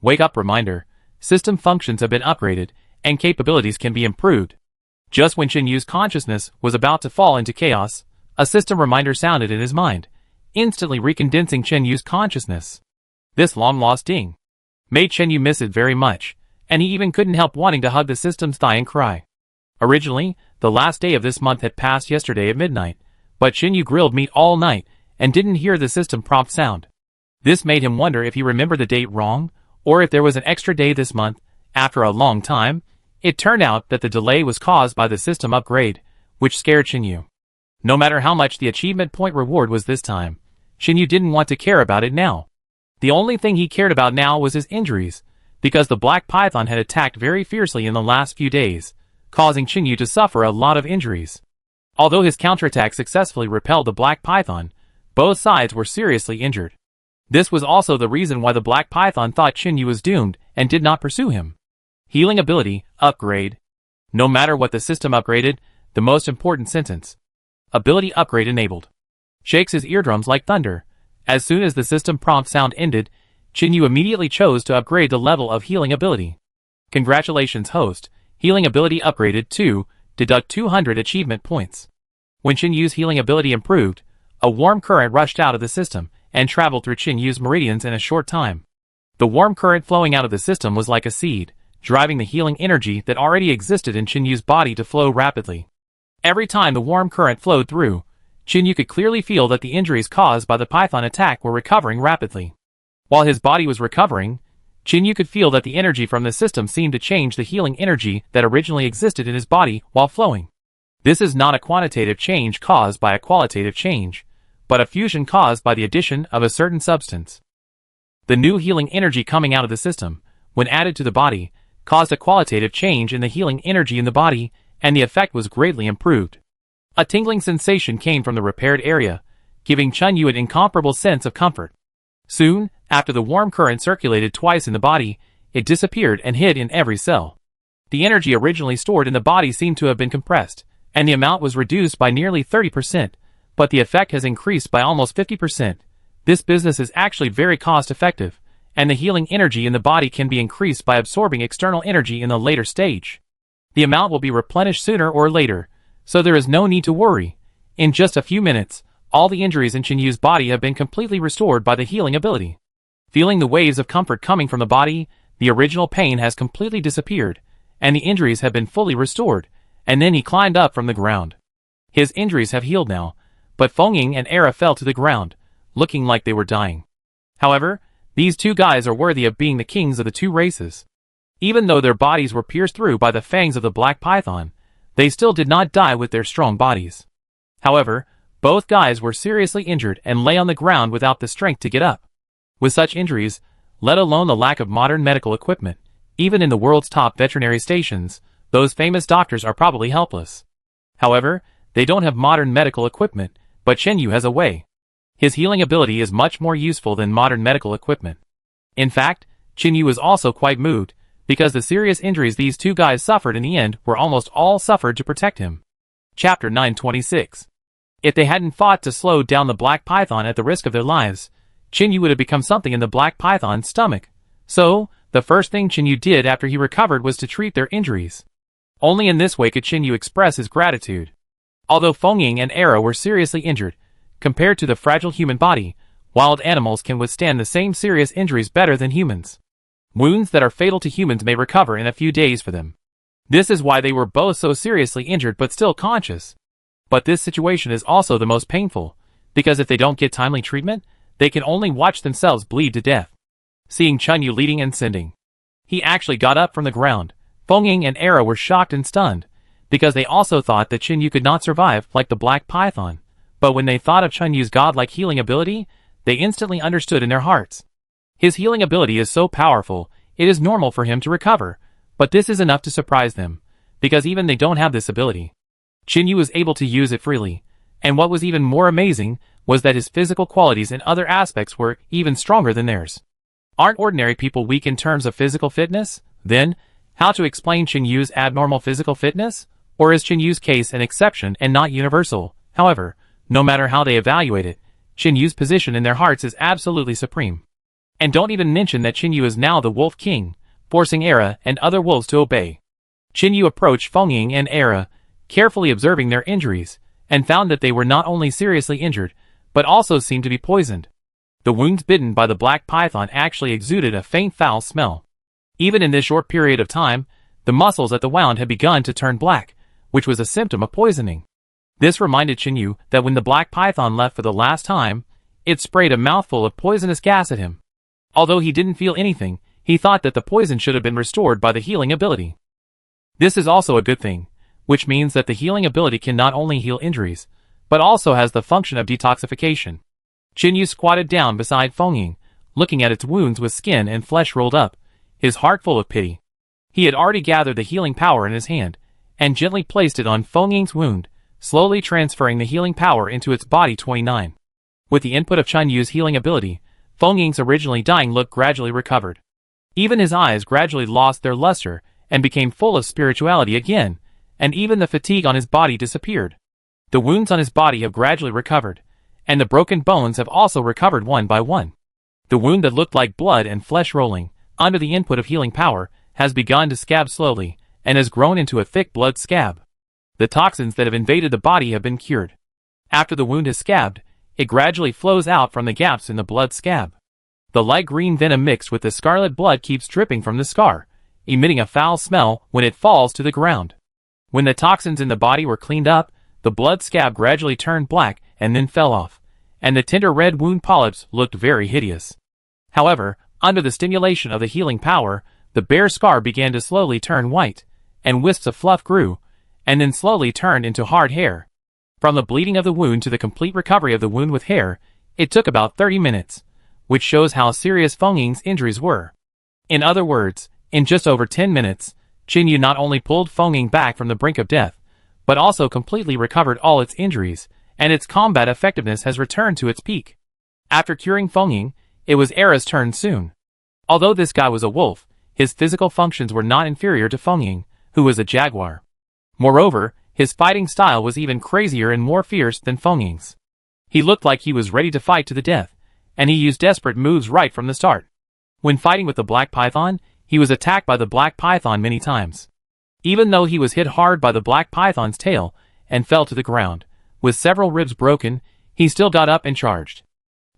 Wake up reminder. System functions have been upgraded, and capabilities can be improved. Just when Chin Yu's consciousness was about to fall into chaos, a system reminder sounded in his mind, instantly recondensing Chin Yu's consciousness. This long-lost ding made Chin Yu miss it very much, and he even couldn't help wanting to hug the system's thigh and cry. Originally, the last day of this month had passed yesterday at midnight, but Chin Yu grilled meat all night and didn't hear the system prompt sound. This made him wonder if he remembered the date wrong, or if there was an extra day this month. After a long time, it turned out that the delay was caused by the system upgrade, which scared Chin Yu. No matter how much the achievement point reward was this time, Chin Yu didn't want to care about it now. The only thing he cared about now was his injuries, because the Black Python had attacked very fiercely in the last few days, causing Chin Yu to suffer a lot of injuries. Although his counterattack successfully repelled the Black Python, both sides were seriously injured. This was also the reason why the Black Python thought Chin Yu was doomed and did not pursue him. Healing ability, upgrade. No matter what the system upgraded, the most important sentence. Ability upgrade enabled. Shakes his eardrums like thunder. As soon as the system prompt sound ended, Chin Yu immediately chose to upgrade the level of healing ability. Congratulations host, healing ability upgraded to, deduct 200 achievement points. When Chin Yu's healing ability improved, a warm current rushed out of the system and traveled through Chin Yu's meridians in a short time. The warm current flowing out of the system was like a seed, driving the healing energy that already existed in Chin Yu's body to flow rapidly. Every time the warm current flowed through, Chin Yu could clearly feel that the injuries caused by the python attack were recovering rapidly. While his body was recovering, Chin Yu could feel that the energy from the system seemed to change the healing energy that originally existed in his body while flowing. This is not a quantitative change caused by a qualitative change, but a fusion caused by the addition of a certain substance. The new healing energy coming out of the system, when added to the body, caused a qualitative change in the healing energy in the body, and the effect was greatly improved. A tingling sensation came from the repaired area, giving Chin Yu an incomparable sense of comfort. Soon, after the warm current circulated twice in the body, it disappeared and hid in every cell. The energy originally stored in the body seemed to have been compressed, and the amount was reduced by nearly 30%, but the effect has increased by almost 50%. This business is actually very cost-effective, and the healing energy in the body can be increased by absorbing external energy in the later stage. The amount will be replenished sooner or later, so there is no need to worry. In just a few minutes, all the injuries in Chin Yu's body have been completely restored by the healing ability. Feeling the waves of comfort coming from the body, the original pain has completely disappeared, and the injuries have been fully restored, and then he climbed up from the ground. His injuries have healed now, but Feng Ying and Era fell to the ground, looking like they were dying. However, these two guys are worthy of being the kings of the two races. Even though their bodies were pierced through by the fangs of the Black Python, they still did not die with their strong bodies. However, both guys were seriously injured and lay on the ground without the strength to get up. With such injuries, let alone the lack of modern medical equipment, even in the world's top veterinary stations, those famous doctors are probably helpless. However, they don't have modern medical equipment, but Chin Yu has a way. His healing ability is much more useful than modern medical equipment. In fact, Chin Yu is also quite moved, because the serious injuries these two guys suffered in the end were almost all suffered to protect him. Chapter 926. If they hadn't fought to slow down the Black Python at the risk of their lives, Chin Yu would have become something in the Black Python's stomach. So, the first thing Chin Yu did after he recovered was to treat their injuries. Only in this way could Chin Yu express his gratitude. Although Feng Ying and Era were seriously injured, compared to the fragile human body, wild animals can withstand the same serious injuries better than humans. Wounds that are fatal to humans may recover in a few days for them. This is why they were both so seriously injured but still conscious. But this situation is also the most painful, because if they don't get timely treatment, they can only watch themselves bleed to death. Seeing Chunyu leading and sending, he actually got up from the ground. Feng Ying and Era were shocked and stunned, because they also thought that Chunyu could not survive like the Black Python. But when they thought of Chunyu's godlike healing ability, they instantly understood in their hearts. His healing ability is so powerful, it is normal for him to recover, but this is enough to surprise them, because even they don't have this ability. Chunyu was able to use it freely, and what was even more amazing was that his physical qualities and other aspects were even stronger than theirs. Aren't ordinary people weak in terms of physical fitness? Then, how to explain Chunyu's abnormal physical fitness? Or is Chunyu's case an exception and not universal? However, no matter how they evaluate it, Chunyu's position in their hearts is absolutely supreme. And don't even mention that Chunyu is now the Wolf King, forcing Era and other wolves to obey. Chunyu approached Feng Ying and Era, carefully observing their injuries, and found that they were not only seriously injured, but also seemed to be poisoned. The wounds bitten by the Black Python actually exuded a faint foul smell. Even in this short period of time, the muscles at the wound had begun to turn black, which was a symptom of poisoning. This reminded Chunyu that when the Black Python left for the last time, it sprayed a mouthful of poisonous gas at him. Although he didn't feel anything, he thought that the poison should have been restored by the healing ability. This is also a good thing, which means that the healing ability can not only heal injuries, but also has the function of detoxification. Chunyu squatted down beside Feng Ying, looking at its wounds with skin and flesh rolled up, his heart full of pity. He had already gathered the healing power in his hand, and gently placed it on Feng Ying's wound, slowly transferring the healing power into its body. 29. With the input of Chunyu's healing ability, Feng Ying's originally dying look gradually recovered. Even his eyes gradually lost their luster and became full of spirituality again, and even the fatigue on his body disappeared. The wounds on his body have gradually recovered, and the broken bones have also recovered one by one. The wound that looked like blood and flesh rolling, under the input of healing power, has begun to scab slowly, and has grown into a thick blood scab. The toxins that have invaded the body have been cured. After the wound has scabbed, it gradually flows out from the gaps in the blood scab. The light green venom mixed with the scarlet blood keeps dripping from the scar, emitting a foul smell when it falls to the ground. When the toxins in the body were cleaned up, the blood scab gradually turned black and then fell off, and the tender red wound polyps looked very hideous. However, under the stimulation of the healing power, the bare scar began to slowly turn white, and wisps of fluff grew, and then slowly turned into hard hair. From the bleeding of the wound to the complete recovery of the wound with hair, it took about 30 minutes, which shows how serious Feng Ying's injuries were. In other words, in just over 10 minutes, Chunyu not only pulled Feng Ying back from the brink of death, but also completely recovered all its injuries, and its combat effectiveness has returned to its peak. After curing Feng Ying, it was Era's turn soon. Although this guy was a wolf, his physical functions were not inferior to Feng Ying, who was a jaguar. Moreover, his fighting style was even crazier and more fierce than Feng Ying's. He looked like he was ready to fight to the death, and he used desperate moves right from the start. When fighting with the Black Python, he was attacked by the Black Python many times. Even though he was hit hard by the Black Python's tail and fell to the ground, with several ribs broken, he still got up and charged.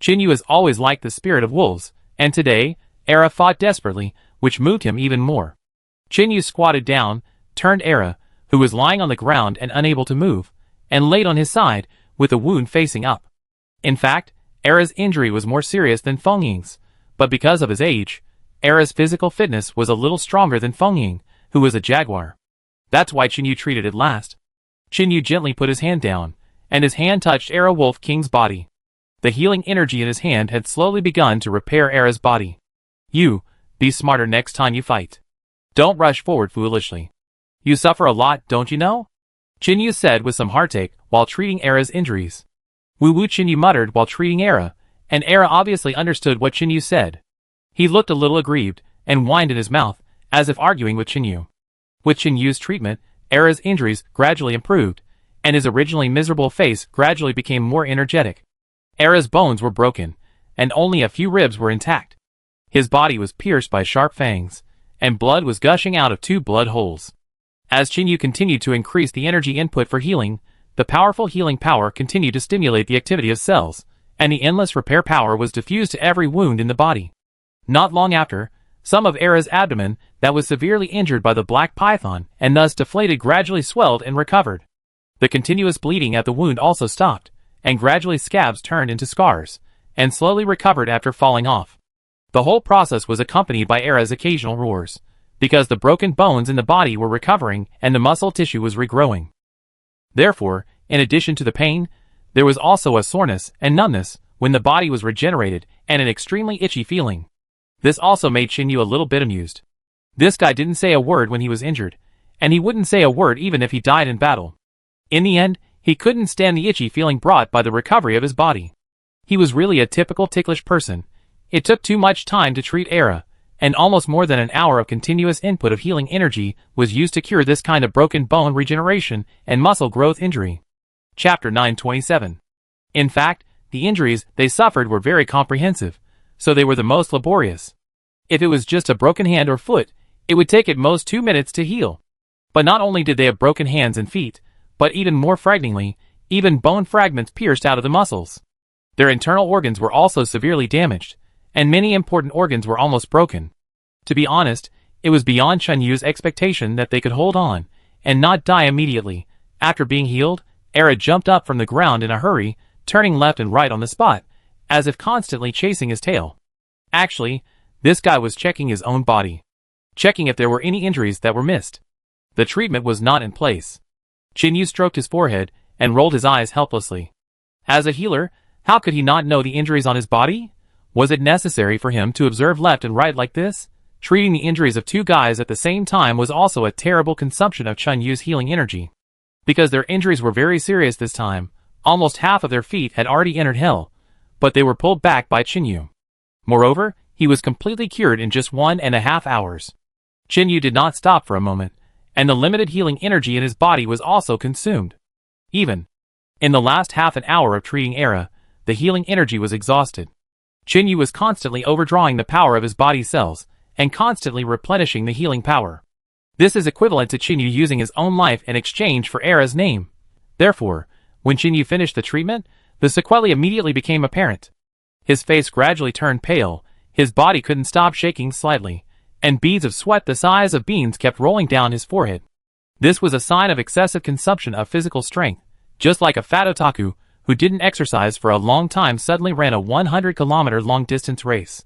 Chunyu has always liked the spirit of wolves, and today, Era fought desperately, which moved him even more. Chunyu squatted down, turned Era, who was lying on the ground and unable to move, and laid on his side, with the wound facing up. In fact, Era's injury was more serious than Feng Ying's, but because of his age, Era's physical fitness was a little stronger than Feng Ying, who was a jaguar. That's why Chunyu treated it last. Chunyu gently put his hand down, and his hand touched Era Wolf King's body. The healing energy in his hand had slowly begun to repair Era's body. You, be smarter next time you fight. Don't rush forward foolishly. You suffer a lot, don't you know? Chunyu said with some heartache while treating Era's injuries. Woo-woo, Chunyu muttered while treating Era, and Era obviously understood what Chunyu said. He looked a little aggrieved, and whined in his mouth, as if arguing with Chunyu. With Chunyu's treatment, Era's injuries gradually improved, and his originally miserable face gradually became more energetic. Era's bones were broken, and only a few ribs were intact. His body was pierced by sharp fangs, and blood was gushing out of 2 blood holes. As Chunyu continued to increase the energy input for healing, the powerful healing power continued to stimulate the activity of cells, and the endless repair power was diffused to every wound in the body. Not long after, some of Era's abdomen that was severely injured by the black python and thus deflated gradually swelled and recovered. The continuous bleeding at the wound also stopped, and gradually scabs turned into scars, and slowly recovered after falling off. The whole process was accompanied by Era's occasional roars, because the broken bones in the body were recovering and the muscle tissue was regrowing. Therefore, in addition to the pain, there was also a soreness and numbness when the body was regenerated and an extremely itchy feeling. This also made Shinyu a little bit amused. This guy didn't say a word when he was injured, and he wouldn't say a word even if he died in battle. In the end, he couldn't stand the itchy feeling brought by the recovery of his body. He was really a typical ticklish person. It took too much time to treat Era, and almost more than an hour of continuous input of healing energy was used to cure this kind of broken bone regeneration and muscle growth injury. Chapter 927. In fact, the injuries they suffered were very comprehensive, so they were the most laborious. If it was just a broken hand or foot, it would take at most 2 minutes to heal. But not only did they have broken hands and feet, but even more frighteningly, even bone fragments pierced out of the muscles. Their internal organs were also severely damaged, and many important organs were almost broken. To be honest, it was beyond Chunyu's expectation that they could hold on, and not die immediately. After being healed, Era jumped up from the ground in a hurry, turning left and right on the spot, as if constantly chasing his tail. Actually, this guy was checking his own body. Checking if there were any injuries that were missed. The treatment was not in place. Chinyu stroked his forehead and rolled his eyes helplessly. As a healer, how could he not know the injuries on his body? Was it necessary for him to observe left and right like this? Treating the injuries of two guys at the same time was also a terrible consumption of Chunyu's healing energy. Because their injuries were very serious this time, almost half of their feet had already entered hell, but they were pulled back by Chinyu. Moreover, he was completely cured in just 1.5 hours. Chinyu did not stop for a moment, and the limited healing energy in his body was also consumed. Even in the last half an hour of treating Era, the healing energy was exhausted. Chinyu was constantly overdrawing the power of his body cells, and constantly replenishing the healing power. This is equivalent to Chinyu using his own life in exchange for Era's name. Therefore, when Chinyu finished the treatment, the sequelae immediately became apparent. His face gradually turned pale, his body couldn't stop shaking slightly, and beads of sweat the size of beans kept rolling down his forehead. This was a sign of excessive consumption of physical strength, just like a fat otaku who didn't exercise for a long time suddenly ran a 100-kilometer long-distance race.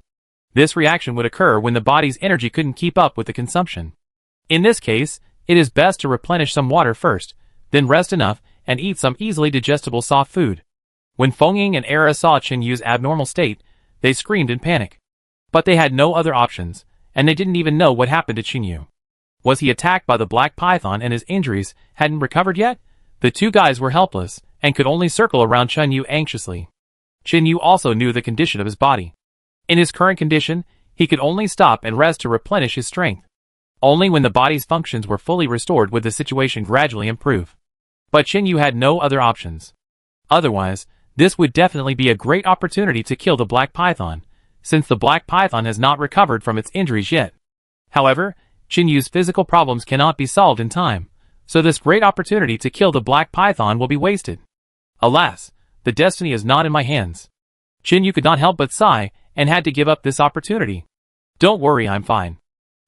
This reaction would occur when the body's energy couldn't keep up with the consumption. In this case, it is best to replenish some water first, then rest enough and eat some easily digestible soft food. When Fengying and Era saw Chinyu's abnormal state, they screamed in panic. But they had no other options, and they didn't even know what happened to Chinyu. Was he attacked by the black python and his injuries hadn't recovered yet? The two guys were helpless, and could only circle around Chinyu anxiously. Chinyu also knew the condition of his body. In his current condition, he could only stop and rest to replenish his strength. Only when the body's functions were fully restored would the situation gradually improve. But Chinyu had no other options. Otherwise, this would definitely be a great opportunity to kill the black python, since the black python has not recovered from its injuries yet. However, Chinyu's physical problems cannot be solved in time, so this great opportunity to kill the black python will be wasted. Alas, the destiny is not in my hands. Chinyu could not help but sigh, and had to give up this opportunity. Don't worry, I'm fine.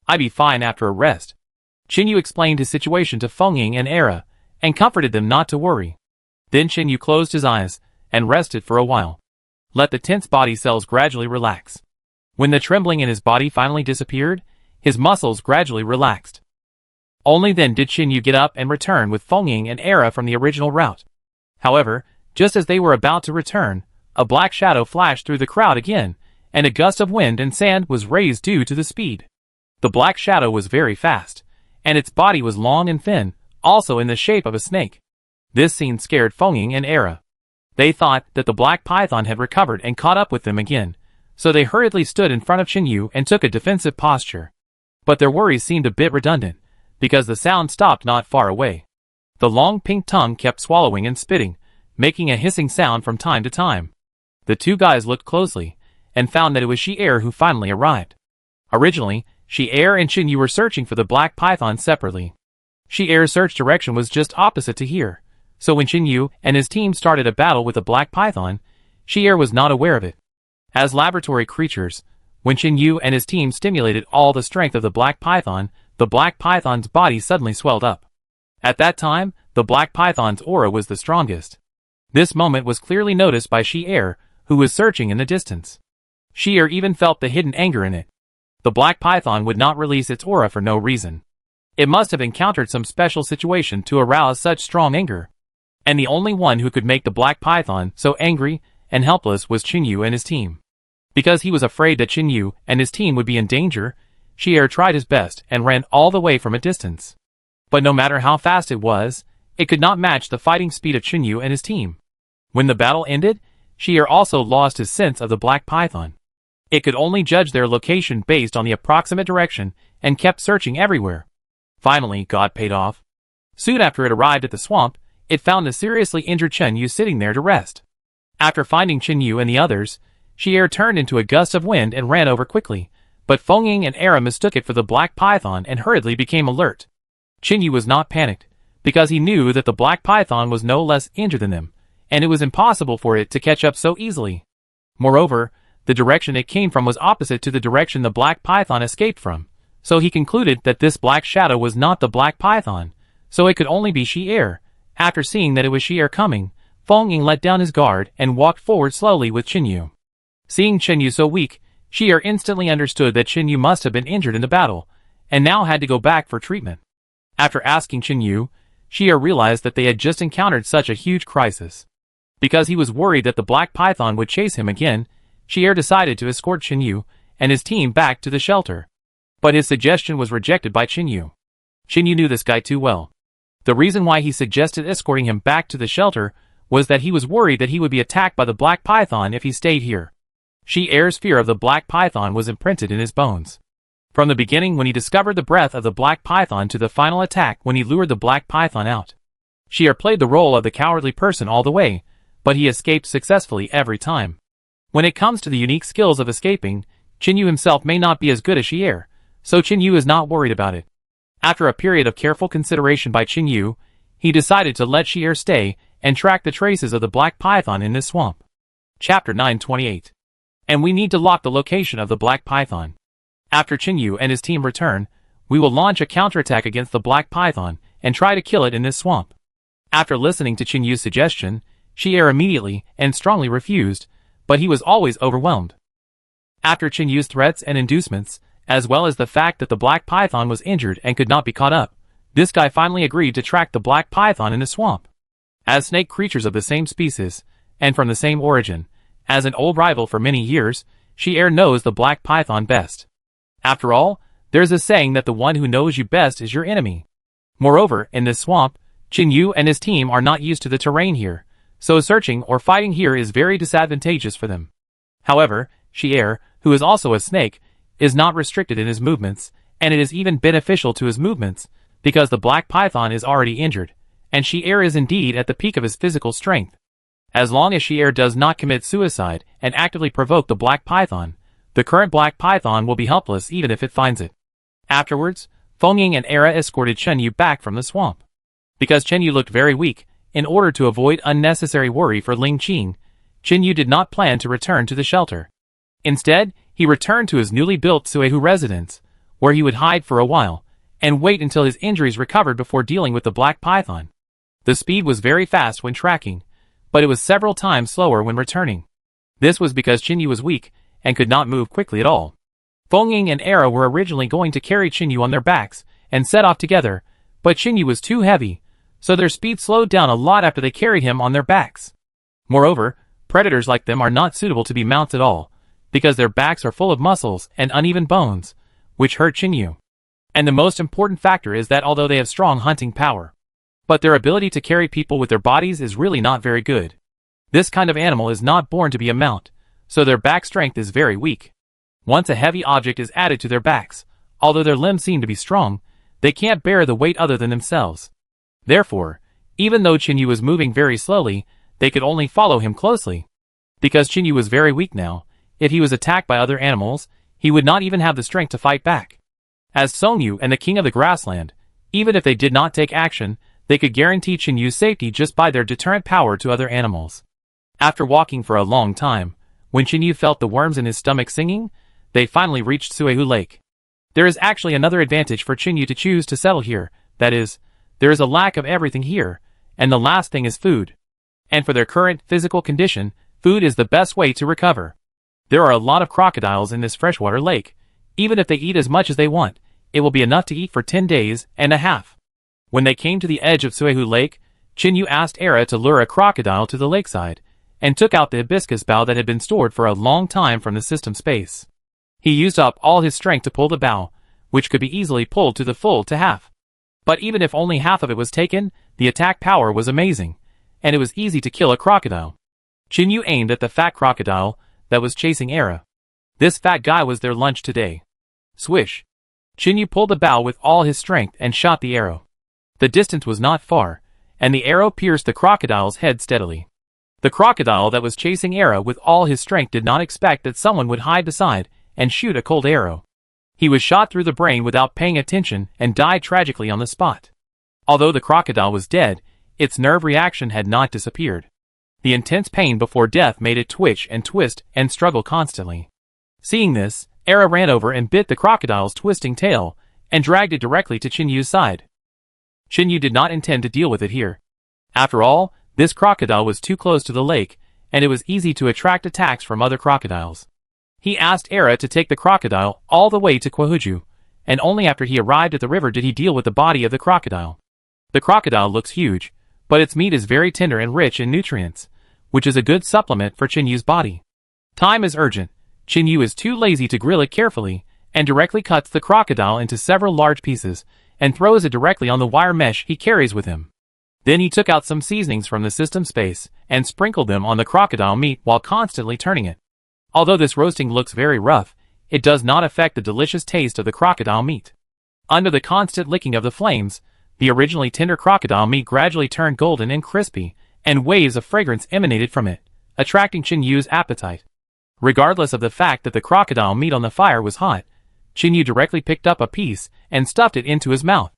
I'll be fine after a rest. Chinyu explained his situation to Fengying and Era, and comforted them not to worry. Then Chinyu closed his eyes, and rested for a while. Let the tense body cells gradually relax. When the trembling in his body finally disappeared, his muscles gradually relaxed. Only then did Chinyu get up and return with Fengying and Era from the original route. However, just as they were about to return, a black shadow flashed through the crowd again, and a gust of wind and sand was raised due to the speed. The black shadow was very fast, and its body was long and thin, also in the shape of a snake. This scene scared Fengying and Era. They thought that the black python had recovered and caught up with them again, so they hurriedly stood in front of Chinyu and took a defensive posture. But their worries seemed a bit redundant, because the sound stopped not far away. The long pink tongue kept swallowing and spitting, making a hissing sound from time to time. The two guys looked closely, and found that it was Shi-Er who finally arrived. Originally, Shi-Er and Chinyu were searching for the black python separately. Shi-Er's search direction was just opposite to here, so when Qin and his team started a battle with the black python, Shi was not aware of it. As laboratory creatures, when Qin and his team stimulated all the strength of the black python's body suddenly swelled up. At that time, the black python's aura was the strongest. This moment was clearly noticed by Shi, who was searching in the distance. Shi even felt the hidden anger in it. The black python would not release its aura for no reason. It must have encountered some special situation to arouse such strong anger. And the only one who could make the black python so angry and helpless was Qin and his team. Because he was afraid that Qin and his team would be in danger, Shi tried his best and ran all the way from a distance. But no matter how fast it was, it could not match the fighting speed of Qin and his team. When the battle ended, Shi also lost his sense of the black python. It could only judge their location based on the approximate direction and kept searching everywhere. Finally, God paid off. Soon after it arrived at the swamp, it found the seriously injured Qin sitting there to rest. After finding Qin and the others, Shi turned into a gust of wind and ran over quickly, but Feng and Era mistook it for the black python and hurriedly became alert. Qin was not panicked, because he knew that the black python was no less injured than them, and it was impossible for it to catch up so easily. Moreover, the direction it came from was opposite to the direction the black python escaped from, so he concluded that this black shadow was not the black python, so it could only be Shi. After seeing that it was Shi coming, Feng let down his guard and walked forward slowly with Qin. Seeing Qin so weak, Shi instantly understood that Qin must have been injured in the battle, and now had to go back for treatment. After asking Qin, Shi realized that they had just encountered such a huge crisis. Because he was worried that the black python would chase him again, Shi decided to escort Qin and his team back to the shelter. But his suggestion was rejected by Qin. Qin knew this guy too well. The reason why he suggested escorting him back to the shelter was that he was worried that he would be attacked by the black python if he stayed here. Shi's fear of the black python was imprinted in his bones. From the beginning when he discovered the breath of the black python to the final attack when he lured the black python out. Shi played the role of the cowardly person all the way, but he escaped successfully every time. When it comes to the unique skills of escaping, Qin himself may not be as good as Shi, so Qin is not worried about it. After a period of careful consideration by Qin, he decided to let Shi stay and track the traces of the black python in this swamp. Chapter 928. And we need to lock the location of the black python. After Qin and his team return, we will launch a counterattack against the black python and try to kill it in this swamp. After listening to Qin's suggestion, Shi immediately and strongly refused, but he was always overwhelmed. After Qin's threats and inducements, as well as the fact that the black python was injured and could not be caught up, this guy finally agreed to track the black python in the swamp. As snake creatures of the same species, and from the same origin, as an old rival for many years, Shi knows the black python best. After all, there's a saying that the one who knows you best is your enemy. Moreover, in this swamp, Qin and his team are not used to the terrain here, so searching or fighting here is very disadvantageous for them. However, Shi, who is also a snake, is not restricted in his movements, and it is even beneficial to his movements, because the black python is already injured, and Shi is indeed at the peak of his physical strength. As long as Shi does not commit suicide and actively provoke the black python, the current black python will be helpless even if it finds it. Afterwards, Feng and Era escorted Qin back from the swamp. Because Qin looked very weak, in order to avoid unnecessary worry for Ling Qing, Qin did not plan to return to the shelter. Instead, he returned to his newly built Suehu residence, where he would hide for a while, and wait until his injuries recovered before dealing with the black python. The speed was very fast when tracking, but it was several times slower when returning. This was because Qin was weak, and could not move quickly at all. Feng and Era were originally going to carry Qin on their backs, and set off together, but Qin was too heavy, so their speed slowed down a lot after they carried him on their backs. Moreover, predators like them are not suitable to be mounts at all, because their backs are full of muscles and uneven bones, which hurt Qin. And the most important factor is that although they have strong hunting power, but their ability to carry people with their bodies is really not very good. This kind of animal is not born to be a mount, so their back strength is very weak. Once a heavy object is added to their backs, although their limbs seem to be strong, they can't bear the weight other than themselves. Therefore, even though Qin was moving very slowly, they could only follow him closely. Because Qin was very weak now, if he was attacked by other animals, he would not even have the strength to fight back. As Song Yu and the king of the grassland, even if they did not take action, They could guarantee Qinyu's safety just by their deterrent power to other animals. After walking for a long time, when Qinyu felt the worms in his stomach singing, they finally reached Suehu Lake. There is actually another advantage for Qinyu to choose to settle here, that is, there is a lack of everything here, and the last thing is food. And for their current physical condition, food is the best way to recover. There are a lot of crocodiles in this freshwater lake. Even if they eat as much as they want, it will be enough to eat for 10 days and a half. When they came to the edge of Suehu Lake, Qinyu asked Era to lure a crocodile to the lakeside, and took out the hibiscus bough that had been stored for a long time from the system space. He used up all his strength to pull the bough, which could be easily pulled to the full to half. But even if only half of it was taken, the attack power was amazing, and it was easy to kill a crocodile. Qinyu aimed at the fat crocodile that was chasing Era. This fat guy was their lunch today. Swish! Qinyu pulled the bow with all his strength and shot the arrow. The distance was not far, and the arrow pierced the crocodile's head steadily. The crocodile that was chasing Era with all his strength did not expect that someone would hide beside and shoot a cold arrow. He was shot through the brain without paying attention and died tragically on the spot. Although the crocodile was dead, its nerve reaction had not disappeared. The intense pain before death made it twitch and twist and struggle constantly. Seeing this, Era ran over and bit the crocodile's twisting tail and dragged it directly to Qinyu's side. Qinyu did not intend to deal with it here. After all, this crocodile was too close to the lake, and it was easy to attract attacks from other crocodiles. He asked Era to take the crocodile all the way to Kwahuju, and only after he arrived at the river did he deal with the body of the crocodile. The crocodile looks huge, but its meat is very tender and rich in nutrients, which is a good supplement for Qinyu's body. Time is urgent. Qinyu is too lazy to grill it carefully, and directly cuts the crocodile into several large pieces, and throws it directly on the wire mesh he carries with him. Then he took out some seasonings from the system space, and sprinkled them on the crocodile meat while constantly turning it. Although this roasting looks very rough, it does not affect the delicious taste of the crocodile meat. Under the constant licking of the flames, the originally tender crocodile meat gradually turned golden and crispy, and waves of fragrance emanated from it, attracting Qinyu's appetite. Regardless of the fact that the crocodile meat on the fire was hot, Qinyu directly picked up a piece and stuffed it into his mouth.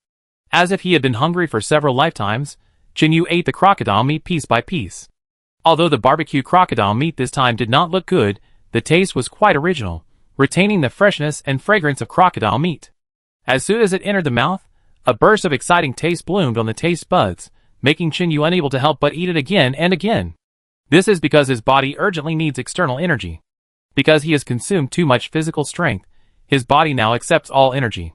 As if he had been hungry for several lifetimes, Qinyu ate the crocodile meat piece by piece. Although the barbecue crocodile meat this time did not look good, the taste was quite original, retaining the freshness and fragrance of crocodile meat. As soon as it entered the mouth, a burst of exciting taste bloomed on the taste buds, making Qinyu unable to help but eat it again and again. This is because his body urgently needs external energy. Because he has consumed too much physical strength, his body now accepts all energy.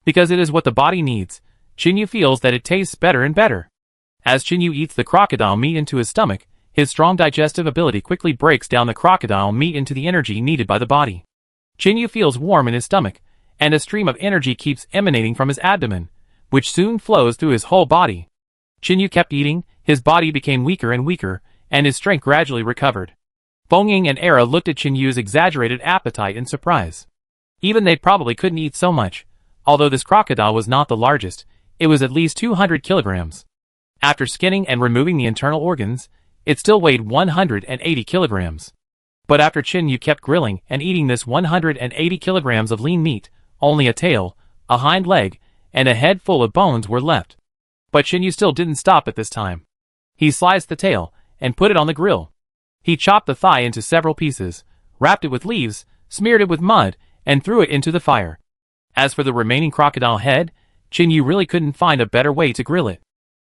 Because it is what the body needs, Qinyu feels that it tastes better and better. As Qinyu eats the crocodile meat into his stomach, his strong digestive ability quickly breaks down the crocodile meat into the energy needed by the body. Qinyu feels warm in his stomach, and a stream of energy keeps emanating from his abdomen, which soon flows through his whole body. Qinyu kept eating, his body became weaker and weaker, and his strength gradually recovered. Bongying and Era looked at Qinyu's exaggerated appetite in surprise. Even they probably couldn't eat so much. Although this crocodile was not the largest, it was at least 200 kilograms. After skinning and removing the internal organs, it still weighed 180 kilograms. But after Qinyu kept grilling and eating this 180 kilograms of lean meat, only a tail, a hind leg, and a head full of bones were left. But Qinyu still didn't stop at this time. He sliced the tail and put it on the grill. He chopped the thigh into several pieces, wrapped it with leaves, smeared it with mud, and threw it into the fire. As for the remaining crocodile head, Qinyu really couldn't find a better way to grill it.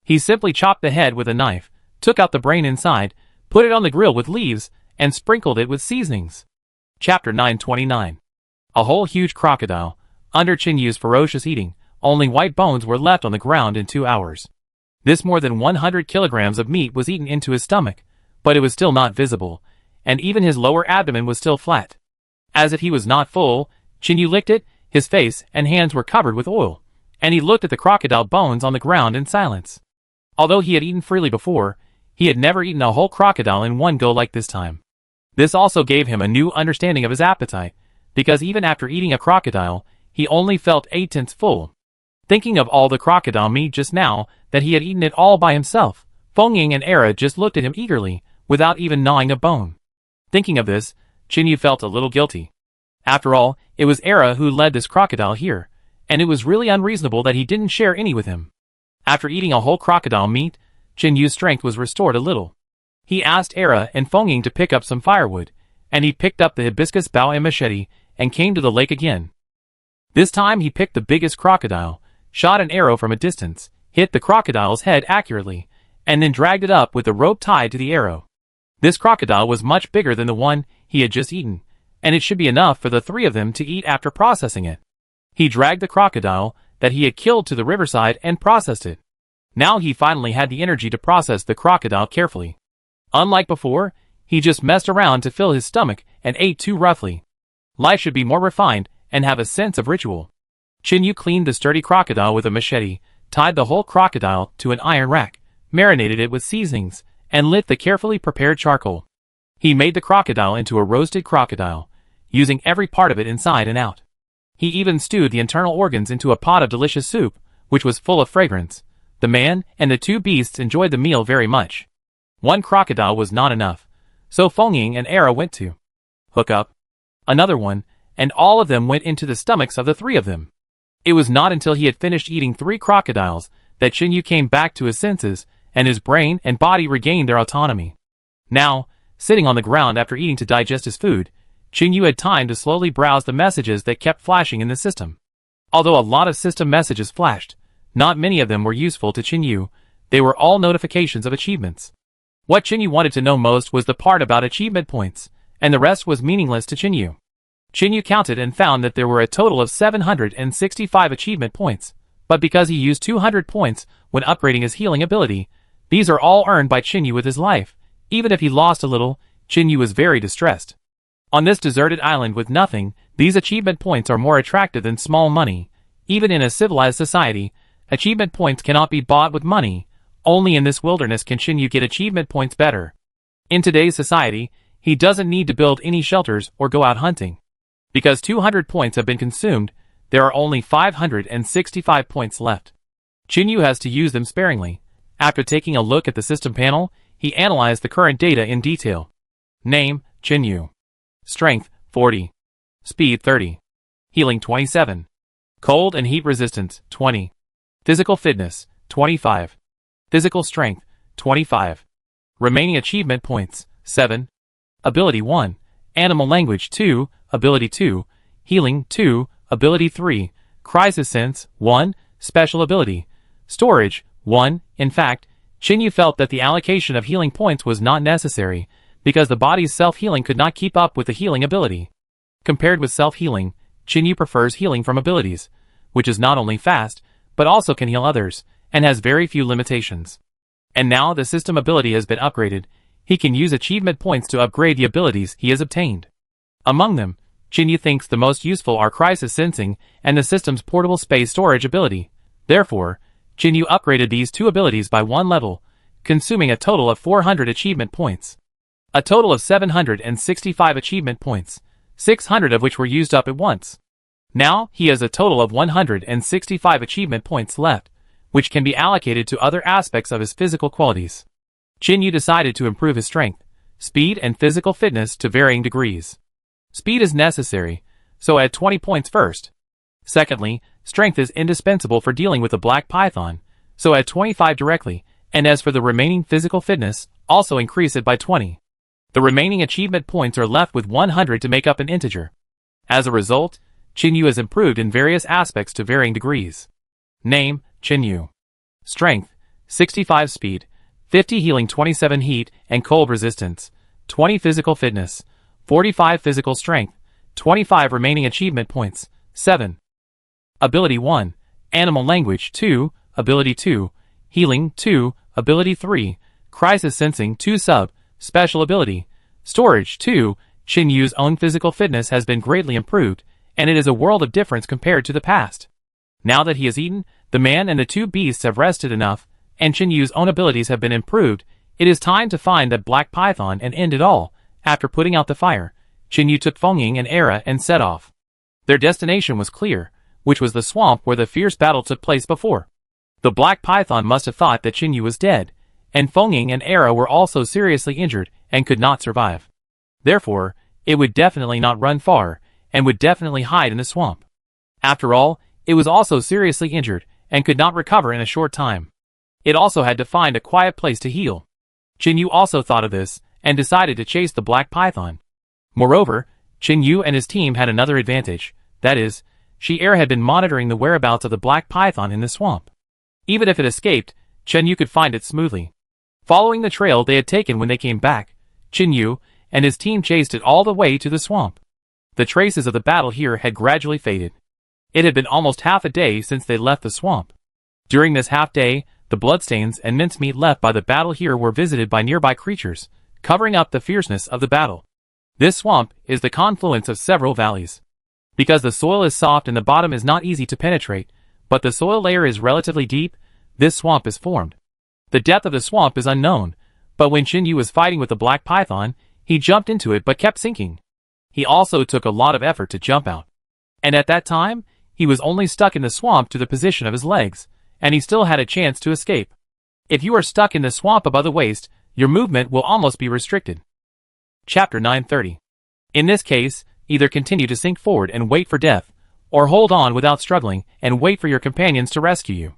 He simply chopped the head with a knife, took out the brain inside, put it on the grill with leaves, and sprinkled it with seasonings. Chapter 929. A whole huge crocodile. Under Qinyu's ferocious eating, only white bones were left on the ground in 2 hours. This more than 100 kilograms of meat was eaten into his stomach, but it was still not visible, and even his lower abdomen was still flat. As if he was not full, Qinyu licked it, his face and hands were covered with oil, and he looked at the crocodile bones on the ground in silence. Although he had eaten freely before, he had never eaten a whole crocodile in one go like this time. This also gave him a new understanding of his appetite, because even after eating a crocodile, he only felt 8/10 full. Thinking of all the crocodile meat just now, that he had eaten it all by himself, Bongying and Era just looked at him eagerly, without even gnawing a bone. Thinking of this, Qinyu felt a little guilty. After all, it was Era who led this crocodile here, and it was really unreasonable that he didn't share any with him. After eating a whole crocodile meat, Qin Yu's strength was restored a little. He asked Era and Feng Ying to pick up some firewood, and he picked up the hibiscus bough and machete, and came to the lake again. This time he picked the biggest crocodile, shot an arrow from a distance, hit the crocodile's head accurately, and then dragged it up with the rope tied to the arrow. This crocodile was much bigger than the one he had just eaten, and it should be enough for the three of them to eat after processing it. He dragged the crocodile that he had killed to the riverside and processed it. Now he finally had the energy to process the crocodile carefully. Unlike before, he just messed around to fill his stomach and ate too roughly. Life should be more refined and have a sense of ritual. Qin Yu cleaned the sturdy crocodile with a machete, tied the whole crocodile to an iron rack, marinated it with seasonings, and lit the carefully prepared charcoal. He made the crocodile into a roasted crocodile, using every part of it inside and out. He even stewed the internal organs into a pot of delicious soup, which was full of fragrance. The man and the two beasts enjoyed the meal very much. One crocodile was not enough, so Feng Ying and Era went to hook up another one, and all of them went into the stomachs of the three of them. It was not until he had finished eating 3 crocodiles that Qin Yu came back to his senses, and his brain and body regained their autonomy. Now, sitting on the ground after eating to digest his food, Qin Yu had time to slowly browse the messages that kept flashing in the system. Although a lot of system messages flashed, not many of them were useful to Qin Yu. They were all notifications of achievements. What Qin Yu wanted to know most was the part about achievement points, and the rest was meaningless to Qin Yu. Qin Yu counted and found that there were a total of 765 achievement points, but because he used 200 points when upgrading his healing ability, these are all earned by Qin Yu with his life. Even if he lost a little, Qin Yu was very distressed. On this deserted island with nothing, these achievement points are more attractive than small money. Even in a civilized society, achievement points cannot be bought with money. Only in this wilderness can Qin Yu get achievement points better. In today's society, he doesn't need to build any shelters or go out hunting. Because 200 points have been consumed, there are only 565 points left. Qin Yu has to use them sparingly. After taking a look at the system panel, he analyzed the current data in detail. Name, Qin Yu. Strength, 40. Speed, 30. Healing, 27. Cold and heat resistance, 20. Physical fitness, 25. Physical strength, 25. Remaining achievement points, 7. Ability 1. Animal language, 2. Ability 2. Healing, 2. Ability 3. Crisis sense, 1. Special ability. Storage, 1. In fact, Qin Yu felt that the allocation of healing points was not necessary, because the body's self-healing could not keep up with the healing ability. Compared with self-healing, Qin Yu prefers healing from abilities, which is not only fast, but also can heal others, and has very few limitations. And now the system ability has been upgraded, he can use achievement points to upgrade the abilities he has obtained. Among them, Qin Yu thinks the most useful are crisis sensing and the system's portable space storage ability. Therefore, Qin Yu upgraded these two abilities by 1 level, consuming a total of 400 achievement points. A total of 765 achievement points, 600 of which were used up at once. Now, he has a total of 165 achievement points left, which can be allocated to other aspects of his physical qualities. Qin Yu decided to improve his strength, speed and physical fitness to varying degrees. Speed is necessary, so add 20 points first. Secondly, strength is indispensable for dealing with the black python, so add 25 directly, and as for the remaining physical fitness, also increase it by 20. The remaining achievement points are left with 100 to make up an integer. As a result, Qin Yu has improved in various aspects to varying degrees. Name, Qin Yu. Strength, 65 speed, 50 healing, 27 heat and cold resistance, 20 physical fitness, 45 physical strength, 25 remaining achievement points, 7. Ability 1, Animal language, 2, Ability 2, Healing, 2, Ability 3, Crisis sensing, 2 sub, Special ability, Storage, 2, Qin Yu's own physical fitness has been greatly improved, and it is a world of difference compared to the past. Now that he has eaten, the man and the two beasts have rested enough, and Qin Yu's own abilities have been improved, it is time to find that black python and end it all. After putting out the fire, Qin Yu took Feng Ying and Era and set off. Their destination was clear, which was the swamp where the fierce battle took place before. The black python must have thought that Qin Yu was dead, and Feng Ying and Era were also seriously injured and could not survive. Therefore, it would definitely not run far, and would definitely hide in the swamp. After all, it was also seriously injured, and could not recover in a short time. It also had to find a quiet place to heal. Chinyu also thought of this, and decided to chase the black python. Moreover, Chinyu and his team had another advantage, that is, Shi-Er had been monitoring the whereabouts of the black python in the swamp. Even if it escaped, Chinyu could find it smoothly. Following the trail they had taken when they came back, Chinyu and his team chased it all the way to the swamp. The traces of the battle here had gradually faded. It had been almost half a day since they left the swamp. During this half day, the bloodstains and mincemeat left by the battle here were visited by nearby creatures, covering up the fierceness of the battle. This swamp is the confluence of several valleys. Because the soil is soft and the bottom is not easy to penetrate, but the soil layer is relatively deep, this swamp is formed. The depth of the swamp is unknown, but when Chinyu was fighting with the black python, he jumped into it but kept sinking. He also took a lot of effort to jump out. And at that time, he was only stuck in the swamp to the position of his legs, and he still had a chance to escape. If you are stuck in the swamp above the waist, your movement will almost be restricted. Chapter 930. In this case, either continue to sink forward and wait for death, or hold on without struggling and wait for your companions to rescue you.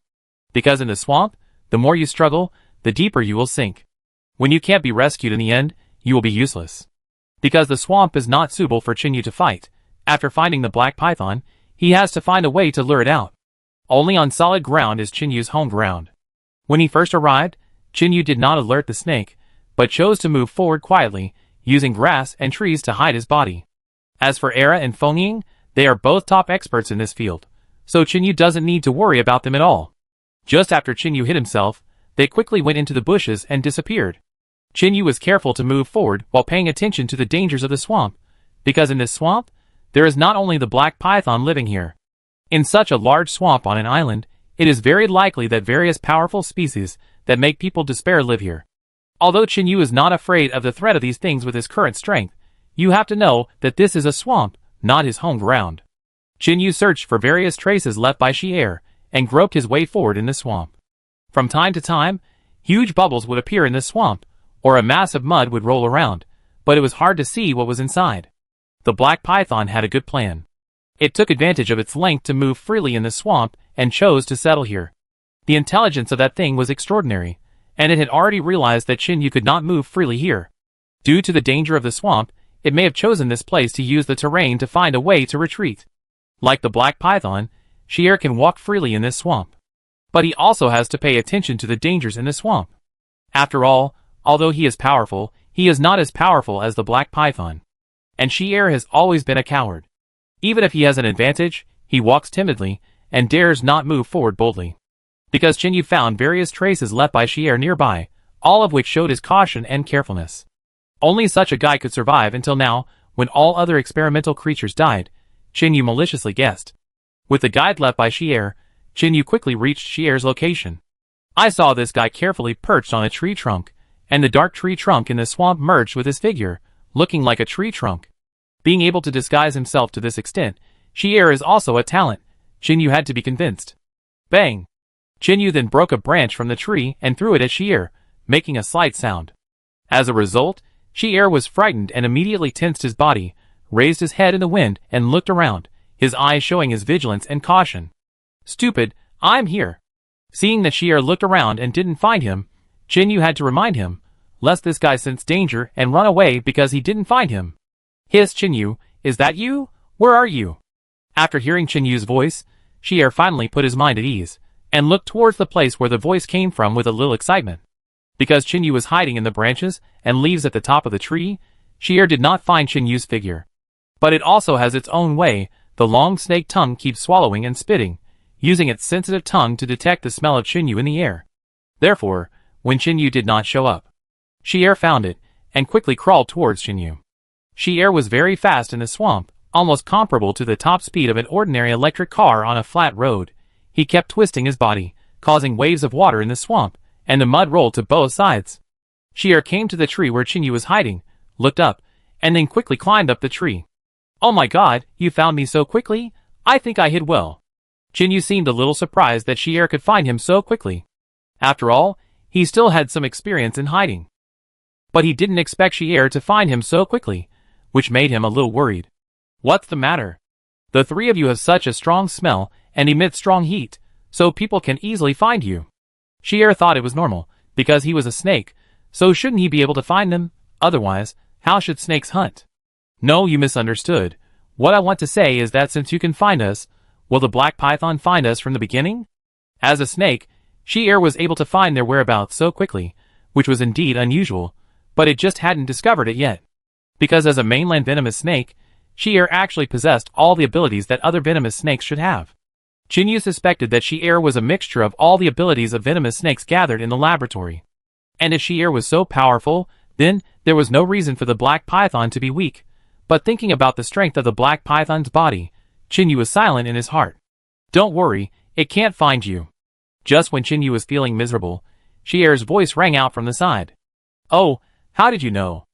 Because in the swamp, the more you struggle, the deeper you will sink. When you can't be rescued in the end, you will be useless. Because the swamp is not suitable for Chinyu to fight, after finding the black python, he has to find a way to lure it out. Only on solid ground is Chinyu's home ground. When he first arrived, Chinyu did not alert the snake, but chose to move forward quietly, using grass and trees to hide his body. As for Era and Fengying, they are both top experts in this field, so Chinyu doesn't need to worry about them at all. Just after Chinyu hid himself, they quickly went into the bushes and disappeared. Chinyu was careful to move forward while paying attention to the dangers of the swamp, because in this swamp, there is not only the black python living here. In such a large swamp on an island, it is very likely that various powerful species that make people despair live here. Although Chinyu is not afraid of the threat of these things with his current strength, you have to know that this is a swamp, not his home ground. Chinyu searched for various traces left by Shi-Er, and groped his way forward in the swamp. From time to time, huge bubbles would appear in the swamp, or a mass of mud would roll around, but it was hard to see what was inside. The black python had a good plan. It took advantage of its length to move freely in the swamp and chose to settle here. The intelligence of that thing was extraordinary, and it had already realized that Chinyu could not move freely here. Due to the danger of the swamp, it may have chosen this place to use the terrain to find a way to retreat. Like the black python, Shi-Er can walk freely in this swamp. But he also has to pay attention to the dangers in the swamp. After all, although he is powerful, he is not as powerful as the black python. And Shi-Er has always been a coward. Even if he has an advantage, he walks timidly, and dares not move forward boldly. Because Chinyu found various traces left by Shi-Er nearby, all of which showed his caution and carefulness. Only such a guy could survive until now, when all other experimental creatures died, Chinyu maliciously guessed. With the guide left by Shi-Er, Chinyu quickly reached Shi-Er's location. I saw this guy carefully perched on a tree trunk, and the dark tree trunk in the swamp merged with his figure, looking like a tree trunk. Being able to disguise himself to this extent, Shi-Er is also a talent. Chinyu had to be convinced. Bang! Chinyu then broke a branch from the tree and threw it at Shi-Er, making a slight sound. As a result, Shi-Er was frightened and immediately tensed his body, raised his head in the wind and looked around, his eyes showing his vigilance and caution. Stupid, I'm here. Seeing that Shi-Er looked around and didn't find him, Chinyu had to remind him, lest this guy sense danger and run away because he didn't find him. Hiss, Chinyu, is that you? Where are you? After hearing Chinyu's voice, Shi-Er finally put his mind at ease, and looked towards the place where the voice came from with a little excitement. Because Chinyu was hiding in the branches and leaves at the top of the tree, Shi-Er did not find Chinyu's figure. But it also has its own way. The long snake tongue keeps swallowing and spitting, using its sensitive tongue to detect the smell of Chinyu in the air. Therefore, when Chinyu did not show up, Shi-Er found it, and quickly crawled towards Chinyu. Shi-Er was very fast in the swamp, almost comparable to the top speed of an ordinary electric car on a flat road. He kept twisting his body, causing waves of water in the swamp, and the mud rolled to both sides. Shi-Er came to the tree where Chinyu was hiding, looked up, and then quickly climbed up the tree. Oh my god, you found me so quickly? I think I hid well. Chinyu seemed a little surprised that Shi-Er could find him so quickly. After all, he still had some experience in hiding. But he didn't expect Shi-Er to find him so quickly, which made him a little worried. What's the matter? The three of you have such a strong smell and emit strong heat, so people can easily find you. Shi'er thought it was normal, because he was a snake, so shouldn't he be able to find them? Otherwise, how should snakes hunt? No, you misunderstood. What I want to say is that since you can find us, will the black python find us from the beginning? As a snake, Shi'er was able to find their whereabouts so quickly, which was indeed unusual, but it just hadn't discovered it yet. Because as a mainland venomous snake, Shi'er actually possessed all the abilities that other venomous snakes should have. Chinyu suspected that Shi'er was a mixture of all the abilities of venomous snakes gathered in the laboratory. And if Shi'er was so powerful, then there was no reason for the black python to be weak. But thinking about the strength of the black python's body, Chinyu was silent in his heart. Don't worry, it can't find you. Just when Chinyu was feeling miserable, Shi'er's voice rang out from the side. Oh, how did you know?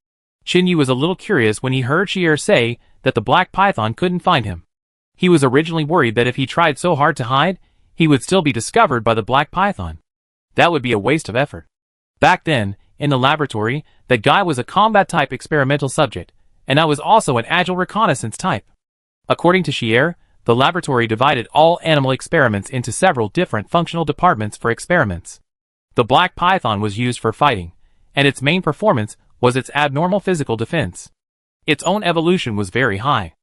Chinyu was a little curious when he heard Shi'er say that the black python couldn't find him. He was originally worried that if he tried so hard to hide, he would still be discovered by the black python. That would be a waste of effort. Back then, in the laboratory, that guy was a combat-type experimental subject, and I was also an agile reconnaissance type. According to Shi'er, the laboratory divided all animal experiments into several different functional departments for experiments. The black python was used for fighting, and its main performance was its abnormal physical defense. Its own evolution was very high.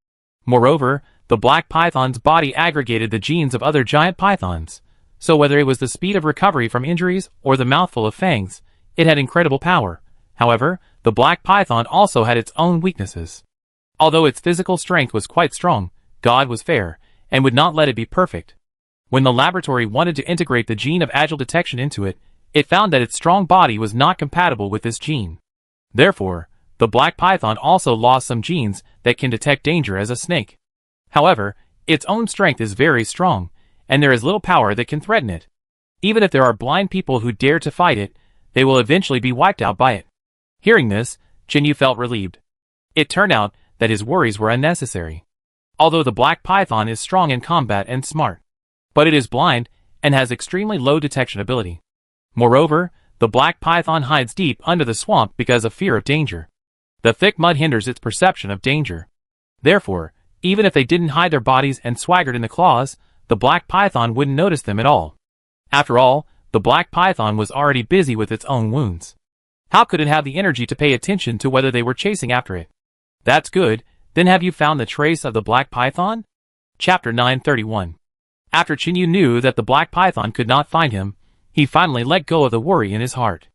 Moreover, the black python's body aggregated the genes of other giant pythons, so whether it was the speed of recovery from injuries or the mouthful of fangs, it had incredible power. However, the black python also had its own weaknesses. Although its physical strength was quite strong, God was fair, and would not let it be perfect. When the laboratory wanted to integrate the gene of agile detection into it, it found that its strong body was not compatible with this gene. Therefore, the black python also lost some genes that can detect danger as a snake. However, its own strength is very strong, and there is little power that can threaten it. Even if there are blind people who dare to fight it, they will eventually be wiped out by it. Hearing this, Chinyu felt relieved. It turned out that his worries were unnecessary. Although the black python is strong in combat and smart, but it is blind and has extremely low detection ability. Moreover, the black python hides deep under the swamp because of fear of danger. The thick mud hinders its perception of danger. Therefore, even if they didn't hide their bodies and swaggered in the claws, the black python wouldn't notice them at all. After all, the black python was already busy with its own wounds. How could it have the energy to pay attention to whether they were chasing after it? That's good. Then have you found the trace of the black python? Chapter 931. After Chinyu knew that the black python could not find him, he finally let go of the worry in his heart.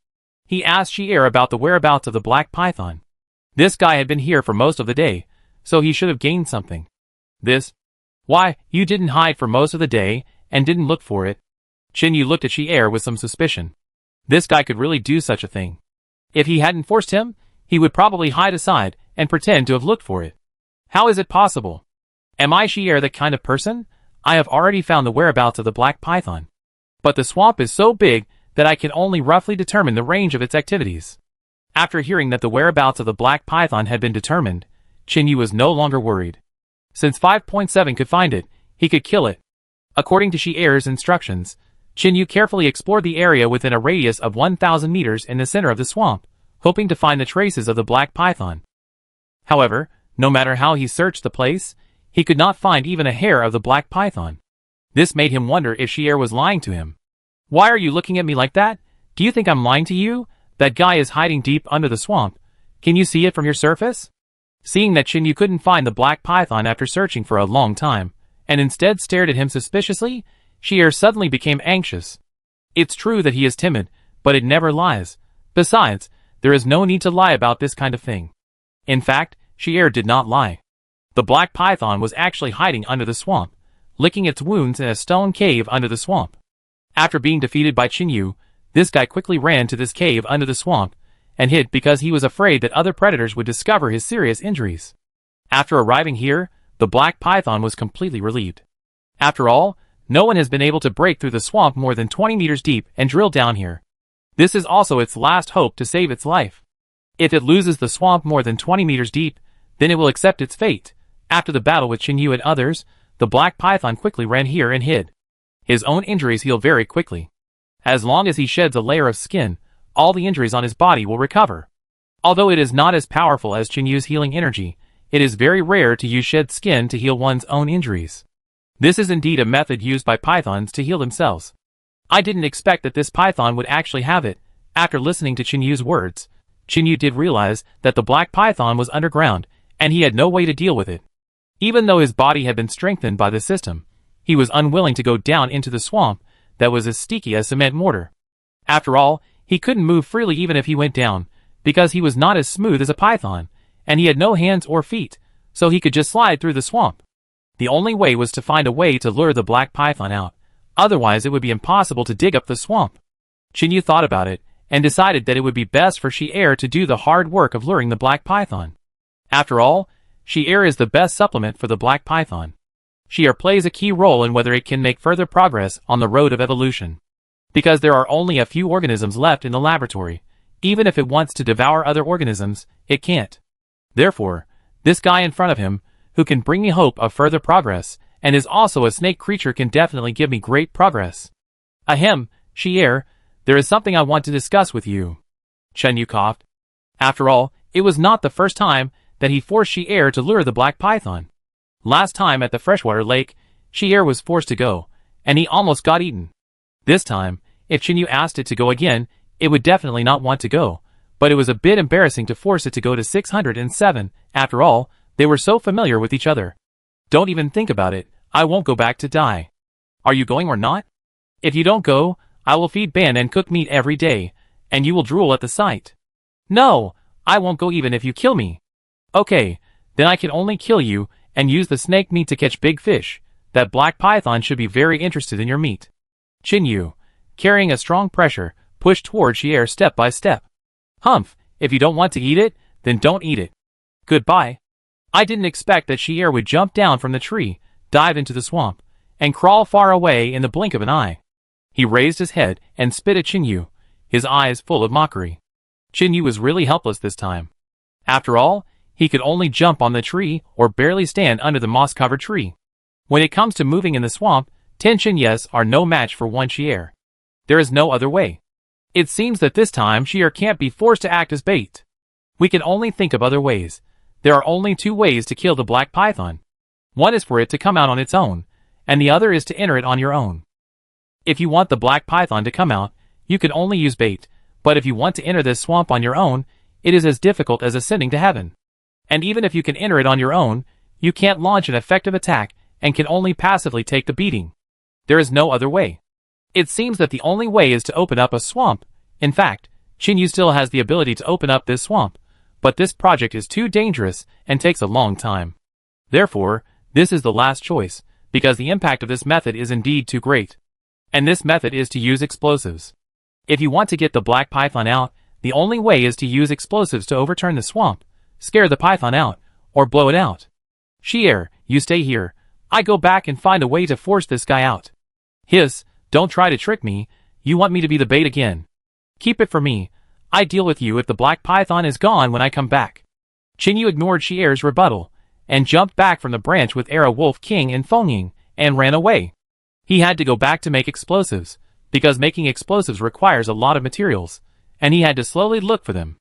He asked Shi'er about the whereabouts of the black python. This guy had been here for most of the day, so he should have gained something. Why, you didn't hide for most of the day, and didn't look for it. Chinyu looked at Shi'er with some suspicion. This guy could really do such a thing. If he hadn't forced him, he would probably hide aside and pretend to have looked for it. How is it possible? Am I Shi'er that kind of person? I have already found the whereabouts of the black python. But the swamp is so big that I can only roughly determine the range of its activities. After hearing that the whereabouts of the black python had been determined, Chinyu was no longer worried. Since 5.7 could find it, he could kill it. According to Shi'er's instructions, Chinyu carefully explored the area within a radius of 1,000 meters in the center of the swamp, hoping to find the traces of the black python. However, no matter how he searched the place, he could not find even a hair of the black python. This made him wonder if Shi'er was lying to him. Why are you looking at me like that? Do you think I'm lying to you? That guy is hiding deep under the swamp. Can you see it from your surface? Seeing that Chinyu couldn't find the black python after searching for a long time, and instead stared at him suspiciously, Shi'er suddenly became anxious. It's true that he is timid, but it never lies. Besides, there is no need to lie about this kind of thing. In fact, Shi'er did not lie. The black python was actually hiding under the swamp, licking its wounds in a stone cave under the swamp. After being defeated by Chinyu, this guy quickly ran to this cave under the swamp, and hid because he was afraid that other predators would discover his serious injuries. After arriving here, the black python was completely relieved. After all, no one has been able to break through the swamp more than 20 meters deep and drill down here. This is also its last hope to save its life. If it loses the swamp more than 20 meters deep, then it will accept its fate. After the battle with Chinyu and others, the black python quickly ran here and hid. His own injuries heal very quickly. As long as he sheds a layer of skin, all the injuries on his body will recover. Although it is not as powerful as Chinyu's healing energy, it is very rare to use shed skin to heal one's own injuries. This is indeed a method used by pythons to heal themselves. I didn't expect that this python would actually have it. After listening to Qinyu's words, Qinyu did realize that the black python was underground, and he had no way to deal with it. Even though his body had been strengthened by the system, he was unwilling to go down into the swamp that was as sticky as cement mortar. After all, he couldn't move freely even if he went down, because he was not as smooth as a python, and he had no hands or feet, so he could just slide through the swamp. The only way was to find a way to lure the black python out, otherwise it would be impossible to dig up the swamp. Qinyu thought about it, and decided that it would be best for Shi-Er to do the hard work of luring the black python. After all, Shi-Er is the best supplement for the black python. Shi-Er plays a key role in whether it can make further progress on the road of evolution. Because there are only a few organisms left in the laboratory, even if it wants to devour other organisms, it can't. Therefore, this guy in front of him, who can bring me hope of further progress, and is also a snake creature, can definitely give me great progress. Ahem, Shi-Er, there is something I want to discuss with you. Qinyu coughed. After all, it was not the first time that he forced Shi-Er to lure the black python. Last time at the freshwater lake, Shi-Er was forced to go, and he almost got eaten. This time, if Qinyu asked it to go again, it would definitely not want to go, but it was a bit embarrassing to force it to go to 607, after all, they were so familiar with each other. Don't even think about it, I won't go back to die. Are you going or not? If you don't go, I will feed Ban and cook meat every day, and you will drool at the sight. No, I won't go even if you kill me. Okay, then I can only kill you, and use the snake meat to catch big fish. That black python should be very interested in your meat. Qinyu, carrying a strong pressure, pushed toward Shi-Er step by step. Humph, if you don't want to eat it, then don't eat it. Goodbye. I didn't expect that Shi-Er would jump down from the tree, dive into the swamp, and crawl far away in the blink of an eye. He raised his head and spit at Qinyu, his eyes full of mockery. Qinyu was really helpless this time. After all, he could only jump on the tree or barely stand under the moss-covered tree. When it comes to moving in the swamp, 10 Qinyus are no match for one Shi-Er. There is no other way. It seems that this time Shi-Er can't be forced to act as bait. We can only think of other ways. There are only two ways to kill the black python. One is for it to come out on its own, and the other is to enter it on your own. If you want the black python to come out, you can only use bait, but if you want to enter this swamp on your own, it is as difficult as ascending to heaven. And even if you can enter it on your own, you can't launch an effective attack and can only passively take the beating. There is no other way. It seems that the only way is to open up a swamp. In fact, Qinyu still has the ability to open up this swamp, but this project is too dangerous and takes a long time. Therefore, this is the last choice, because the impact of this method is indeed too great. And this method is to use explosives. If you want to get the black python out, the only way is to use explosives to overturn the swamp, scare the python out, or blow it out. Shi-Er, you stay here. I go back and find a way to force this guy out. Hiss, don't try to trick me. You want me to be the bait again. Keep it for me. I deal with you if the black python is gone when I come back. Qinyu ignored Shi-Er's rebuttal, and jumped back from the branch with Era Wolf King and Fengying, and ran away. He had to go back to make explosives, because making explosives requires a lot of materials, and he had to slowly look for them.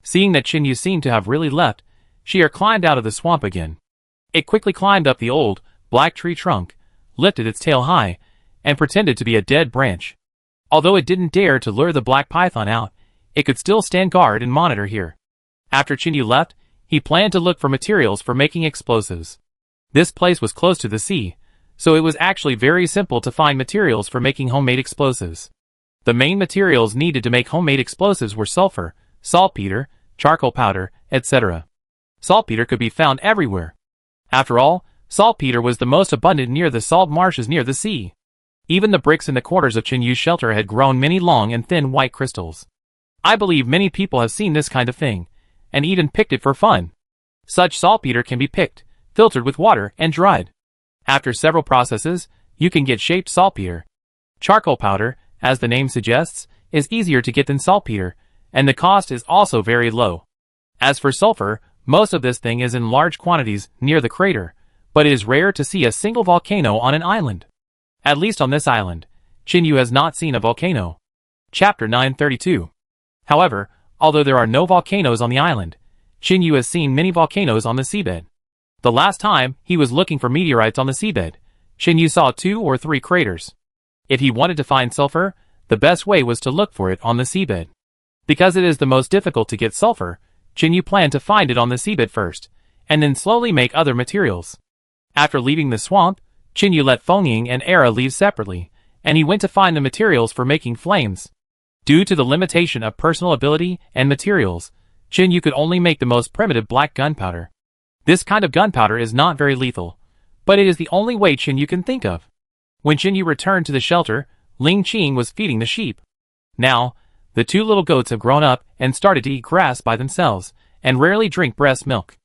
Seeing that Qinyu seemed to have really left, Shi-Er climbed out of the swamp again. It quickly climbed up the old, black tree trunk, lifted its tail high, and pretended to be a dead branch. Although it didn't dare to lure the black python out, it could still stand guard and monitor here. After Qinyu left, he planned to look for materials for making explosives. This place was close to the sea, so it was actually very simple to find materials for making homemade explosives. The main materials needed to make homemade explosives were sulfur, saltpeter, charcoal powder, etc. Saltpeter could be found everywhere. After all, saltpeter was the most abundant near the salt marshes near the sea. Even the bricks in the corners of Qinyu's shelter had grown many long and thin white crystals. I believe many people have seen this kind of thing, and even picked it for fun. Such saltpeter can be picked, filtered with water, and dried. After several processes, you can get shaped saltpeter. Charcoal powder, as the name suggests, is easier to get than saltpeter, and the cost is also very low. As for sulfur, most of this thing is in large quantities near the crater, but it is rare to see a single volcano on an island. At least on this island, Qinyu has not seen a volcano. Chapter 932. However, although there are no volcanoes on the island, Qinyu has seen many volcanoes on the seabed. The last time he was looking for meteorites on the seabed, Qinyu saw 2 or 3 craters. If he wanted to find sulfur, the best way was to look for it on the seabed. Because it is the most difficult to get sulfur, Chinyu planned to find it on the seabed first, and then slowly make other materials. After leaving the swamp, Chinyu let Fengying and Era leave separately, and he went to find the materials for making flames. Due to the limitation of personal ability and materials, Chinyu could only make the most primitive black gunpowder. This kind of gunpowder is not very lethal, but it is the only way Chinyu can think of. When Chinyu returned to the shelter, Ling Qing was feeding the sheep. Now, the two little goats have grown up and started to eat grass by themselves, and rarely drink breast milk.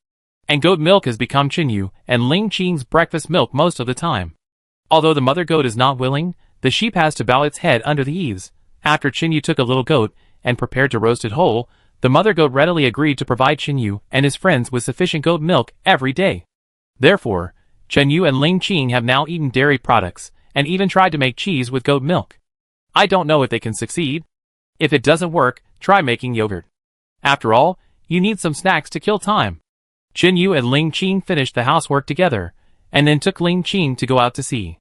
And goat milk has become Chinyu and Ling Qing's breakfast milk most of the time. Although the mother goat is not willing, the sheep has to bow its head under the eaves. After Chinyu took a little goat and prepared to roast it whole, the mother goat readily agreed to provide Chinyu and his friends with sufficient goat milk every day. Therefore, Chinyu and Ling Qing have now eaten dairy products, and even tried to make cheese with goat milk. I don't know if they can succeed. If it doesn't work, try making yogurt. After all, you need some snacks to kill time. Chinyu and Ling Qing finished the housework together, and then took Ling Qing to go out to sea.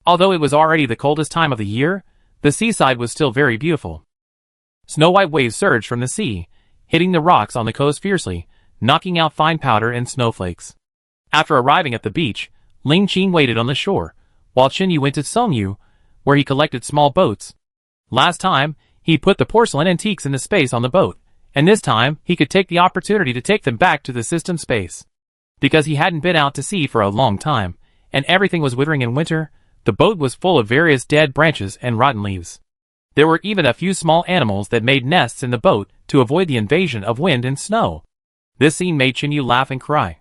Although it was already the coldest time of the year, the seaside was still very beautiful. Snow-white waves surged from the sea, hitting the rocks on the coast fiercely, knocking out fine powder and snowflakes. After arriving at the beach, Ling Qing waited on the shore, while Chinyu went to Songyu, where he collected small boats. Last time, he put the porcelain antiques into space on the boat, and this time he could take the opportunity to take them back to the system space. Because he hadn't been out to sea for a long time, and everything was withering in winter, the boat was full of various dead branches and rotten leaves. There were even a few small animals that made nests in the boat to avoid the invasion of wind and snow. This scene made Chinyu laugh and cry.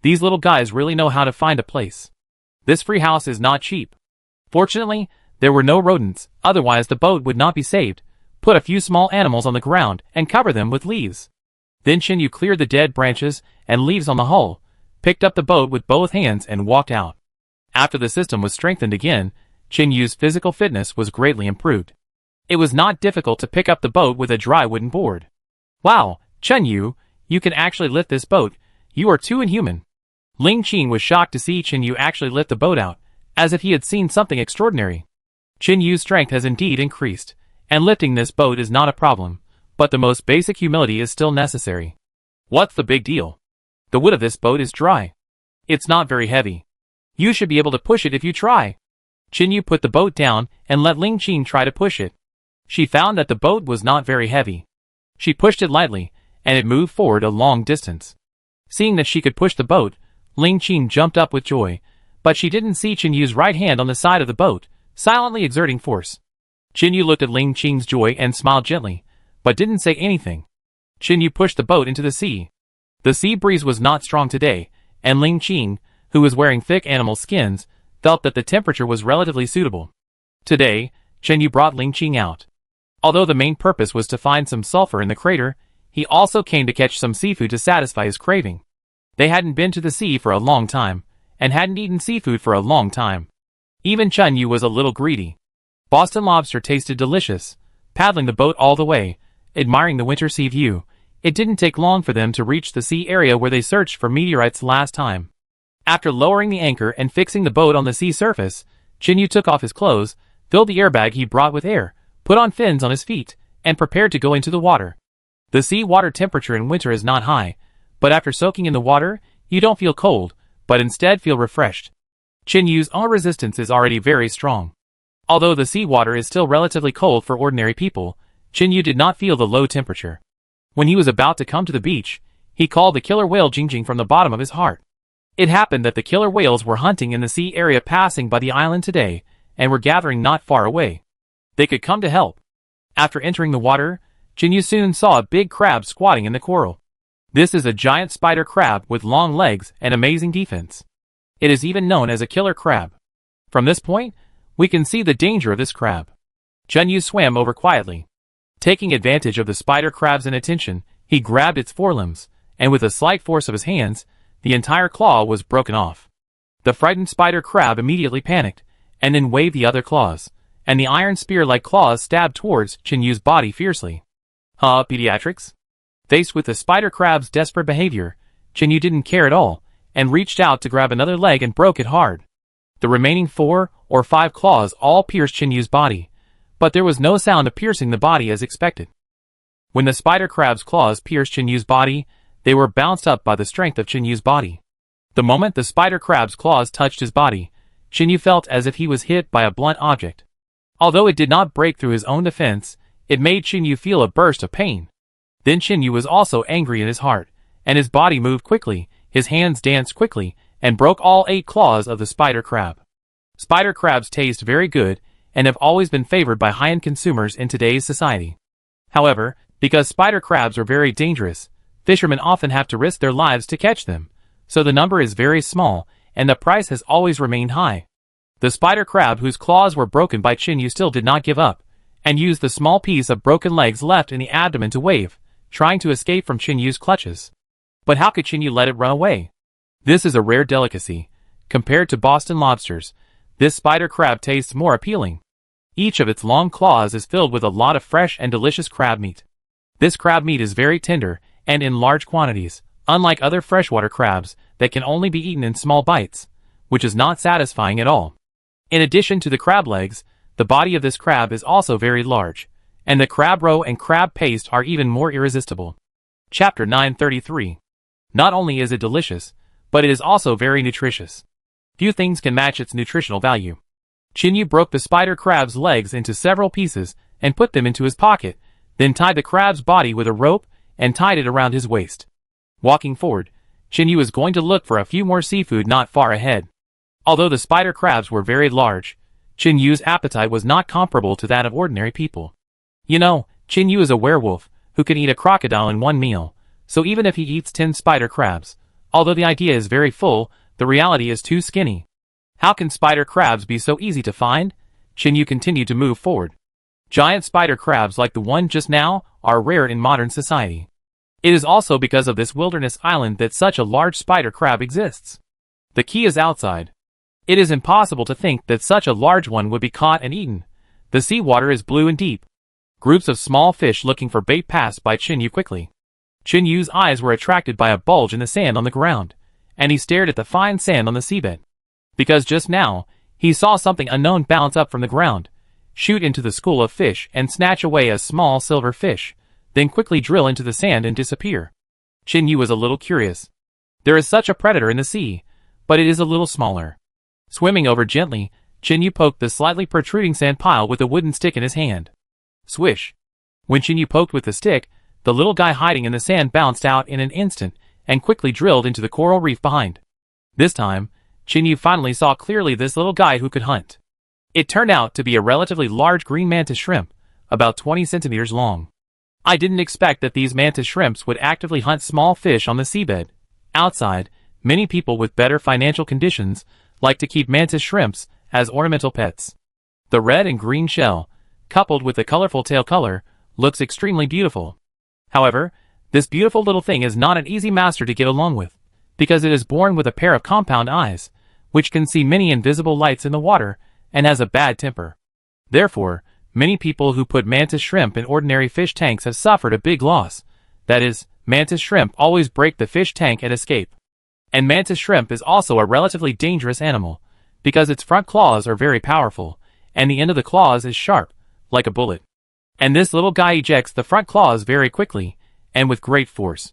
These little guys really know how to find a place. This free house is not cheap. Fortunately, there were no rodents, otherwise the boat would not be saved. Put a few small animals on the ground and cover them with leaves. Then Chinyu cleared the dead branches and leaves on the hull, picked up the boat with both hands and walked out. After the system was strengthened again, Chinyu's physical fitness was greatly improved. It was not difficult to pick up the boat with a dry wooden board. Wow, Chinyu, you can actually lift this boat. You are too inhuman. Ling Qing was shocked to see Chinyu actually lift the boat out, as if he had seen something extraordinary. Chinyu's strength has indeed increased, and lifting this boat is not a problem, but the most basic humility is still necessary. What's the big deal? The wood of this boat is dry. It's not very heavy. You should be able to push it if you try. Chinyu put the boat down and let Ling Qing try to push it. She found that the boat was not very heavy. She pushed it lightly, and it moved forward a long distance. Seeing that she could push the boat, Ling Qing jumped up with joy, but she didn't see Chinyu's right hand on the side of the boat, silently exerting force. Chinyu looked at Ling Qing's joy and smiled gently, but didn't say anything. Chinyu pushed the boat into the sea. The sea breeze was not strong today, and Ling Qing, who was wearing thick animal skins, felt that the temperature was relatively suitable. Today, Chinyu brought Ling Qing out. Although the main purpose was to find some sulfur in the crater, he also came to catch some seafood to satisfy his craving. They hadn't been to the sea for a long time, and hadn't eaten seafood for a long time. Even Chinyu was a little greedy. Boston lobster tasted delicious. Paddling the boat all the way, admiring the winter sea view, it didn't take long for them to reach the sea area where they searched for meteorites last time. After lowering the anchor and fixing the boat on the sea surface, Chinyu took off his clothes, filled the airbag he brought with air, put on fins on his feet, and prepared to go into the water. The sea water temperature in winter is not high, but after soaking in the water, you don't feel cold, but instead feel refreshed. Chinyu's own resistance is already very strong. Although the sea water is still relatively cold for ordinary people, Chinyu did not feel the low temperature. When he was about to come to the beach, he called the killer whale Jingjing from the bottom of his heart. It happened that the killer whales were hunting in the sea area passing by the island today, and were gathering not far away. They could come to help. After entering the water, Chinyu soon saw a big crab squatting in the coral. This is a giant spider crab with long legs and amazing defense. It is even known as a killer crab. From this point, we can see the danger of this crab. Chinyu swam over quietly. Taking advantage of the spider crab's inattention, he grabbed its forelimbs, and with a slight force of his hands, the entire claw was broken off. The frightened spider crab immediately panicked, and then waved the other claws, and the iron spear-like claws stabbed towards Chinyu's body fiercely. Pediatrics? Faced with the spider crab's desperate behavior, Chinyu didn't care at all, and reached out to grab another leg and broke it hard. The remaining 4 or 5 claws all pierced Chinyu's body, but there was no sound of piercing the body as expected. When the spider crab's claws pierced Chinyu's body, they were bounced up by the strength of Chinyu's body. The moment the spider crab's claws touched his body, Chinyu felt as if he was hit by a blunt object. Although it did not break through his own defense, it made Chinyu feel a burst of pain. Then Chinyu was also angry in his heart, and his body moved quickly, his hands danced quickly, and broke all 8 claws of the spider crab. Spider crabs taste very good, and have always been favored by high-end consumers in today's society. However, because spider crabs are very dangerous, fishermen often have to risk their lives to catch them, so the number is very small, and the price has always remained high. The spider crab whose claws were broken by Chinyu still did not give up, and used the small piece of broken legs left in the abdomen to wave, trying to escape from Chinyu's clutches. But how could Chinyu let it run away? This is a rare delicacy. Compared to Boston lobsters, this spider crab tastes more appealing. Each of its long claws is filled with a lot of fresh and delicious crab meat. This crab meat is very tender, and in large quantities, unlike other freshwater crabs that can only be eaten in small bites, which is not satisfying at all. In addition to the crab legs, the body of this crab is also very large, and the crab roe and crab paste are even more irresistible. Chapter 933. Not only is it delicious, but it is also very nutritious. Few things can match its nutritional value. Chinyu broke the spider crab's legs into several pieces and put them into his pocket, then tied the crab's body with a rope and tied it around his waist. Walking forward, Chinyu was going to look for a few more seafood not far ahead. Although the spider crabs were very large, Chinyu's appetite was not comparable to that of ordinary people. You know, Chinyu is a werewolf who can eat a crocodile in one meal, so even if he eats 10 spider crabs, although the idea is very full, the reality is too skinny. How can spider crabs be so easy to find? Chinyu continued to move forward. Giant spider crabs like the one just now are rare in modern society. It is also because of this wilderness island that such a large spider crab exists. The key is outside. It is impossible to think that such a large one would be caught and eaten. The seawater is blue and deep. Groups of small fish looking for bait passed by Chinyu quickly. Chinyu's eyes were attracted by a bulge in the sand on the ground, and he stared at the fine sand on the seabed. Because just now, he saw something unknown bounce up from the ground, shoot into the school of fish and snatch away a small silver fish, then quickly drill into the sand and disappear. Chinyu was a little curious. There is such a predator in the sea, but it is a little smaller. Swimming over gently, Chinyu poked the slightly protruding sand pile with a wooden stick in his hand. Swish! When Chinyu poked with the stick, the little guy hiding in the sand bounced out in an instant and quickly drilled into the coral reef behind. This time, Chinyu finally saw clearly this little guy who could hunt. It turned out to be a relatively large green mantis shrimp, about 20 centimeters long. I didn't expect that these mantis shrimps would actively hunt small fish on the seabed. Outside, many people with better financial conditions like to keep mantis shrimps as ornamental pets. The red and green shell, coupled with the colorful tail color, looks extremely beautiful. However, this beautiful little thing is not an easy master to get along with, because it is born with a pair of compound eyes, which can see many invisible lights in the water, and has a bad temper. Therefore, many people who put mantis shrimp in ordinary fish tanks have suffered a big loss. That is, mantis shrimp always break the fish tank and escape. And mantis shrimp is also a relatively dangerous animal, because its front claws are very powerful, and the end of the claws is sharp, like a bullet. And this little guy ejects the front claws very quickly, and with great force.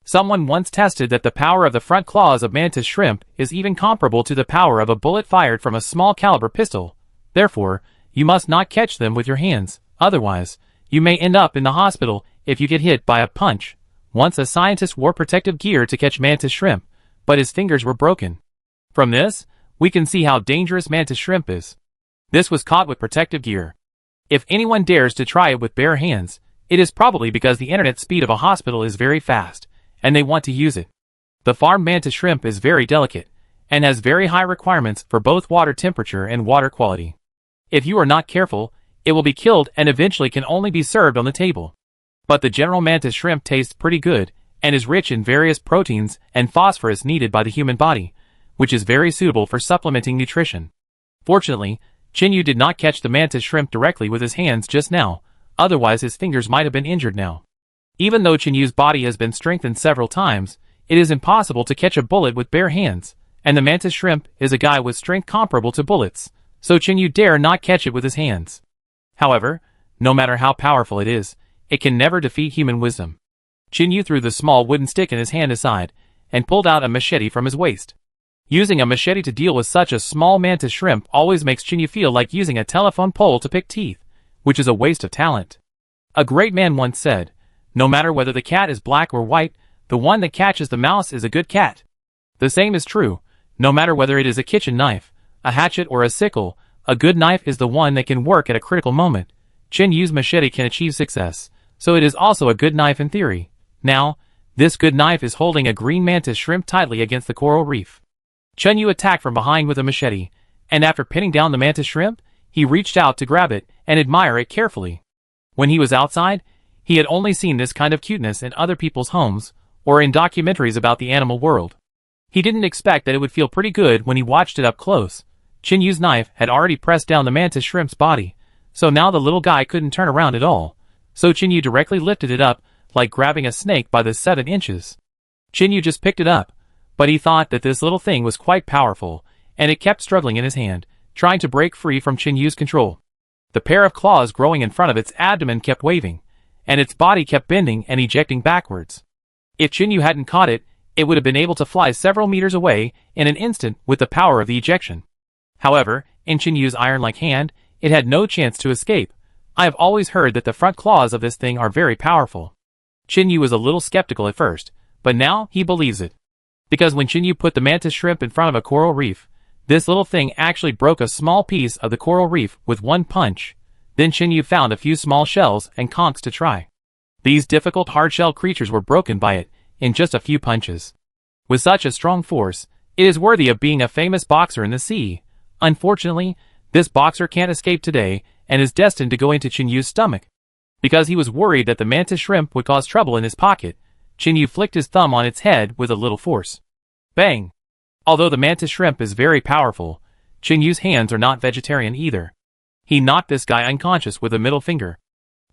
Someone once tested that the power of the front claws of mantis shrimp is even comparable to the power of a bullet fired from a small caliber pistol. Therefore, you must not catch them with your hands, otherwise, you may end up in the hospital if you get hit by a punch. Once a scientist wore protective gear to catch mantis shrimp, but his fingers were broken. From this, we can see how dangerous mantis shrimp is. This was caught with protective gear. If anyone dares to try it with bare hands, it is probably because the internet speed of a hospital is very fast, and they want to use it. The farmed mantis shrimp is very delicate, and has very high requirements for both water temperature and water quality. If you are not careful, it will be killed and eventually can only be served on the table. But the general mantis shrimp tastes pretty good, and is rich in various proteins and phosphorus needed by the human body, which is very suitable for supplementing nutrition. Fortunately, Chinyu did not catch the mantis shrimp directly with his hands just now, otherwise his fingers might have been injured now. Even though Chinyu's body has been strengthened several times, it is impossible to catch a bullet with bare hands, And the mantis shrimp is a guy with strength comparable to bullets, so Chinyu dare not catch it with his hands. However, no matter how powerful it is, it can never defeat human wisdom. Chinyu threw the small wooden stick in his hand aside, and pulled out a machete from his waist. Using a machete to deal with such a small mantis shrimp always makes Chinyu feel like using a telephone pole to pick teeth, which is a waste of talent. A great man once said, "No matter whether the cat is black or white, the one that catches the mouse is a good cat." The same is true, no matter whether it is a kitchen knife, a hatchet or a sickle, a good knife is the one that can work at a critical moment. Chinyu's machete can achieve success, so it is also a good knife in theory. Now, this good knife is holding a green mantis shrimp tightly against the coral reef. Chinyu attacked from behind with a machete, and after pinning down the mantis shrimp, he reached out to grab it and admire it carefully. When he was outside, he had only seen this kind of cuteness in other people's homes, or in documentaries about the animal world. He didn't expect that it would feel pretty good when he watched it up close. Chinyu's knife had already pressed down the mantis shrimp's body, so now the little guy couldn't turn around at all. So Chinyu directly lifted it up, like grabbing a snake by the 7 inches. Chinyu just picked it up, but he thought that this little thing was quite powerful, and it kept struggling in his hand, trying to break free from Chinyu's control. The pair of claws growing in front of its abdomen kept waving, and its body kept bending and ejecting backwards. If Chinyu hadn't caught it, it would have been able to fly several meters away in an instant with the power of the ejection. However, in Chinyu's iron-like hand, it had no chance to escape. I have always heard that the front claws of this thing are very powerful. Chinyu was a little skeptical at first, but now he believes it. Because when Chinyu put the mantis shrimp in front of a coral reef, this little thing actually broke a small piece of the coral reef with one punch. Then Chinyu found a few small shells and conchs to try. These difficult hard-shell creatures were broken by it in just a few punches. With such a strong force, it is worthy of being a famous boxer in the sea. Unfortunately, this boxer can't escape today and is destined to go into Chinyu's stomach. Because he was worried that the mantis shrimp would cause trouble in his pocket, Chinyu flicked his thumb on its head with a little force. Bang! Although the mantis shrimp is very powerful, Chinyu's hands are not vegetarian either. He knocked this guy unconscious with a middle finger.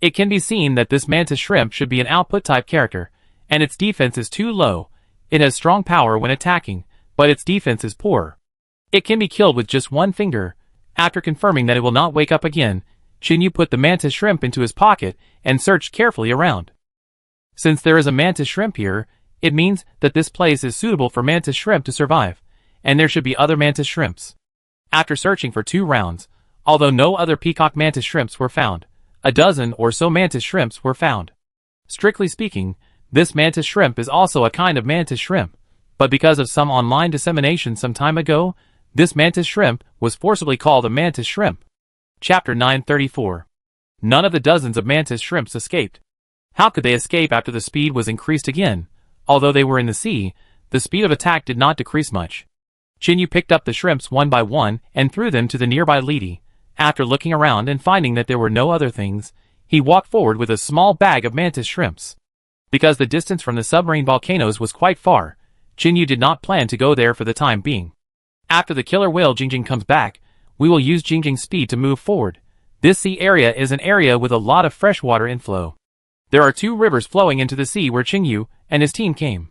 It can be seen that this mantis shrimp should be an output type character, and its defense is too low. It has strong power when attacking, but its defense is poor. It can be killed with just one finger. After confirming that it will not wake up again, Chinyu put the mantis shrimp into his pocket and searched carefully around. Since there is a mantis shrimp here, it means that this place is suitable for mantis shrimp to survive, and there should be other mantis shrimps. After searching for 2 rounds, although no other peacock mantis shrimps were found, a dozen or so mantis shrimps were found. Strictly speaking, this mantis shrimp is also a kind of mantis shrimp, but because of some online dissemination some time ago, this mantis shrimp was forcibly called a mantis shrimp. Chapter 934. None of the dozens of mantis shrimps escaped. How could they escape after the speed was increased again? Although they were in the sea, the speed of attack did not decrease much. Chinyu picked up the shrimps one by one and threw them to the nearby leady. After looking around and finding that there were no other things, he walked forward with a small bag of mantis shrimps. Because the distance from the submarine volcanoes was quite far, Chinyu did not plan to go there for the time being. After the killer whale Jingjing comes back, we will use Jingjing's speed to move forward. This sea area is an area with a lot of freshwater inflow. There are 2 rivers flowing into the sea where Chinyu and his team came.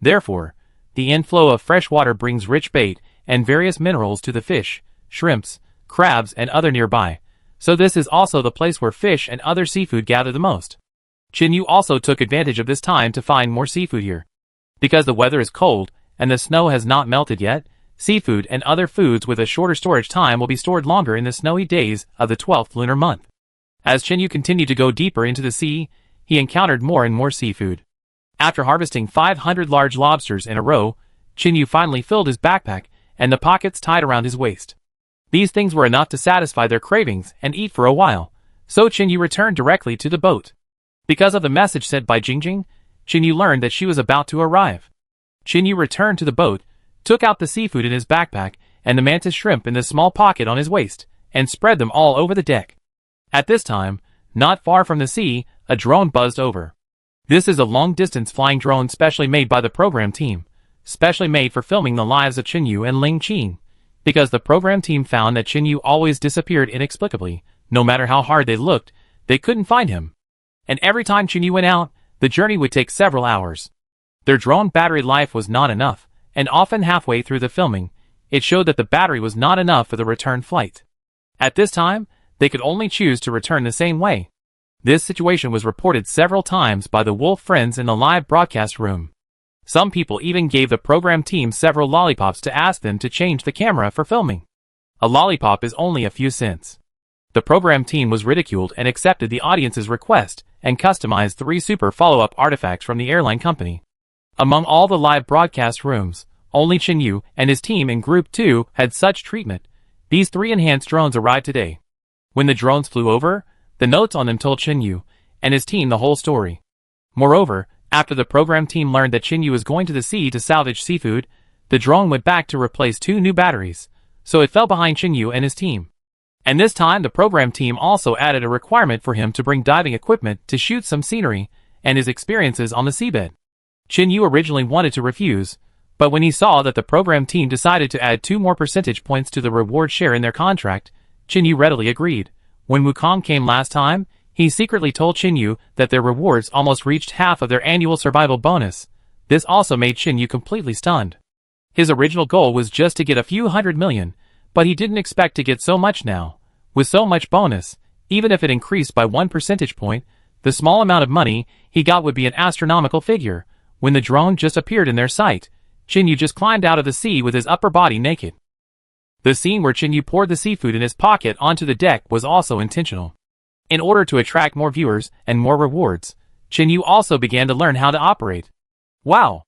Therefore, the inflow of fresh water brings rich bait and various minerals to the fish, shrimps, crabs and other nearby, so this is also the place where fish and other seafood gather the most. Chinyu also took advantage of this time to find more seafood here. Because the weather is cold and the snow has not melted yet, seafood and other foods with a shorter storage time will be stored longer in the snowy days of the 12th lunar month. As Chinyu continued to go deeper into the sea, he encountered more and more seafood. After harvesting 500 large lobsters in a row, Chinyu finally filled his backpack and the pockets tied around his waist. These things were enough to satisfy their cravings and eat for a while, so Chinyu returned directly to the boat. Because of the message sent by Jingjing, Chinyu learned that she was about to arrive. Chinyu returned to the boat, took out the seafood in his backpack and the mantis shrimp in the small pocket on his waist, and spread them all over the deck. At this time, not far from the sea, a drone buzzed over. This is a long-distance flying drone specially made by the program team, specially made for filming the lives of Chinyu and Ling Qin. Because the program team found that Chinyu always disappeared inexplicably, no matter how hard they looked, they couldn't find him. And every time Chinyu went out, the journey would take several hours. Their drone battery life was not enough, and often halfway through the filming, it showed that the battery was not enough for the return flight. At this time, they could only choose to return the same way. This situation was reported several times by the Wolf friends in the live broadcast room. Some people even gave the program team several lollipops to ask them to change the camera for filming. A lollipop is only a few cents. The program team was ridiculed and accepted the audience's request and customized 3 super follow-up artifacts from the airline company. Among all the live broadcast rooms, only Chin-Yu and his team in Group 2 had such treatment. These 3 enhanced drones arrived today. When the drones flew over, the notes on them told Chin-Yu and his team the whole story. Moreover, after the program team learned that Chin-Yu was going to the sea to salvage seafood, the drone went back to replace 2 new batteries, so it fell behind Chin-Yu and his team. And this time the program team also added a requirement for him to bring diving equipment to shoot some scenery and his experiences on the seabed. Chin-Yu originally wanted to refuse, but when he saw that the program team decided to add 2 more percentage points to the reward share in their contract, Chin-Yu readily agreed. When Wukong came last time, he secretly told Chin-Yu that their rewards almost reached half of their annual survival bonus. This also made Chin-Yu completely stunned. His original goal was just to get a few $100 million, but he didn't expect to get so much now. With so much bonus, even if it increased by 1 percentage point, the small amount of money he got would be an astronomical figure. When the drone just appeared in their sight, Chin-Yu just climbed out of the sea with his upper body naked. The scene where Chin-Yu poured the seafood in his pocket onto the deck was also intentional. In order to attract more viewers and more rewards, Chin-Yu also began to learn how to operate. Wow!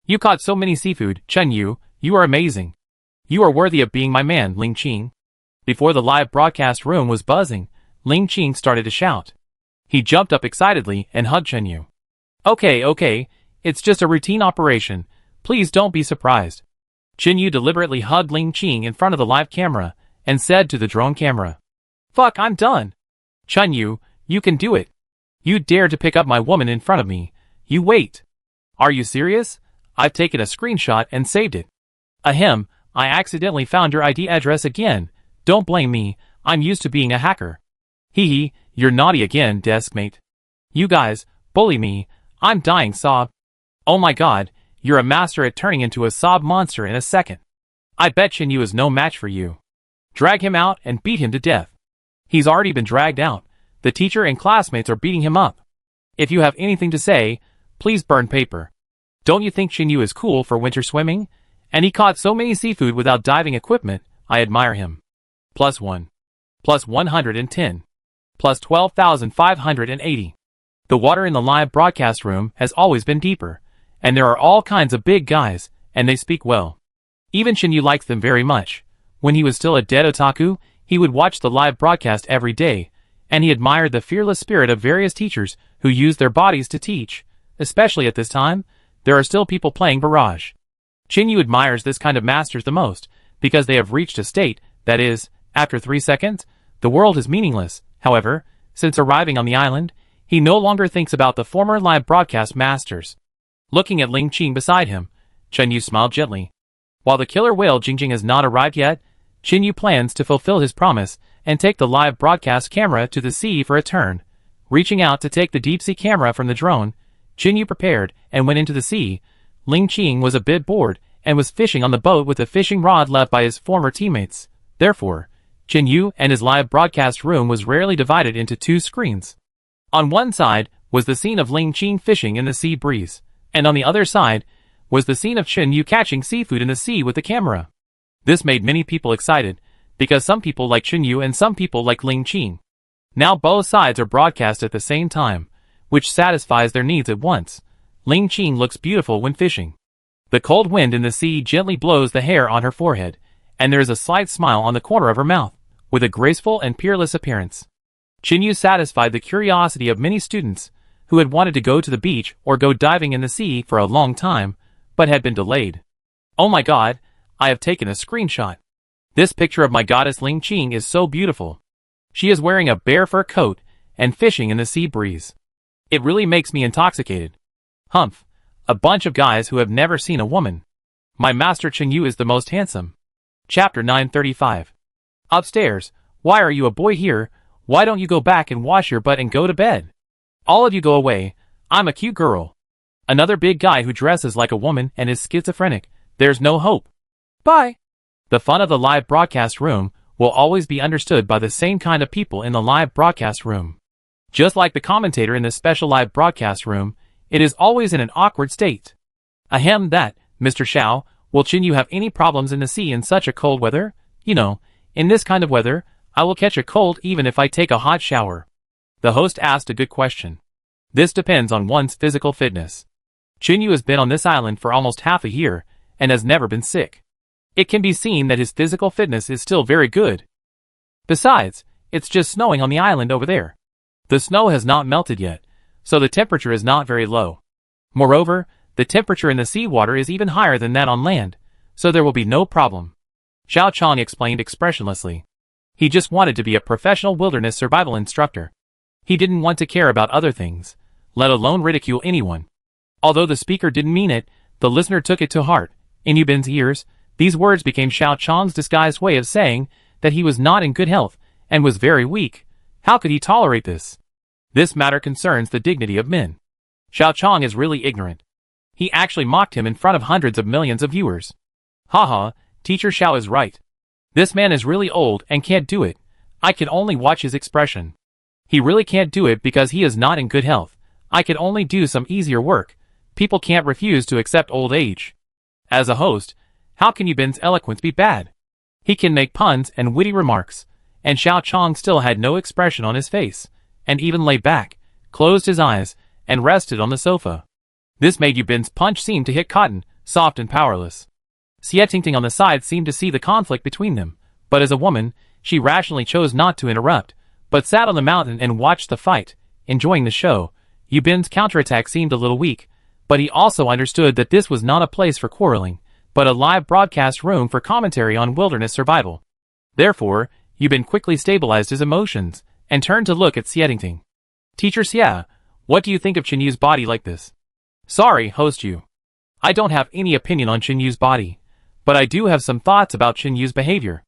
You caught so many seafood, Chin-Yu, you are amazing. You are worthy of being my man, Ling Qing. Before the live broadcast room was buzzing, Ling Qing started to shout. He jumped up excitedly and hugged Chin-Yu. Okay, it's just a routine operation. Please don't be surprised. Chin-Yu deliberately hugged Ling Qing in front of the live camera and said to the drone camera, "Fuck, I'm done. Chin-Yu, you can do it. You dare to pick up my woman in front of me. You wait. Are you serious? I've taken a screenshot and saved it. Ahem, I accidentally found your ID address again. Don't blame me, I'm used to being a hacker. Hee, you're naughty again, deskmate. You guys, bully me, I'm dying sob. Oh my god, you're a master at turning into a sob monster in a second. I bet Chin-Yu is no match for you. Drag him out and beat him to death. He's already been dragged out. The teacher and classmates are beating him up. If you have anything to say, please burn paper. Don't you think Chin-Yu is cool for winter swimming? And he caught so many seafood without diving equipment, I admire him. +1. +110. +12,580. The water in the live broadcast room has always been deeper, and there are all kinds of big guys, and they speak well. Even Chin-Yu likes them very much. When he was still a dead otaku, he would watch the live broadcast every day, and he admired the fearless spirit of various teachers who use their bodies to teach. Especially at this time, there are still people playing barrage. Chin-Yu admires this kind of masters the most, because they have reached a state, that is, after 3 seconds, the world is meaningless. However, since arriving on the island, he no longer thinks about the former live broadcast masters. Looking at Ling Qing beside him, Chin-Yu smiled gently. While the killer whale Jingjing has not arrived yet, Chin-Yu plans to fulfill his promise and take the live broadcast camera to the sea for a turn. Reaching out to take the deep-sea camera from the drone, Chin-Yu prepared and went into the sea. Ling Qing was a bit bored and was fishing on the boat with the fishing rod left by his former teammates. Therefore, Chin-Yu and his live broadcast room was rarely divided into 2 screens. On one side was the scene of Ling Qing fishing in the sea breeze, and on the other side was the scene of Chin-Yu catching seafood in the sea with the camera. This made many people excited, because some people like Chin-Yu and some people like Ling Qing. Now both sides are broadcast at the same time, which satisfies their needs at once. Ling Qing looks beautiful when fishing. The cold wind in the sea gently blows the hair on her forehead, and there is a slight smile on the corner of her mouth, with a graceful and peerless appearance. Chin-Yu satisfied the curiosity of many students who had wanted to go to the beach or go diving in the sea for a long time, but had been delayed. Oh my god, I have taken a screenshot. This picture of my goddess Ling Qing is so beautiful. She is wearing a bear fur coat and fishing in the sea breeze. It really makes me intoxicated. Humph, a bunch of guys who have never seen a woman. My master Chin-Yu is the most handsome. Chapter 935. Upstairs, why are you a boy here? Why don't you go back and wash your butt and go to bed? All of you go away, I'm a cute girl. Another big guy who dresses like a woman and is schizophrenic, There's no hope. Bye. The fun of the live broadcast room will always be understood by the same kind of people in the live broadcast room. Just like the commentator in the special live broadcast room, it is always in an awkward state. Ahem, that, Mr. Xiao, will Chin Yu have any problems in the sea in such a cold weather? You know, in this kind of weather, I will catch a cold even if I take a hot shower. The host asked a good question. This depends on one's physical fitness. Chin Yu has been on this island for almost half a year, and has never been sick. It can be seen that his physical fitness is still very good. Besides, it's just snowing on the island over there. The snow has not melted yet, so the temperature is not very low. Moreover, the temperature in the seawater is even higher than that on land, so there will be no problem. Xiao Chong explained expressionlessly. He just wanted to be a professional wilderness survival instructor. He didn't want to care about other things, let alone ridicule anyone. Although the speaker didn't mean it, the listener took it to heart. In Yubin's ears, these words became Xiao Chong's disguised way of saying that he was not in good health and was very weak. How could he tolerate this? This matter concerns the dignity of men. Xiao Chong is really ignorant. He actually mocked him in front of hundreds of millions of viewers. Haha, Teacher Xiao is right. This man is really old and can't do it. I can only watch his expression. He really can't do it because he is not in good health. I can only do some easier work. People can't refuse to accept old age. As a host, how can Yubin's eloquence be bad? He can make puns and witty remarks, and Xiao Chong still had no expression on his face, and even lay back, closed his eyes, and rested on the sofa. This made Yubin's punch seem to hit cotton, soft and powerless. Xie Tingting on the side seemed to see the conflict between them, but as a woman, she rationally chose not to interrupt, but sat on the mountain and watched the fight, enjoying the show. Yubin's counterattack seemed a little weak, but he also understood that this was not a place for quarreling, but a live broadcast room for commentary on wilderness survival. Therefore, Yubin quickly stabilized his emotions, and turned to look at Xie Tingting. Teacher Xie, what do you think of Chin Yu's body like this? Sorry, host Yu. I don't have any opinion on Chin Yu's body, but I do have some thoughts about Chin Yu's behavior.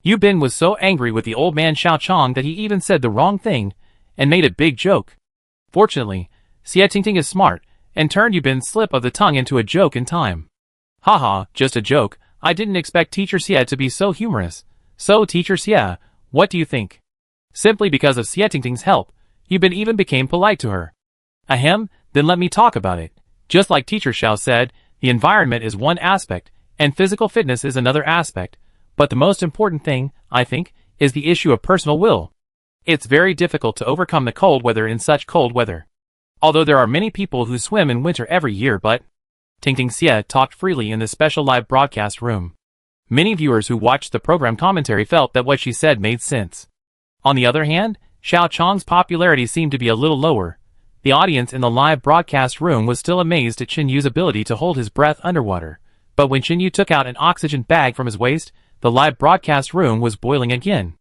Yubin was so angry with the old man Xiao Chong that he even said the wrong thing, and made a big joke. Fortunately, Xie Tingting is smart, and turned Yubin's slip of the tongue into a joke in time. Haha, just a joke. I didn't expect Teacher Xie to be so humorous. So Teacher Xie, what do you think? Simply because of Xie Tingting's help, Yubin even became polite to her. Ahem, then let me talk about it. Just like Teacher Xiao said, the environment is one aspect, and physical fitness is another aspect, but the most important thing, I think, is the issue of personal will. It's very difficult to overcome the cold weather in such cold weather. Although there are many people who swim in winter every year, but Tingting Xie talked freely in the special live broadcast room. Many viewers who watched the program commentary felt that what she said made sense. On the other hand, Xiao Chong's popularity seemed to be a little lower. The audience in the live broadcast room was still amazed at Chin Yu's ability to hold his breath underwater, but when Chin Yu took out an oxygen bag from his waist, the live broadcast room was boiling again.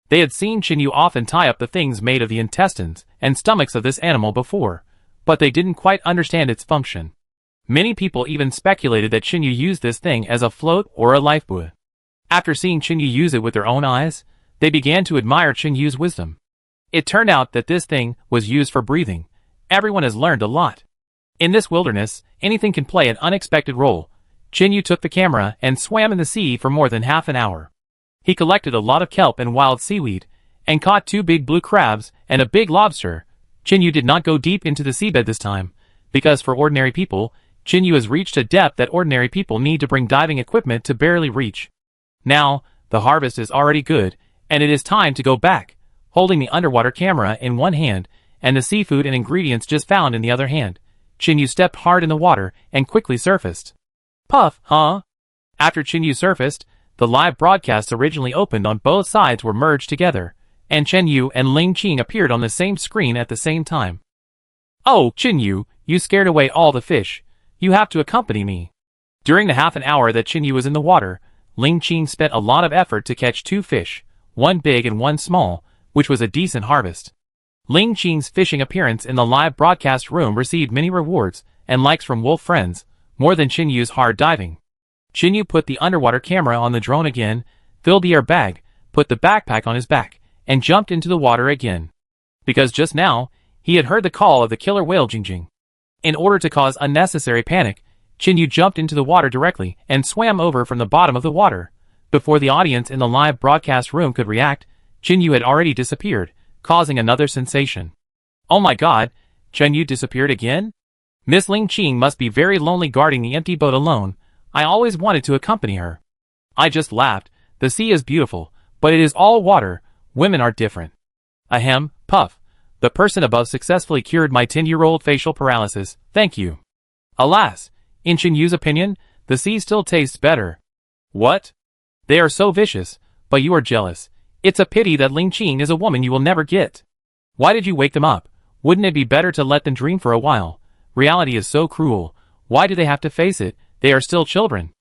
They had seen Chin Yu often tie up the things made of the intestines and stomachs of this animal before, but they didn't quite understand its function. Many people even speculated that Chin Yu used this thing as a float or a lifebuoy. After seeing Chin Yu use it with their own eyes, they began to admire Chin Yu's wisdom. It turned out that this thing was used for breathing. Everyone has learned a lot. In this wilderness, anything can play an unexpected role. Chin Yu took the camera and swam in the sea for more than half an hour. He collected a lot of kelp and wild seaweed, and caught 2 big blue crabs and a big lobster. Chin Yu did not go deep into the seabed this time, because for ordinary people, Chin Yu has reached a depth that ordinary people need to bring diving equipment to barely reach. Now, the harvest is already good, and it is time to go back, holding the underwater camera in one hand, and the seafood and ingredients just found in the other hand. Chin Yu stepped hard in the water and quickly surfaced. Puff, huh? After Chin Yu surfaced, the live broadcasts originally opened on both sides were merged together, and Chen Yu and Ling Qing appeared on the same screen at the same time. Oh, Chin Yu, you scared away all the fish. You have to accompany me. During the half an hour that Chin Yu was in the water, Ling Qing spent a lot of effort to catch 2 fish, one big and one small, which was a decent harvest. Ling Qing's fishing appearance in the live broadcast room received many rewards and likes from wolf friends, more than Chin Yu's hard diving. Chin Yu put the underwater camera on the drone again, filled the air bag, put the backpack on his back, and jumped into the water again. Because just now, he had heard the call of the killer whale Jingjing. In order to cause unnecessary panic, Yu jumped into the water directly and swam over from the bottom of the water. Before the audience in the live broadcast room could react, Yu had already disappeared, causing another sensation. Oh my god, Yu disappeared again? Miss Ling Qing must be very lonely guarding the empty boat alone. I always wanted to accompany her. I just laughed. The sea is beautiful, but it is all water. Women are different. Ahem, puff. The person above successfully cured my 10-year-old facial paralysis. Thank you. Alas, in Yu's opinion, the sea still tastes better. What? They are so vicious, but you are jealous. It's a pity that Ling Qing is a woman you will never get. Why did you wake them up? Wouldn't it be better to let them dream for a while? Reality is so cruel. Why do they have to face it? They are still children.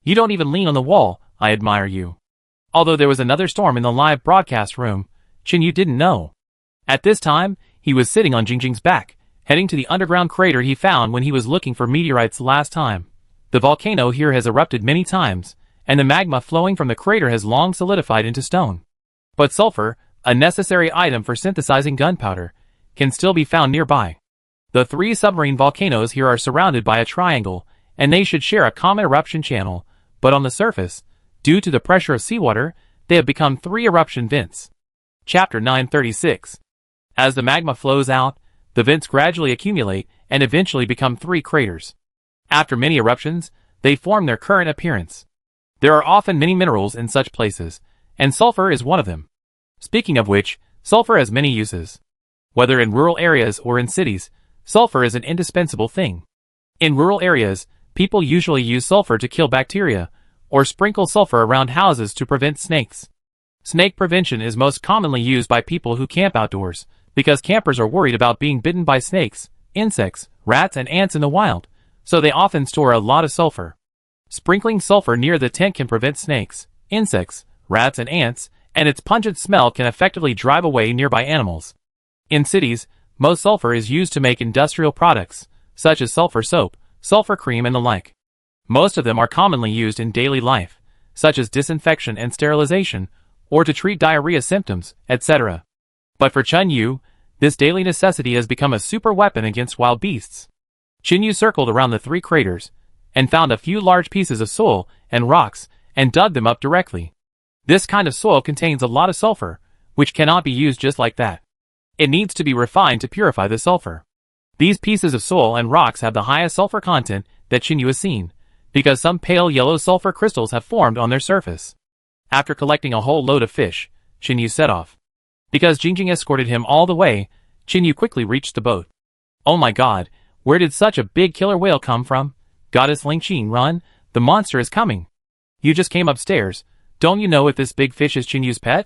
You don't even lean on the wall. I admire you. Although there was another storm in the live broadcast room, Yu didn't know. At this time, he was sitting on Jingjing's back, heading to the underground crater he found when he was looking for meteorites last time. The volcano here has erupted many times, and the magma flowing from the crater has long solidified into stone. But sulfur, a necessary item for synthesizing gunpowder, can still be found nearby. The 3 submarine volcanoes here are surrounded by a triangle, and they should share a common eruption channel, but on the surface, due to the pressure of seawater, they have become 3 eruption vents. Chapter 936. As the magma flows out, the vents gradually accumulate and eventually become 3 craters. After many eruptions, they form their current appearance. There are often many minerals in such places, and sulfur is one of them. Speaking of which, sulfur has many uses. Whether in rural areas or in cities, sulfur is an indispensable thing. In rural areas, people usually use sulfur to kill bacteria, or sprinkle sulfur around houses to prevent snakes. Snake prevention is most commonly used by people who camp outdoors, because campers are worried about being bitten by snakes, insects, rats and ants in the wild, so they often store a lot of sulfur. Sprinkling sulfur near the tent can prevent snakes, insects, rats and ants, and its pungent smell can effectively drive away nearby animals. In cities, most sulfur is used to make industrial products, such as sulfur soap, sulfur cream and the like. Most of them are commonly used in daily life, such as disinfection and sterilization, or to treat diarrhea symptoms, etc. But for Yu, this daily necessity has become a super weapon against wild beasts. Yu circled around the 3 craters, and found a few large pieces of soil and rocks, and dug them up directly. This kind of soil contains a lot of sulfur, which cannot be used just like that. It needs to be refined to purify the sulfur. These pieces of soil and rocks have the highest sulfur content that Yu has seen, because some pale yellow sulfur crystals have formed on their surface. After collecting a whole load of fish, Yu set off. Because Jingjing escorted him all the way, Yu quickly reached the boat. Oh my god, where did such a big killer whale come from? Goddess Ling Qing, run, the monster is coming. You just came upstairs. Don't you know if this big fish is Yu's pet?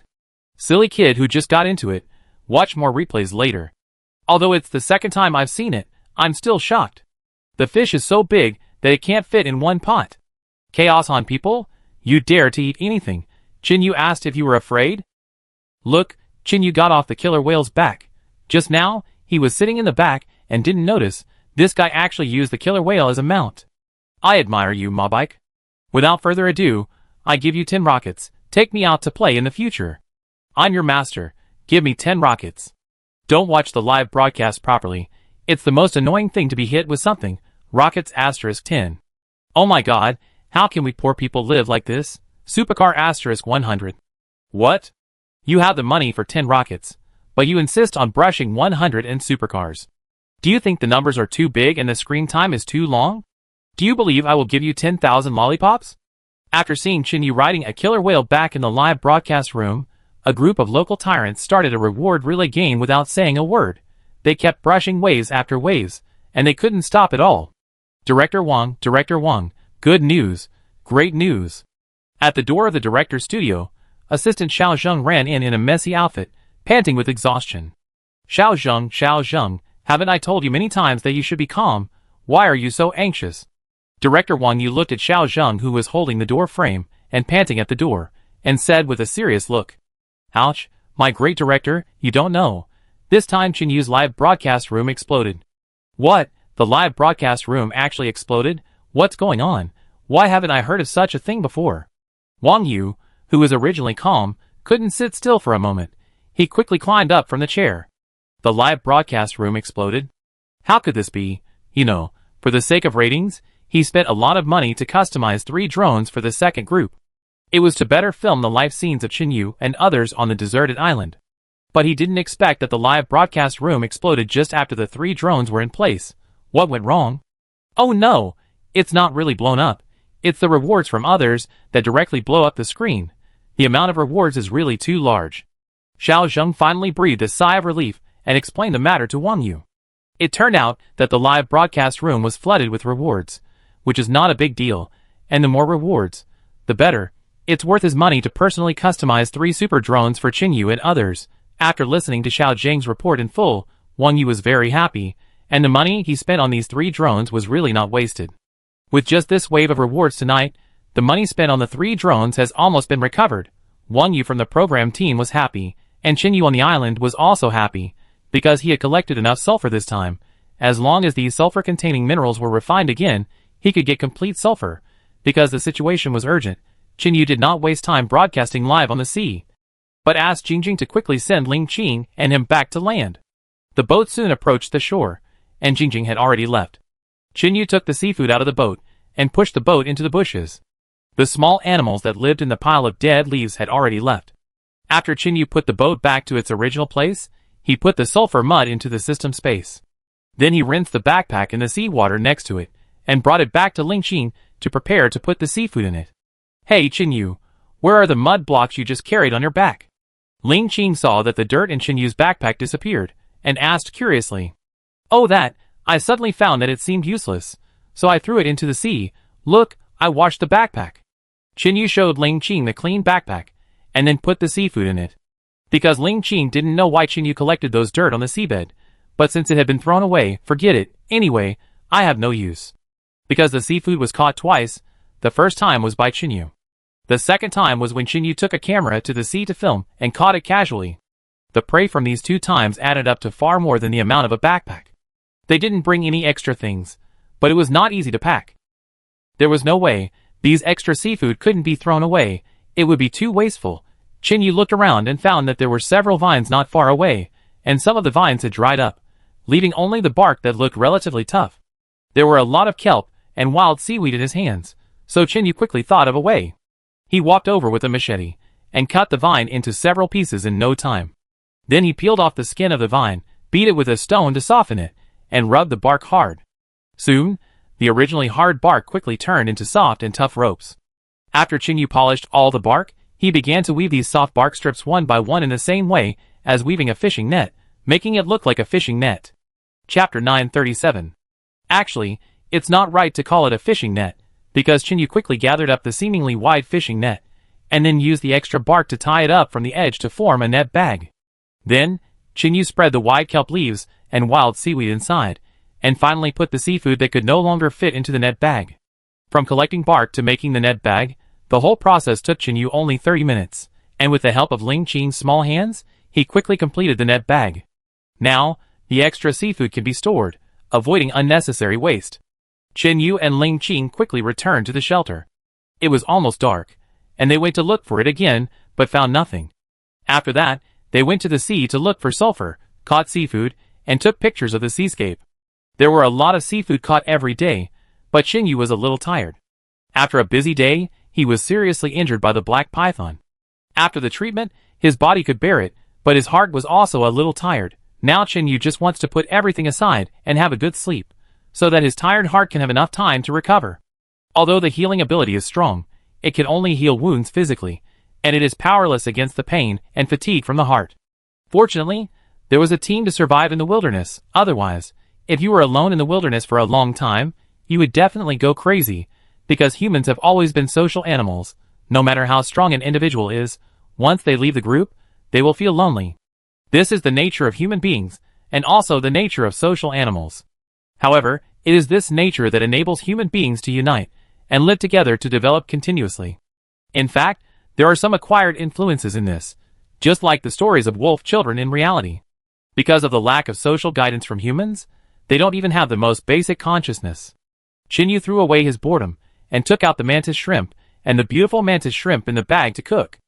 Silly kid who just got into it. Watch more replays later. Although it's the second time I've seen it, I'm still shocked. The fish is so big that it can't fit in one pot. Chaos on people? You dare to eat anything. Yu asked if you were afraid. Look, Yu got off the killer whale's back. Just now, he was sitting in the back and didn't notice. This guy actually used the killer whale as a mount. I admire you, Mobike. Without further ado, I give you 10 rockets. Take me out to play in the future. I'm your master. Give me 10 rockets. Don't watch the live broadcast properly. It's the most annoying thing to be hit with something. Rockets *10. Oh my god, how can we poor people live like this? Supercar *100. What? You have the money for 10 rockets, but you insist on brushing 100 in supercars. Do you think the numbers are too big and the screen time is too long? Do you believe I will give you 10,000 lollipops? After seeing Yu riding a killer whale back in the live broadcast room, a group of local tyrants started a reward relay game without saying a word. They kept brushing waves after waves, and they couldn't stop at all. Director Wang, good news, great news. At the door of the director's studio, Assistant Xiao Zheng ran in a messy outfit, panting with exhaustion. Xiao Zheng, haven't I told you many times that you should be calm? Why are you so anxious? Director Wang Yu looked at Xiao Zheng, who was holding the door frame and panting at the door, and said with a serious look, Ouch, my great director, you don't know. This time Yu's live broadcast room exploded. What? The live broadcast room actually exploded? What's going on? Why haven't I heard of such a thing before? Wang Yu, who was originally calm, couldn't sit still for a moment. He quickly climbed up from the chair. The live broadcast room exploded. How could this be? You know, for the sake of ratings, he spent a lot of money to customize 3 drones for the second group. It was to better film the life scenes of Chinyu and others on the deserted island. But he didn't expect that the live broadcast room exploded just after the 3 drones were in place. What went wrong? Oh no! It's not really blown up. It's the rewards from others that directly blow up the screen. The amount of rewards is really too large. Xiao Zheng finally breathed a sigh of relief and explained the matter to Wang Yu. It turned out that the live broadcast room was flooded with rewards, which is not a big deal, and the more rewards, the better. It's worth his money to personally customize 3 super drones for Chinyu and others. After listening to Xiao Zheng's report in full, Wang Yu was very happy, and the money he spent on these 3 drones was really not wasted. With just this wave of rewards tonight, the money spent on the 3 drones has almost been recovered. Wang Yu from the program team was happy, and Chinyu on the island was also happy, because he had collected enough sulfur this time. As long as these sulfur-containing minerals were refined again, he could get complete sulfur. Because the situation was urgent, Chinyu did not waste time broadcasting live on the sea, but asked Jingjing to quickly send Ling Qing and him back to land. The boat soon approached the shore, and Jingjing had already left. Chinyu took the seafood out of the boat, and pushed the boat into the bushes. The small animals that lived in the pile of dead leaves had already left. After Chinyu put the boat back to its original place, he put the sulfur mud into the system space. Then he rinsed the backpack in the seawater next to it, and brought it back to Ling Qing to prepare to put the seafood in it. Hey Chinyu, where are the mud blocks you just carried on your back? Ling Qing saw that the dirt in Chinyu's backpack disappeared, and asked curiously. Oh that, I suddenly found that it seemed useless, so I threw it into the sea. Look, I washed the backpack. Chinyu showed Ling Qing the clean backpack, and then put the seafood in it. Because Ling Qing didn't know why Chinyu collected those dirt on the seabed, but since it had been thrown away, forget it, anyway, I have no use. Because the seafood was caught twice, the first time was by Chinyu. The second time was when Chinyu took a camera to the sea to film and caught it casually. The prey from these 2 times added up to far more than the amount of a backpack. They didn't bring any extra things, but it was not easy to pack. There was no way, these extra seafood couldn't be thrown away, it would be too wasteful. Chinyu looked around and found that there were several vines not far away, and some of the vines had dried up, leaving only the bark that looked relatively tough. There were a lot of kelp and wild seaweed in his hands, so Chinyu quickly thought of a way. He walked over with a machete, and cut the vine into several pieces in no time. Then he peeled off the skin of the vine, beat it with a stone to soften it, and rubbed the bark hard. Soon, the originally hard bark quickly turned into soft and tough ropes. After Chinyu polished all the bark, he began to weave these soft bark strips one by one in the same way as weaving a fishing net, making it look like a fishing net. Chapter 937. Actually, it's not right to call it a fishing net, because Chinyu quickly gathered up the seemingly wide fishing net, and then used the extra bark to tie it up from the edge to form a net bag. Then, Chinyu spread the wide kelp leaves and wild seaweed inside, and finally put the seafood that could no longer fit into the net bag. From collecting bark to making the net bag, the whole process took Chinyu only 30 minutes, and with the help of Ling Qing's small hands, he quickly completed the net bag. Now, the extra seafood can be stored, avoiding unnecessary waste. Chinyu and Ling Qing quickly returned to the shelter. It was almost dark, and they went to look for it again, but found nothing. After that, they went to the sea to look for sulfur, caught seafood, and took pictures of the seascape. There were a lot of seafood caught every day, but Chinyu was a little tired. After a busy day, he was seriously injured by the black python. After the treatment, his body could bear it, but his heart was also a little tired. Now Chinyu just wants to put everything aside and have a good sleep, so that his tired heart can have enough time to recover. Although the healing ability is strong, it can only heal wounds physically, and it is powerless against the pain and fatigue from the heart. Fortunately, there was a team to survive in the wilderness. Otherwise, if you were alone in the wilderness for a long time, you would definitely go crazy, because humans have always been social animals. No matter how strong an individual is, once they leave the group, they will feel lonely. This is the nature of human beings, and also the nature of social animals. However, it is this nature that enables human beings to unite and live together to develop continuously. In fact, there are some acquired influences in this, just like the stories of wolf children in reality. Because of the lack of social guidance from humans, they don't even have the most basic consciousness. Chinyu threw away his boredom and took out the mantis shrimp and the beautiful mantis shrimp in the bag to cook.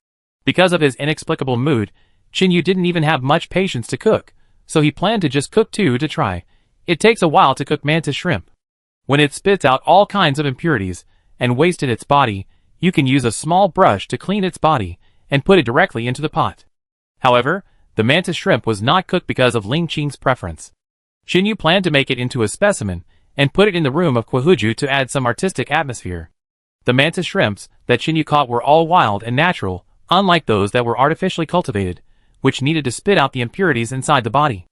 Because of his inexplicable mood, Chinyu didn't even have much patience to cook, so he planned to just cook 2 to try. It takes a while to cook mantis shrimp. When it spits out all kinds of impurities and waste in its body, you can use a small brush to clean its body and put it directly into the pot. However, the mantis shrimp was not cooked because of Ling Qing's preference. Xinyu planned to make it into a specimen and put it in the room of Kwahuju to add some artistic atmosphere. The mantis shrimps that Xinyu caught were all wild and natural, unlike those that were artificially cultivated, which needed to spit out the impurities inside the body.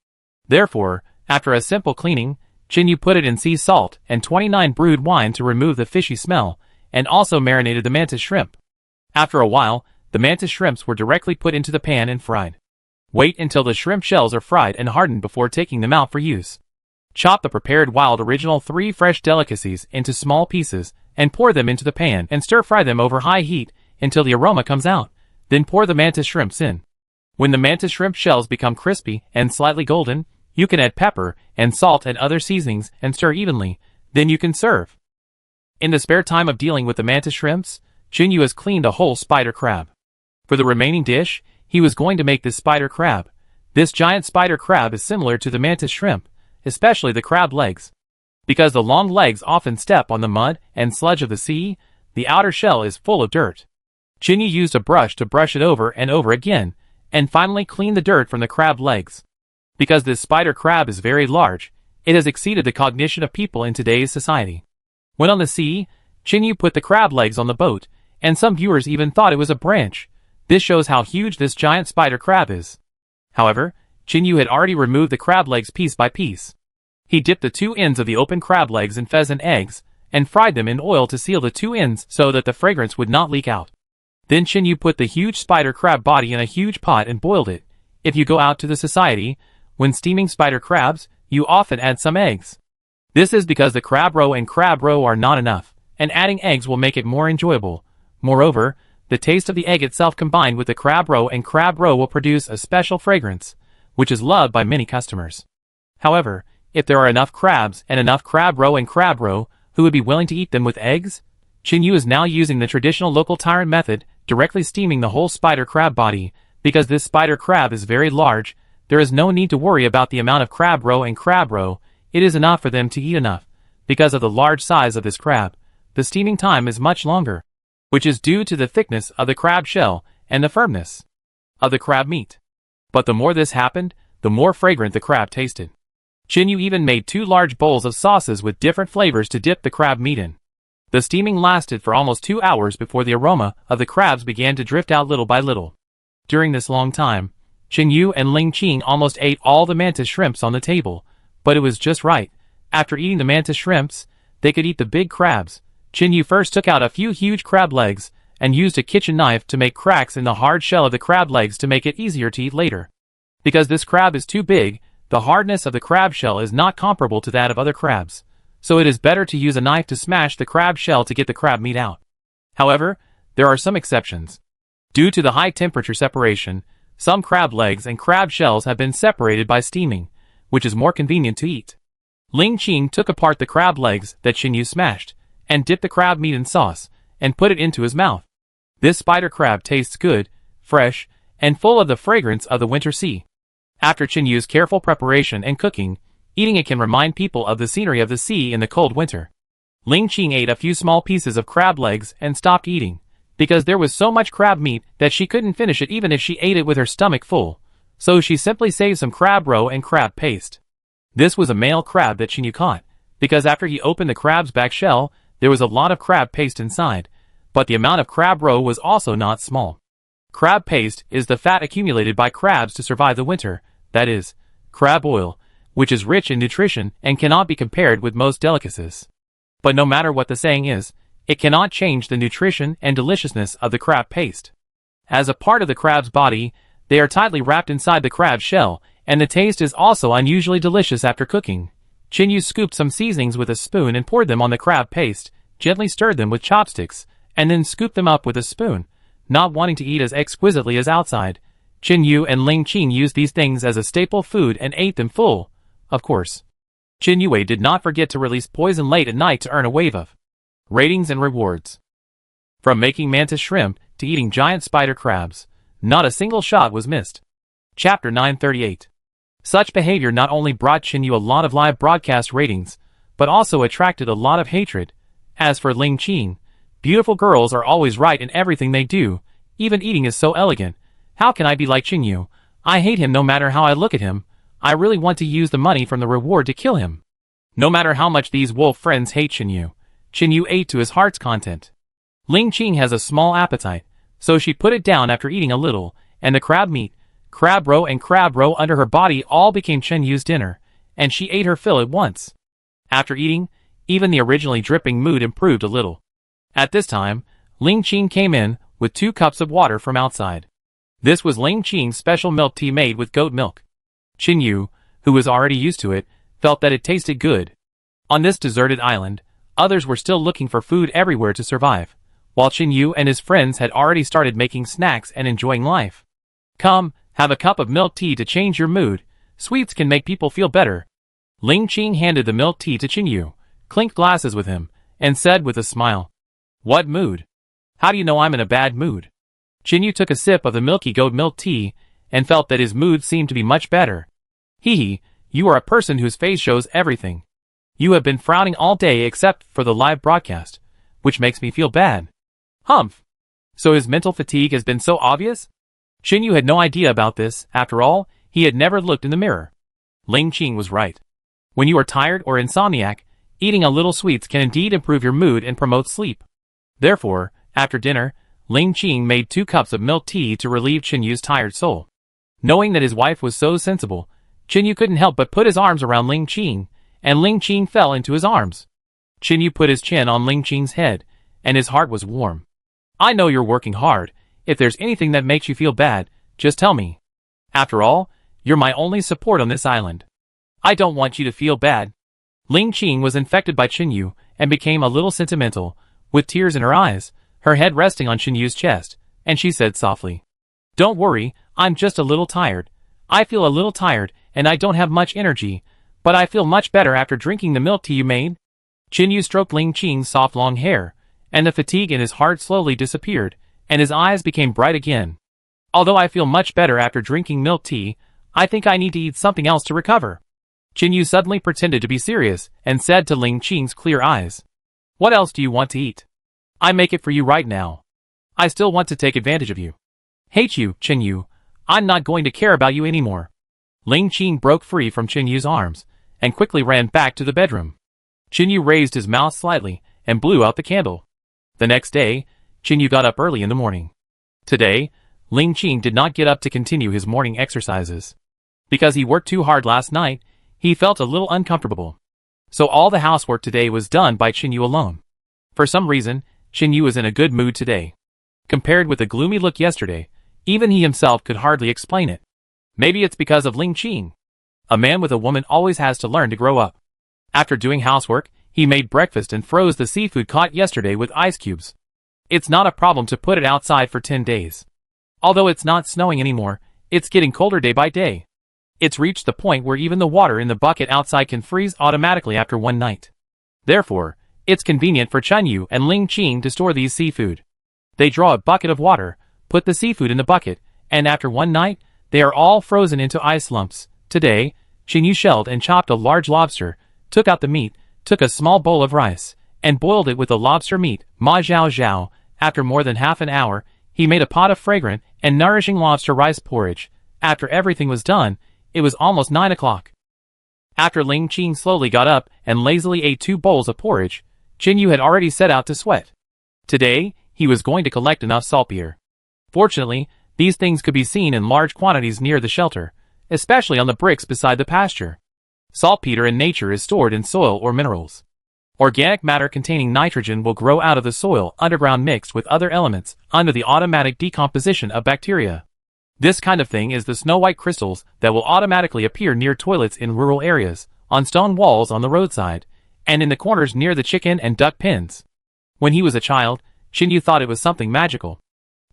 Therefore, after a simple cleaning, Xinyu put it in sea salt and 29 brewed wine to remove the fishy smell, and also marinated the mantis shrimp. After a while, the mantis shrimps were directly put into the pan and fried. Wait until the shrimp shells are fried and hardened before taking them out for use. Chop the prepared wild original 3 fresh delicacies into small pieces and pour them into the pan and stir-fry them over high heat until the aroma comes out. Then pour the mantis shrimps in. When the mantis shrimp shells become crispy and slightly golden, you can add pepper and salt and other seasonings and stir evenly. Then you can serve. In the spare time of dealing with the mantis shrimps, Xinyu has cleaned a whole spider crab. For the remaining dish, he was going to make this spider crab. This giant spider crab is similar to the mantis shrimp, especially the crab legs. Because the long legs often step on the mud and sludge of the sea, the outer shell is full of dirt. Xinyu used a brush to brush it over and over again, and finally clean the dirt from the crab legs. Because this spider crab is very large, it has exceeded the cognition of people in today's society. When on the sea, Xinyu put the crab legs on the boat, and some viewers even thought it was a branch. This shows how huge this giant spider crab is. However, Xinyu had already removed the crab legs piece by piece. He dipped the 2 ends of the open crab legs in pheasant eggs, and fried them in oil to seal the 2 ends so that the fragrance would not leak out. Then Xinyu put the huge spider crab body in a huge pot and boiled it. If you go out to the society, when steaming spider crabs, you often add some eggs. This is because the crab roe and crab roe are not enough, and adding eggs will make it more enjoyable. Moreover, the taste of the egg itself combined with the crab roe and crab roe will produce a special fragrance, which is loved by many customers. However, if there are enough crabs and enough crab roe and crab roe who would be willing to eat them with eggs, Xinyu is now using the traditional local tyrant method, directly steaming the whole spider crab body. Because this spider crab is very large, there is no need to worry about the amount of crab roe and crab roe. It is enough for them to eat enough. Because of the large size of this crab, the steaming time is much longer, which is due to the thickness of the crab shell and the firmness of the crab meat. But the more this happened, the more fragrant the crab tasted. Xinyu even made 2 large bowls of sauces with different flavors to dip the crab meat in. The steaming lasted for almost 2 hours before the aroma of the crabs began to drift out little by little. During this long time, Xinyu and Ling Qing almost ate all the mantis shrimps on the table, but it was just right. After eating the mantis shrimps, they could eat the big crabs. Xinyu first took out a few huge crab legs and used a kitchen knife to make cracks in the hard shell of the crab legs to make it easier to eat later. Because this crab is too big, the hardness of the crab shell is not comparable to that of other crabs, so it is better to use a knife to smash the crab shell to get the crab meat out. However, there are some exceptions. Due to the high temperature separation, some crab legs and crab shells have been separated by steaming, which is more convenient to eat. Ling Qing took apart the crab legs that Xinyu smashed, and dipped the crab meat in sauce, and put it into his mouth. This spider crab tastes good, fresh, and full of the fragrance of the winter sea. After Xinyu's careful preparation and cooking, eating it can remind people of the scenery of the sea in the cold winter. Ling Qing ate a few small pieces of crab legs and stopped eating, because there was so much crab meat that she couldn't finish it even if she ate it with her stomach full, so she simply saved some crab roe and crab paste. This was a male crab that Xinyu caught, because after he opened the crab's back shell, there was a lot of crab paste inside, but the amount of crab roe was also not small. Crab paste is the fat accumulated by crabs to survive the winter, that is, crab oil, which is rich in nutrition and cannot be compared with most delicacies. But no matter what the saying is, it cannot change the nutrition and deliciousness of the crab paste. As a part of the crab's body, they are tightly wrapped inside the crab shell, and the taste is also unusually delicious after cooking. Xinyu scooped some seasonings with a spoon and poured them on the crab paste, gently stirred them with chopsticks, and then scooped them up with a spoon, not wanting to eat as exquisitely as outside. Xinyu and Ling Qing used these things as a staple food and ate them full, of course. Xinyu did not forget to release poison late at night to earn a wave of ratings and rewards. From making mantis shrimp to eating giant spider crabs, not a single shot was missed. Chapter 938. Such behavior not only brought Xinyu a lot of live broadcast ratings, but also attracted a lot of hatred. As for Ling Qing, beautiful girls are always right in everything they do, even eating is so elegant. How can I be like Qingyu? I hate him no matter how I look at him. I really want to use the money from the reward to kill him. No matter how much these wolf friends hate Qingyu ate to his heart's content. Ling Qing has a small appetite, so she put it down after eating a little, and the crab meat, crab roe and crab roe under her body all became Qinyu's dinner, and she ate her fill at once. After eating, even the originally dripping mood improved a little. At this time, Ling Qing came in with 2 cups of water from outside. This was Ling Qing's special milk tea made with goat milk. Qingyu, who was already used to it, felt that it tasted good. On this deserted island, others were still looking for food everywhere to survive, while Qingyu and his friends had already started making snacks and enjoying life. Come, have a cup of milk tea to change your mood. Sweets can make people feel better. Ling Qing handed the milk tea to Qingyu, clinked glasses with him, and said with a smile, "What mood? How do you know I'm in a bad mood?" Qingyu took a sip of the milky goat milk tea, and felt that his mood seemed to be much better. Hee, you are a person whose face shows everything. You have been frowning all day except for the live broadcast, which makes me feel bad. Humph. So his mental fatigue has been so obvious? Qingyu had no idea about this. After all, he had never looked in the mirror. Ling Qing was right. When you are tired or insomniac, eating a little sweets can indeed improve your mood and promote sleep. Therefore, after dinner, Ling Qing made 2 cups of milk tea to relieve Qinyu's tired soul. Knowing that his wife was so sensible, Qingyu couldn't help but put his arms around Ling Qing, and Ling Qing fell into his arms. Qingyu put his chin on Ling Qing's head, and his heart was warm. I know you're working hard. If there's anything that makes you feel bad, just tell me. After all, you're my only support on this island. I don't want you to feel bad. Ling Qing was infected by Qingyu and became a little sentimental, with tears in her eyes, her head resting on Qinyu's chest, and she said softly, "Don't worry, I'm just a little tired. I feel a little tired, and I don't have much energy, but I feel much better after drinking the milk tea you made." Qingyu stroked Ling Qing's soft long hair, and the fatigue in his heart slowly disappeared, and his eyes became bright again. Although I feel much better after drinking milk tea, I think I need to eat something else to recover. Qingyu suddenly pretended to be serious, and said to Ling Qing's clear eyes, "What else do you want to eat? I make it for you right now. I still want to take advantage of you. Hate you, Qingyu. I'm not going to care about you anymore." Ling Qing broke free from Qinyu's arms, and quickly ran back to the bedroom. Qingyu raised his mouth slightly, and blew out the candle. The next day, Qingyu got up early in the morning. Today, Ling Qing did not get up to continue his morning exercises. Because he worked too hard last night, he felt a little uncomfortable. So all the housework today was done by Qingyu alone. For some reason, Qingyu was in a good mood today. Compared with the gloomy look yesterday, even he himself could hardly explain it. Maybe it's because of Ling Qing. A man with a woman always has to learn to grow up. After doing housework, he made breakfast and froze the seafood caught yesterday with ice cubes. It's not a problem to put it outside for 10 days. Although it's not snowing anymore, it's getting colder day by day. It's reached the point where even the water in the bucket outside can freeze automatically after one night. Therefore, it's convenient for Qingyu and Ling Qing to store these seafood. They draw a bucket of water, put the seafood in the bucket, and after one night, they are all frozen into ice lumps. Today, Qingyu shelled and chopped a large lobster, took out the meat, took a small bowl of rice, and boiled it with the lobster meat, ma zhao zhao. After more than half an hour, he made a pot of fragrant and nourishing lobster rice porridge. After everything was done, it was almost 9 o'clock. After Ling Qing slowly got up and lazily ate 2 bowls of porridge, Qingyu had already set out to sweat. Today, he was going to collect enough saltpeter. Fortunately, these things could be seen in large quantities near the shelter, especially on the bricks beside the pasture. Saltpeter in nature is stored in soil or minerals. Organic matter containing nitrogen will grow out of the soil underground mixed with other elements under the automatic decomposition of bacteria. This kind of thing is the snow-white crystals that will automatically appear near toilets in rural areas, on stone walls on the roadside, and in the corners near the chicken and duck pens. When he was a child, Qingyu thought it was something magical.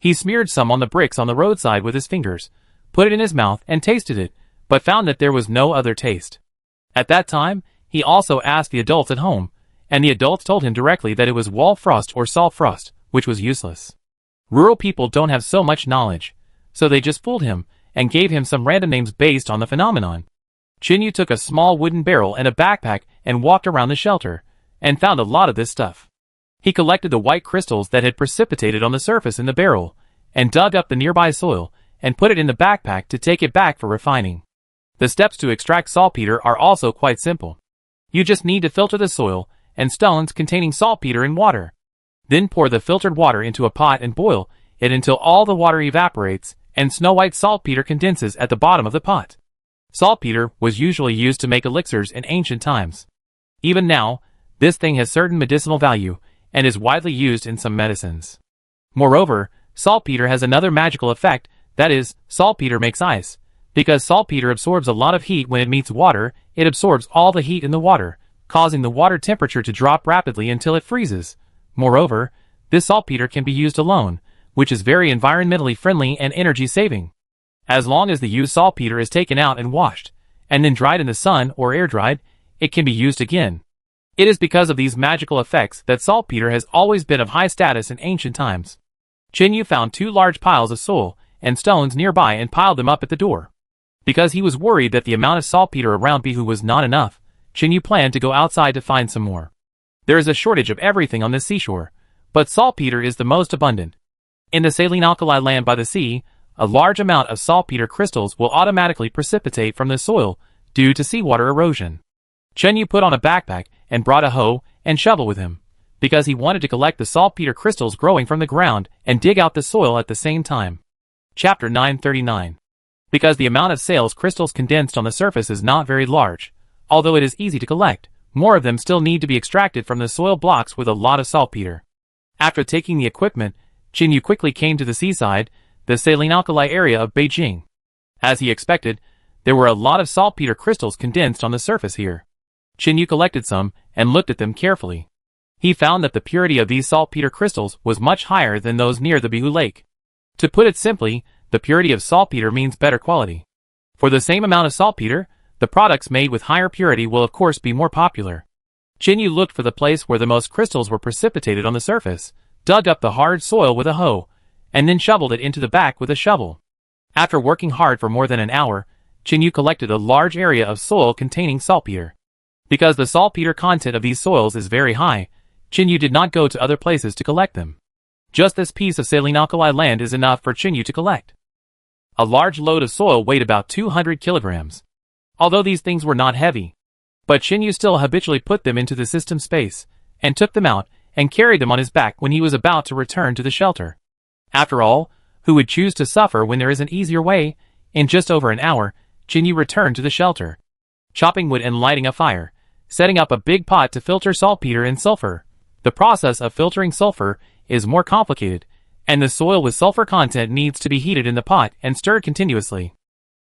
He smeared some on the bricks on the roadside with his fingers, put it in his mouth and tasted it, but found that there was no other taste. At that time, he also asked the adults at home, and the adults told him directly that it was wall frost or salt frost, which was useless. Rural people don't have so much knowledge, so they just fooled him, and gave him some random names based on the phenomenon. Chinyu took a small wooden barrel and a backpack and walked around the shelter, and found a lot of this stuff. He collected the white crystals that had precipitated on the surface in the barrel, and dug up the nearby soil, and put it in the backpack to take it back for refining. The steps to extract saltpeter are also quite simple. You just need to filter the soil and stones containing saltpeter in water. Then pour the filtered water into a pot and boil it until all the water evaporates and snow white saltpeter condenses at the bottom of the pot. Saltpeter was usually used to make elixirs in ancient times. Even now, this thing has certain medicinal value and is widely used in some medicines. Moreover, saltpeter has another magical effect, that is, saltpeter makes ice. Because saltpeter absorbs a lot of heat when it meets water, it absorbs all the heat in the water, causing the water temperature to drop rapidly until it freezes. Moreover, this saltpeter can be used alone, which is very environmentally friendly and energy saving. As long as the used saltpeter is taken out and washed, and then dried in the sun or air dried, it can be used again. It is because of these magical effects that saltpeter has always been of high status in ancient times. Chinyu found 2 large piles of soil and stones nearby and piled them up at the door. Because he was worried that the amount of saltpeter around Bihu was not enough, Chinyu planned to go outside to find some more. There is a shortage of everything on this seashore, but saltpeter is the most abundant. In the saline alkali land by the sea, a large amount of saltpeter crystals will automatically precipitate from the soil due to seawater erosion. Chinyu put on a backpack and brought a hoe and shovel with him, because he wanted to collect the saltpeter crystals growing from the ground and dig out the soil at the same time. Chapter 939. Because the amount of sales crystals condensed on the surface is not very large, although it is easy to collect, more of them still need to be extracted from the soil blocks with a lot of saltpeter. After taking the equipment, Chinyu quickly came to the seaside, the saline alkali area of Beijing. As he expected, there were a lot of saltpeter crystals condensed on the surface here. Chinyu collected some and looked at them carefully. He found that the purity of these saltpeter crystals was much higher than those near the Bihu Lake. To put it simply, the purity of saltpeter means better quality. For the same amount of saltpeter, the products made with higher purity will of course be more popular. Chinyu looked for the place where the most crystals were precipitated on the surface, dug up the hard soil with a hoe, and then shoveled it into the back with a shovel. After working hard for more than an hour, Chinyu collected a large area of soil containing saltpeter. Because the saltpeter content of these soils is very high, Chinyu did not go to other places to collect them. Just this piece of saline alkali land is enough for Chinyu to collect. A large load of soil weighed about 200 kilograms. Although these things were not heavy, but Chinyu still habitually put them into the system space, and took them out, and carried them on his back when he was about to return to the shelter. After all, who would choose to suffer when there is an easier way? In just over an hour, Chinyu returned to the shelter. Chopping wood and lighting a fire, setting up a big pot to filter saltpeter and sulfur. The process of filtering sulfur is more complicated, and the soil with sulfur content needs to be heated in the pot and stirred continuously.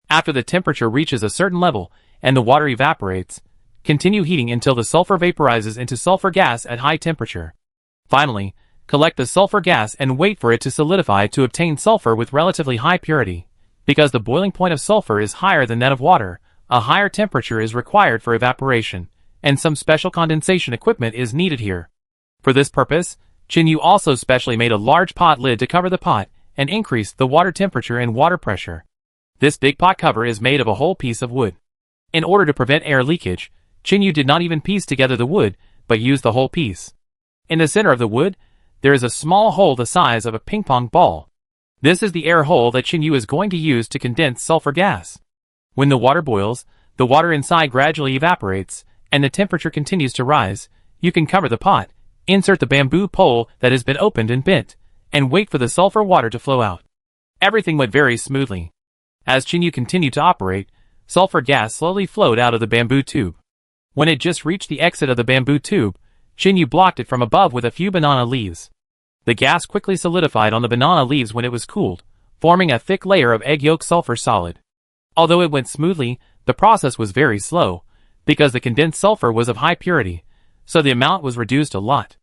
After the temperature reaches a certain level and the water evaporates, continue heating until the sulfur vaporizes into sulfur gas at high temperature. Finally, collect the sulfur gas and wait for it to solidify to obtain sulfur with relatively high purity. Because the boiling point of sulfur is higher than that of water, a higher temperature is required for evaporation, and some special condensation equipment is needed here. For this purpose, Chinyu also specially made a large pot lid to cover the pot and increase the water temperature and water pressure. This big pot cover is made of a whole piece of wood. In order to prevent air leakage, Chinyu did not even piece together the wood, but used the whole piece. In the center of the wood, there is a small hole the size of a ping-pong ball. This is the air hole that Chinyu is going to use to condense sulfur gas. When the water boils, the water inside gradually evaporates, and the temperature continues to rise. You can cover the pot, insert the bamboo pole that has been opened and bent, and wait for the sulfur water to flow out. Everything went very smoothly. As Chinyu continued to operate, sulfur gas slowly flowed out of the bamboo tube. When it just reached the exit of the bamboo tube, Chinyu blocked it from above with a few banana leaves. The gas quickly solidified on the banana leaves when it was cooled, forming a thick layer of egg yolk sulfur solid. Although it went smoothly, the process was very slow, because the condensed sulfur was of high purity, so the amount was reduced a lot.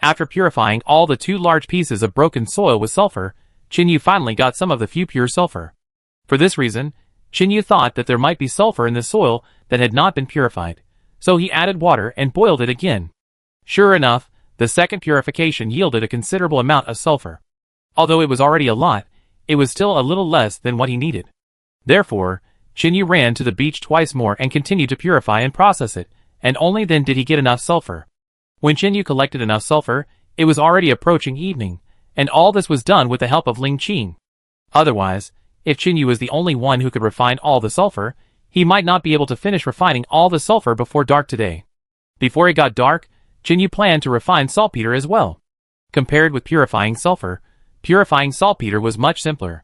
After purifying all the 2 large pieces of broken soil with sulfur, Chinyu finally got some of the few pure sulfur. For this reason, Chinyu thought that there might be sulfur in the soil that had not been purified, so he added water and boiled it again. Sure enough, the second purification yielded a considerable amount of sulfur. Although it was already a lot, it was still a little less than what he needed. Therefore, Chinyu ran to the beach twice more and continued to purify and process it, and only then did he get enough sulfur. When Chinyu collected enough sulfur, it was already approaching evening, and all this was done with the help of Ling Qing. Otherwise, if Chinyu was the only one who could refine all the sulfur, he might not be able to finish refining all the sulfur before dark today. Before it got dark, Chinyu planned to refine saltpeter as well. Compared with purifying saltpeter was much simpler.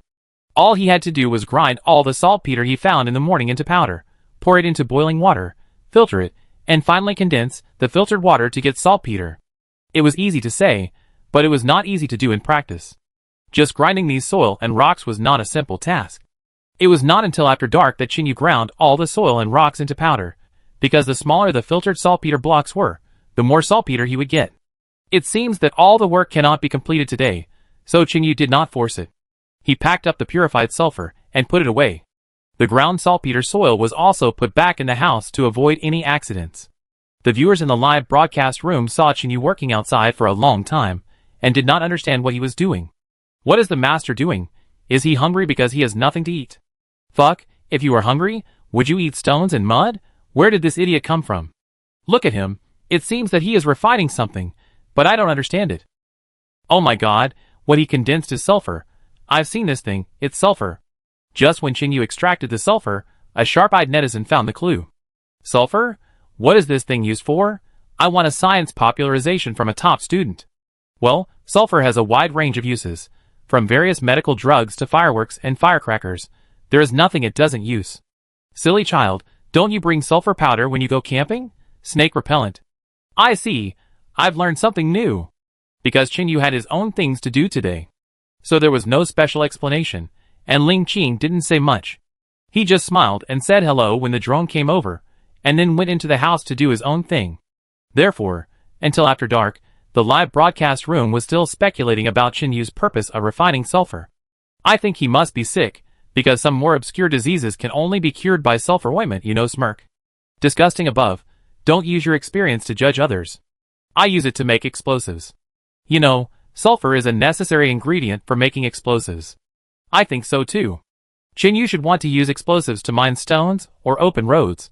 All he had to do was grind all the saltpeter he found in the morning into powder, pour it into boiling water, filter it, and finally condense the filtered water to get saltpeter. It was easy to say, but it was not easy to do in practice. Just grinding these soil and rocks was not a simple task. It was not until after dark that Chinyu ground all the soil and rocks into powder, because the smaller the filtered saltpeter blocks were, the more saltpeter he would get. It seems that all the work cannot be completed today, so Chinyu did not force it. He packed up the purified sulfur and put it away. The ground saltpeter soil was also put back in the house to avoid any accidents. The viewers in the live broadcast room saw Chinyu working outside for a long time, and did not understand what he was doing. What is the master doing? Is he hungry because he has nothing to eat? Fuck, if you were hungry, would you eat stones and mud? Where did this idiot come from? Look at him, it seems that he is refining something, but I don't understand it. Oh my god, what he condensed is sulfur. I've seen this thing, it's sulfur. Just when Chinyu extracted the sulfur, a sharp-eyed netizen found the clue. Sulfur? What is this thing used for? I want a science popularization from a top student. Well, sulfur has a wide range of uses. From various medical drugs to fireworks and firecrackers, there is nothing it doesn't use. Silly child, don't you bring sulfur powder when you go camping? Snake repellent. I see, I've learned something new. Because Chinyu had his own things to do today. So there was no special explanation, and Ling Qing didn't say much. He just smiled and said hello when the drone came over, and then went into the house to do his own thing. Therefore, until after dark, the live broadcast room was still speculating about Chinyu's purpose of refining sulfur. I think he must be sick, because some more obscure diseases can only be cured by sulfur ointment, you know. Smirk. Disgusting above, don't use your experience to judge others. I use it to make explosives. You know, sulfur is a necessary ingredient for making explosives. I think so too. Chinyu should want to use explosives to mine stones or open roads.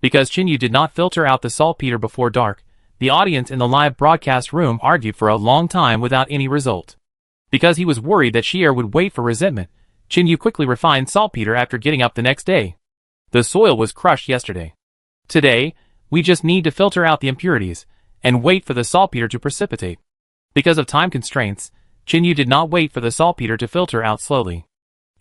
Because Chinyu did not filter out the saltpeter before dark, the audience in the live broadcast room argued for a long time without any result. Because he was worried that Shier would wait for resentment, Chinyu quickly refined saltpeter after getting up the next day. The soil was crushed yesterday. Today, we just need to filter out the impurities, and wait for the saltpeter to precipitate. Because of time constraints, Chinyu did not wait for the saltpeter to filter out slowly.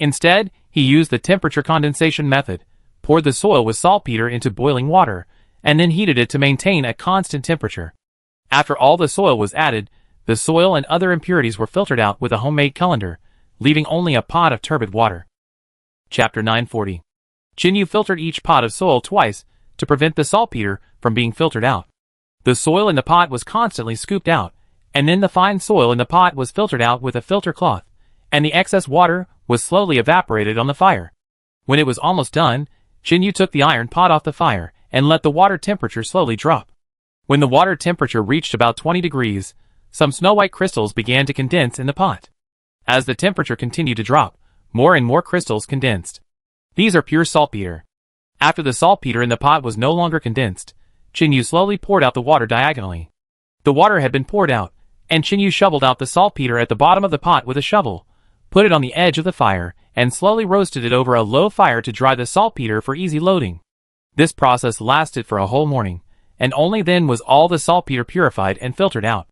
Instead, he used the temperature condensation method, poured the soil with saltpeter into boiling water, and then heated it to maintain a constant temperature. After all the soil was added, the soil and other impurities were filtered out with a homemade colander, leaving only a pot of turbid water. Chapter 940. Chinyu filtered each pot of soil twice to prevent the saltpeter from being filtered out. The soil in the pot was constantly scooped out, and then the fine soil in the pot was filtered out with a filter cloth, and the excess water was slowly evaporated on the fire. When it was almost done, Chinyu took the iron pot off the fire and let the water temperature slowly drop. When the water temperature reached about 20 degrees, some snow-white crystals began to condense in the pot. As the temperature continued to drop, more and more crystals condensed. These are pure saltpeter. After the saltpeter in the pot was no longer condensed, Chinyu slowly poured out the water diagonally. The water had been poured out, and Chinyu shoveled out the saltpeter at the bottom of the pot with a shovel, put it on the edge of the fire, and slowly roasted it over a low fire to dry the saltpeter for easy loading. This process lasted for a whole morning, and only then was all the saltpeter purified and filtered out.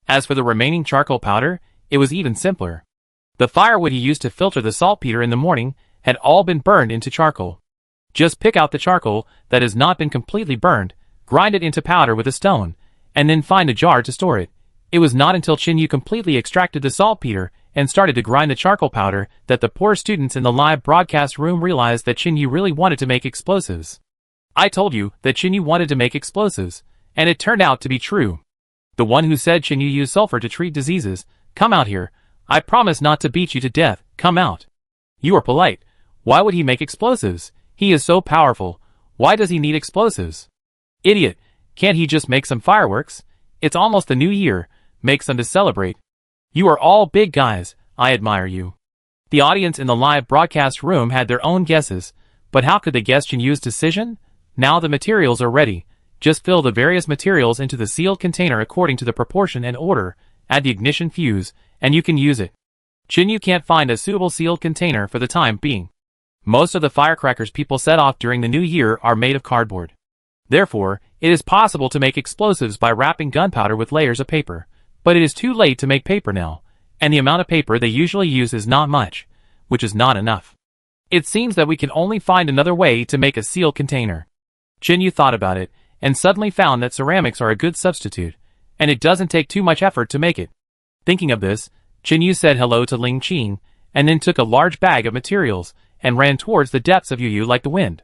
As for the remaining charcoal powder, it was even simpler. The firewood he used to filter the saltpeter in the morning had all been burned into charcoal. Just pick out the charcoal that has not been completely burned, grind it into powder with a stone, and then find a jar to store it. It was not until Chinyu completely extracted the saltpeter and started to grind the charcoal powder that the poor students in the live broadcast room realized that Chinyu really wanted to make explosives. I told you that Chinyu wanted to make explosives, and it turned out to be true. The one who said Chinyu used sulfur to treat diseases, come out here. I promise not to beat you to death, come out. You are polite. Why would he make explosives? He is so powerful. Why does he need explosives? Idiot, can't he just make some fireworks? It's almost the new year, make some to celebrate. You are all big guys, I admire you. The audience in the live broadcast room had their own guesses, But how could they guess Chin Yu's decision? Now the materials are ready. Just fill the various materials into the sealed container according to the proportion and order, add the ignition fuse, and you can use it. Chin Yu can't find a suitable sealed container for the time being. Most of the firecrackers people set off during the new year are made of cardboard. Therefore, it is possible to make explosives by wrapping gunpowder with layers of paper. But it is too late to make paper now, and the amount of paper they usually use is not much, which is not enough. It seems that we can only find another way to make a sealed container. Chin Yu thought about it, and suddenly found that ceramics are a good substitute, and it doesn't take too much effort to make it. Thinking of this, Chin Yu said hello to Ling Qing, and then took a large bag of materials, and ran towards the depths of Yu Yu like the wind.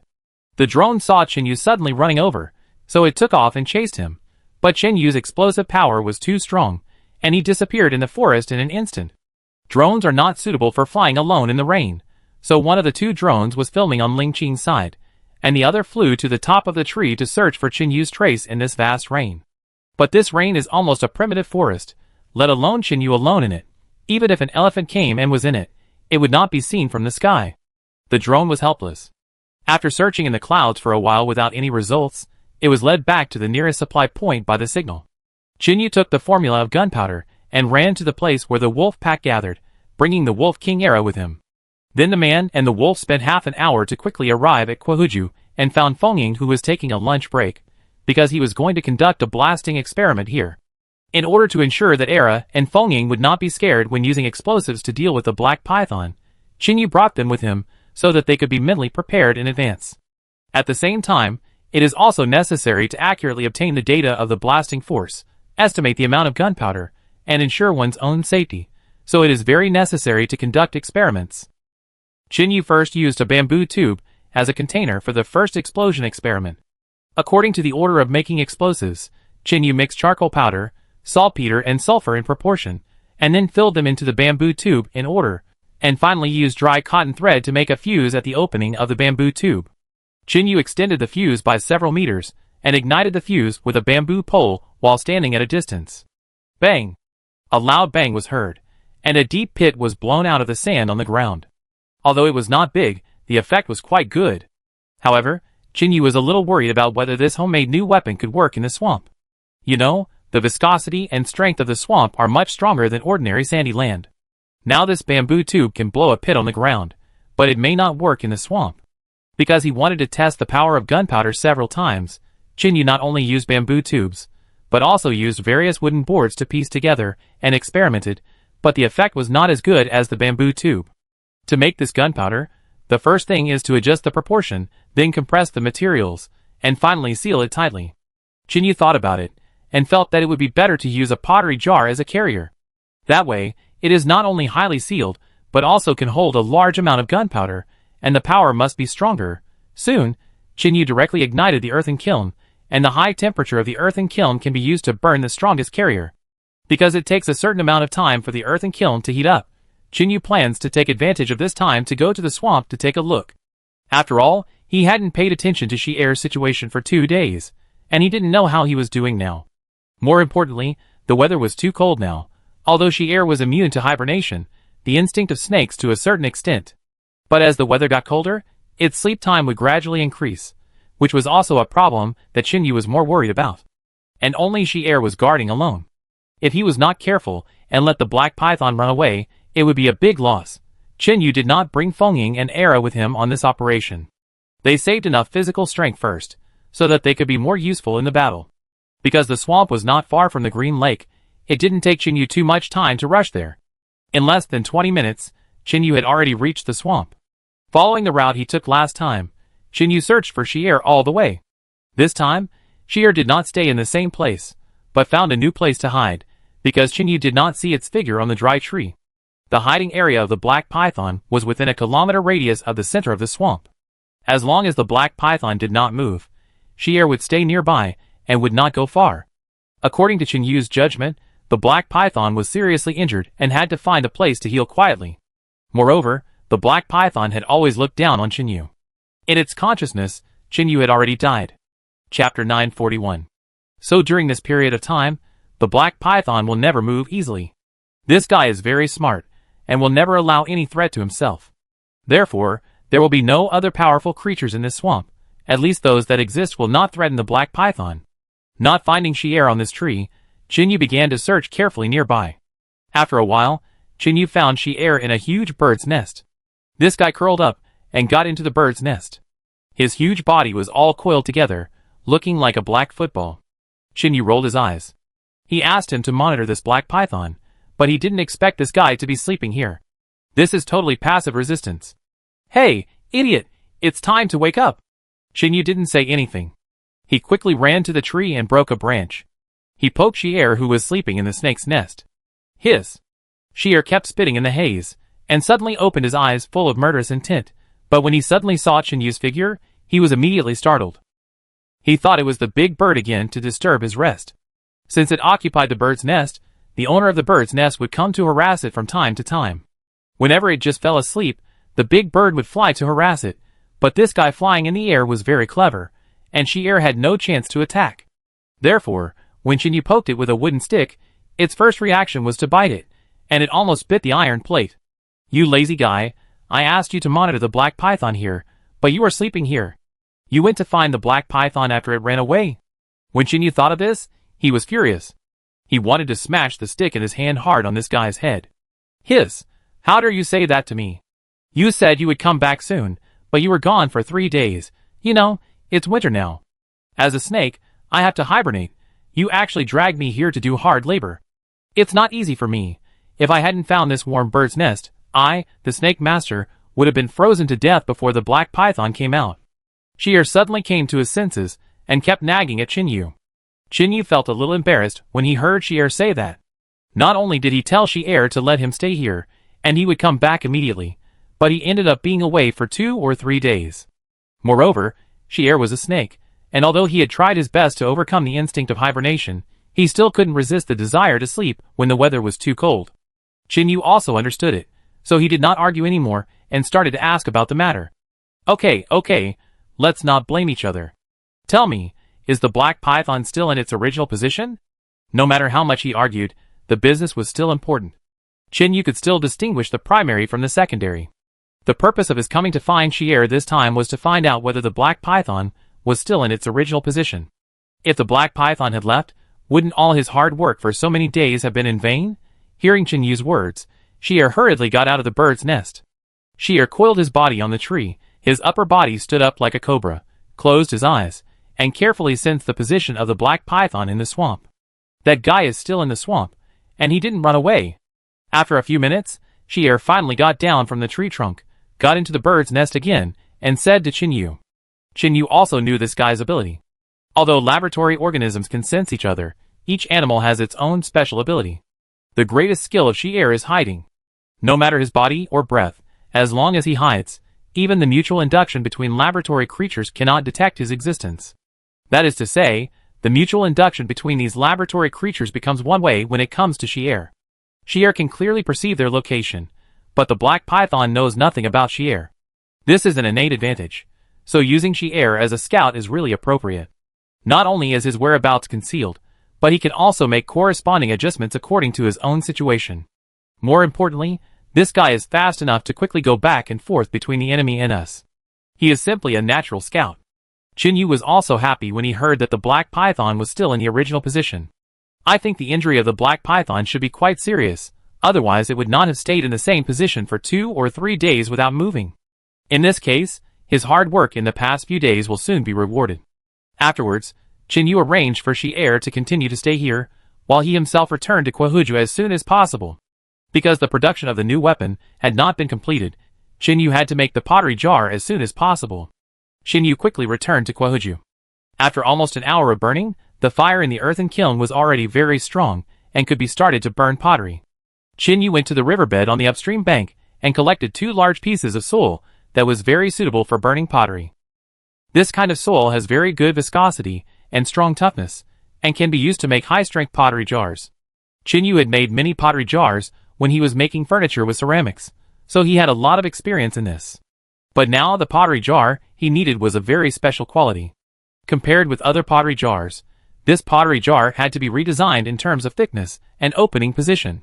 The drone saw Chin Yu suddenly running over, so it took off and chased him. But Chin Yu's explosive power was too strong, and he disappeared in the forest in an instant. Drones are not suitable for flying alone in the rain, so one of the two drones was filming on Ling Qing's side, and the other flew to the top of the tree to search for Chin Yu's trace in this vast rain. But this rain is almost a primitive forest, let alone Chin Yu alone in it. Even if an elephant came and was in it, it would not be seen from the sky. The drone was helpless. After searching in the clouds for a while without any results, it was led back to the nearest supply point by the signal. Chin Yu took the formula of gunpowder and ran to the place where the wolf pack gathered, bringing the Wolf King arrow with him. Then the man and the wolf spent half an hour to quickly arrive at Kwahuju and found Fengying, who was taking a lunch break, because he was going to conduct a blasting experiment here. In order to ensure that Era and Fengying would not be scared when using explosives to deal with the black python, Chin Yu brought them with him so that they could be mentally prepared in advance. At the same time, it is also necessary to accurately obtain the data of the blasting force, estimate the amount of gunpowder, and ensure one's own safety, so it is very necessary to conduct experiments. Chin Yu first used a bamboo tube as a container for the first explosion experiment. According to the order of making explosives, Chin Yu mixed charcoal powder, saltpeter, and sulfur in proportion, and then filled them into the bamboo tube in order, and finally used dry cotton thread to make a fuse at the opening of the bamboo tube. Chin Yu extended the fuse by several meters, and ignited the fuse with a bamboo pole while standing at a distance. Bang! A loud bang was heard, and a deep pit was blown out of the sand on the ground. Although it was not big, the effect was quite good. However, Chin Yu was a little worried about whether this homemade new weapon could work in the swamp. You know, the viscosity and strength of the swamp are much stronger than ordinary sandy land. Now this bamboo tube can blow a pit on the ground, but it may not work in the swamp. Because he wanted to test the power of gunpowder several times, Chin Yu not only used bamboo tubes, but also used various wooden boards to piece together and experimented, but the effect was not as good as the bamboo tube. To make this gunpowder, the first thing is to adjust the proportion, then compress the materials, and finally seal it tightly. Chin Yu thought about it, and felt that it would be better to use a pottery jar as a carrier. That way, it is not only highly sealed, but also can hold a large amount of gunpowder, and the power must be stronger. Soon, Chin Yu directly ignited the earthen kiln, and the high temperature of the earthen kiln can be used to burn the strongest carrier. Because it takes a certain amount of time for the earthen kiln to heat up, Chin Yu plans to take advantage of this time to go to the swamp to take a look. After all, he hadn't paid attention to Shi-Er's situation for 2 days, and he didn't know how he was doing now. More importantly, the weather was too cold now. Although Shi-Er was immune to hibernation, the instinct of snakes to a certain extent. But as the weather got colder, its sleep time would gradually increase, which was also a problem that Chin Yu was more worried about. And only Shi-Er was guarding alone. If he was not careful and let the black python run away, it would be a big loss. Chin Yu did not bring Fengying and Era with him on this operation. They saved enough physical strength first, so that they could be more useful in the battle. Because the swamp was not far from the Green Lake, it didn't take Chin Yu too much time to rush there. In less than 20 minutes, Chin Yu had already reached the swamp. Following the route he took last time, Chin Yu searched for Shi-Er all the way. This time, Shi-Er did not stay in the same place, but found a new place to hide, because Chin Yu did not see its figure on the dry tree. The hiding area of the black python was within a kilometer radius of the center of the swamp. As long as the black python did not move, Shi-Er would stay nearby and would not go far. According to Chin Yu's judgment, the black python was seriously injured and had to find a place to heal quietly. Moreover, the black python had always looked down on Chin Yu. In its consciousness, Chin Yu had already died. Chapter 941. So during this period of time, the black python will never move easily. This guy is very smart, and will never allow any threat to himself. Therefore, There will be no other powerful creatures in this swamp. At least those that exist will not threaten the black python. Not finding Xier on this tree, Qinyu began to search carefully nearby. After a while, Qinyu found Xier in a huge bird's nest. This guy curled up and got into the bird's nest. His huge body was all coiled together, looking like a black football. Qinyu rolled his eyes. He asked him to monitor this black python, but he didn't expect this guy to be sleeping here. This is totally passive resistance. Hey, idiot, it's time to wake up. Qinyu didn't say anything. He quickly ran to the tree and broke a branch. He poked Xier, who was sleeping in the snake's nest. Hiss. Xier kept spitting in the haze, and suddenly opened his eyes full of murderous intent, but when he suddenly saw Qinyu's figure, he was immediately startled. He thought it was the big bird again to disturb his rest. Since it occupied the bird's nest, the owner of the bird's nest would come to harass it from time to time. Whenever it just fell asleep, the big bird would fly to harass it, but this guy flying in the air was very clever, and Xier had no chance to attack. Therefore, when Qinyu poked it with a wooden stick, its first reaction was to bite it, and it almost bit the iron plate. You lazy guy, I asked you to monitor the black python here, but you are sleeping here. You went to find the black python after it ran away. When Qinyu thought of this, he was furious. He wanted to smash the stick in his hand hard on this guy's head. Hiss, how dare you say that to me? You said you would come back soon, but you were gone for 3 days. You know, it's winter now. As a snake, I have to hibernate. You actually dragged me here to do hard labor. It's not easy for me. If I hadn't found this warm bird's nest, I, the snake master, would have been frozen to death before the black python came out. Xier suddenly came to his senses and kept nagging at Qinyu. Qinyu felt a little embarrassed when he heard Xier say that. Not only did he tell Xier to let him stay here, and he would come back immediately, but he ended up being away for 2 or 3 days. Moreover, Xier was a snake, and although he had tried his best to overcome the instinct of hibernation, he still couldn't resist the desire to sleep when the weather was too cold. Qinyu also understood it, so he did not argue anymore and started to ask about the matter. Okay, let's not blame each other. Tell me, is the black python still in its original position? No matter how much he argued, the business was still important. Qinyu could still distinguish the primary from the secondary. The purpose of his coming to find Xier this time was to find out whether the black python was still in its original position. If the black python had left, wouldn't all his hard work for so many days have been in vain? Hearing Qinyu's words, Xier hurriedly got out of the bird's nest. Xier coiled his body on the tree, his upper body stood up like a cobra, closed his eyes, and carefully sensed the position of the black python in the swamp. That guy is still in the swamp, and he didn't run away. After a few minutes, Xier finally got down from the tree trunk, got into the bird's nest again, and said to Qinyu. Qinyu also knew this guy's ability. Although laboratory organisms can sense each other, each animal has its own special ability. The greatest skill of Xier is hiding. No matter his body or breath, as long as he hides, even the mutual induction between laboratory creatures cannot detect his existence. That is to say, the mutual induction between these laboratory creatures becomes one-way when it comes to Xier. Xier can clearly perceive their location, but the black python knows nothing about Xier. This is an innate advantage, so using Xier as a scout is really appropriate. Not only is his whereabouts concealed, but he can also make corresponding adjustments according to his own situation. More importantly, this guy is fast enough to quickly go back and forth between the enemy and us. He is simply a natural scout. Qinyu was also happy when he heard that the black python was still in the original position. I think the injury of the black python should be quite serious, otherwise it would not have stayed in the same position for 2 or 3 days without moving. In this case, his hard work in the past few days will soon be rewarded. Afterwards, Qinyu arranged for Xier to continue to stay here, while he himself returned to Quahuju as soon as possible. Because the production of the new weapon had not been completed, Qinyu had to make the pottery jar as soon as possible. Qinyu quickly returned to Quahuju. After almost an hour of burning, the fire in the earthen kiln was already very strong, and could be started to burn pottery. Qinyu went to the riverbed on the upstream bank, and collected 2 large pieces of soil that was very suitable for burning pottery. This kind of soil has very good viscosity and strong toughness, and can be used to make high-strength pottery jars. Qinyu had made many pottery jars when he was making furniture with ceramics, so he had a lot of experience in this. But now the pottery jar he needed was a very special quality. Compared with other pottery jars, this pottery jar had to be redesigned in terms of thickness and opening position.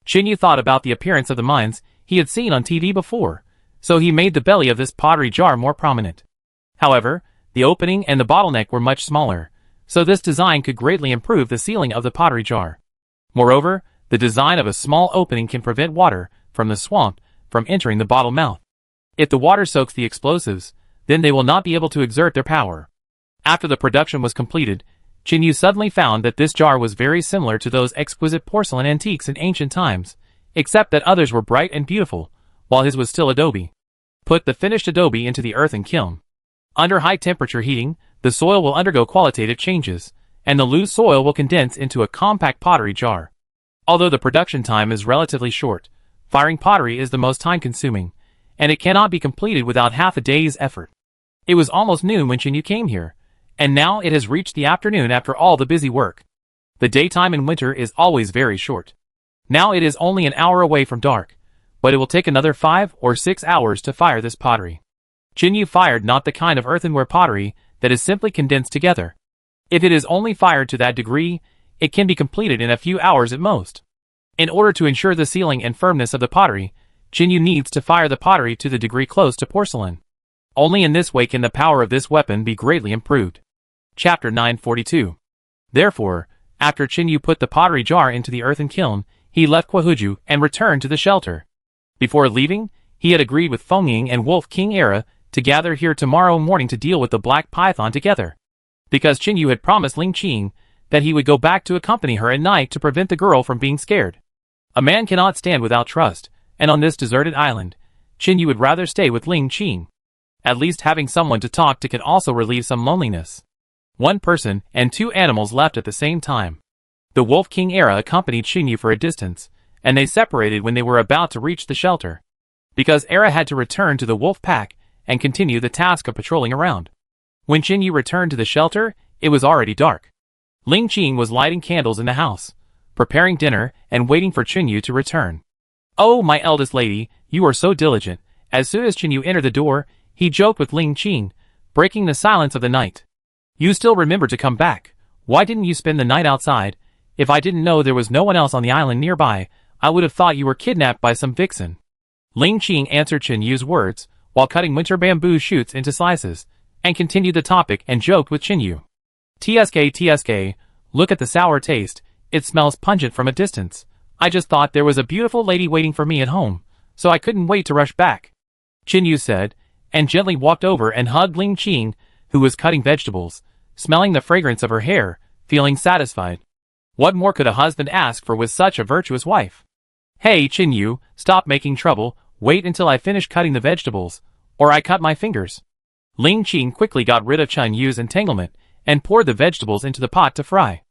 Qinyu thought about the appearance of the mines he had seen on TV before, so he made the belly of this pottery jar more prominent. However, the opening and the bottleneck were much smaller, so this design could greatly improve the sealing of the pottery jar. Moreover, the design of a small opening can prevent water from the swamp from entering the bottle mouth. If the water soaks the explosives, then they will not be able to exert their power. After the production was completed, Chin-Yu suddenly found that this jar was very similar to those exquisite porcelain antiques in ancient times, except that others were bright and beautiful, while his was still adobe. Put the finished adobe into the earthen kiln. Under high temperature heating, the soil will undergo qualitative changes, and the loose soil will condense into a compact pottery jar. Although the production time is relatively short, firing pottery is the most time-consuming, and it cannot be completed without half a day's effort. It was almost noon when Chin-Yu came here, and now it has reached the afternoon after all the busy work. The daytime in winter is always very short. Now it is only an hour away from dark, but it will take another 5 or 6 hours to fire this pottery. Chin-Yu fired not the kind of earthenware pottery that is simply condensed together. If it is only fired to that degree, it can be completed in a few hours at most. In order to ensure the sealing and firmness of the pottery, Chin-Yu needs to fire the pottery to the degree close to porcelain. Only in this way can the power of this weapon be greatly improved. Chapter 942. Therefore, after Chin-Yu put the pottery jar into the earthen kiln, he left Kwahuju and returned to the shelter. Before leaving, he had agreed with Fengying and Wolf King Era to gather here tomorrow morning to deal with the Black Python together. Because Chin-Yu had promised Ling Qing that he would go back to accompany her at night to prevent the girl from being scared. A man cannot stand without trust, and on this deserted island, Chin-Yu would rather stay with Ling Qing. At least having someone to talk to can also relieve some loneliness. One person and 2 animals left at the same time. The Wolf King Era accompanied Chin-Yu for a distance, and they separated when they were about to reach the shelter. Because Era had to return to the wolf pack and continue the task of patrolling around. When Chin-Yu returned to the shelter, it was already dark. Ling Qing was lighting candles in the house, preparing dinner and waiting for Chin-Yu to return. "Oh, my eldest lady, you are so diligent." As soon as Chin-Yu entered the door, he joked with Ling Qing, breaking the silence of the night. "You still remember to come back. Why didn't you spend the night outside? If I didn't know there was no one else on the island nearby, I would have thought you were kidnapped by some vixen." Ling Qing answered Chin-Yu's words, while cutting winter bamboo shoots into slices, and continued the topic and joked with Chin-Yu. TSK, look at the sour taste, it smells pungent from a distance. I just thought there was a beautiful lady waiting for me at home, so I couldn't wait to rush back," Chin-Yu said, and gently walked over and hugged Ling Qing, who was cutting vegetables, smelling the fragrance of her hair, feeling satisfied. What more could a husband ask for with such a virtuous wife? "Hey, Chin-Yu, stop making trouble, wait until I finish cutting the vegetables, or I cut my fingers." Ling Qing quickly got rid of Chin-Yu's entanglement, and poured the vegetables into the pot to fry.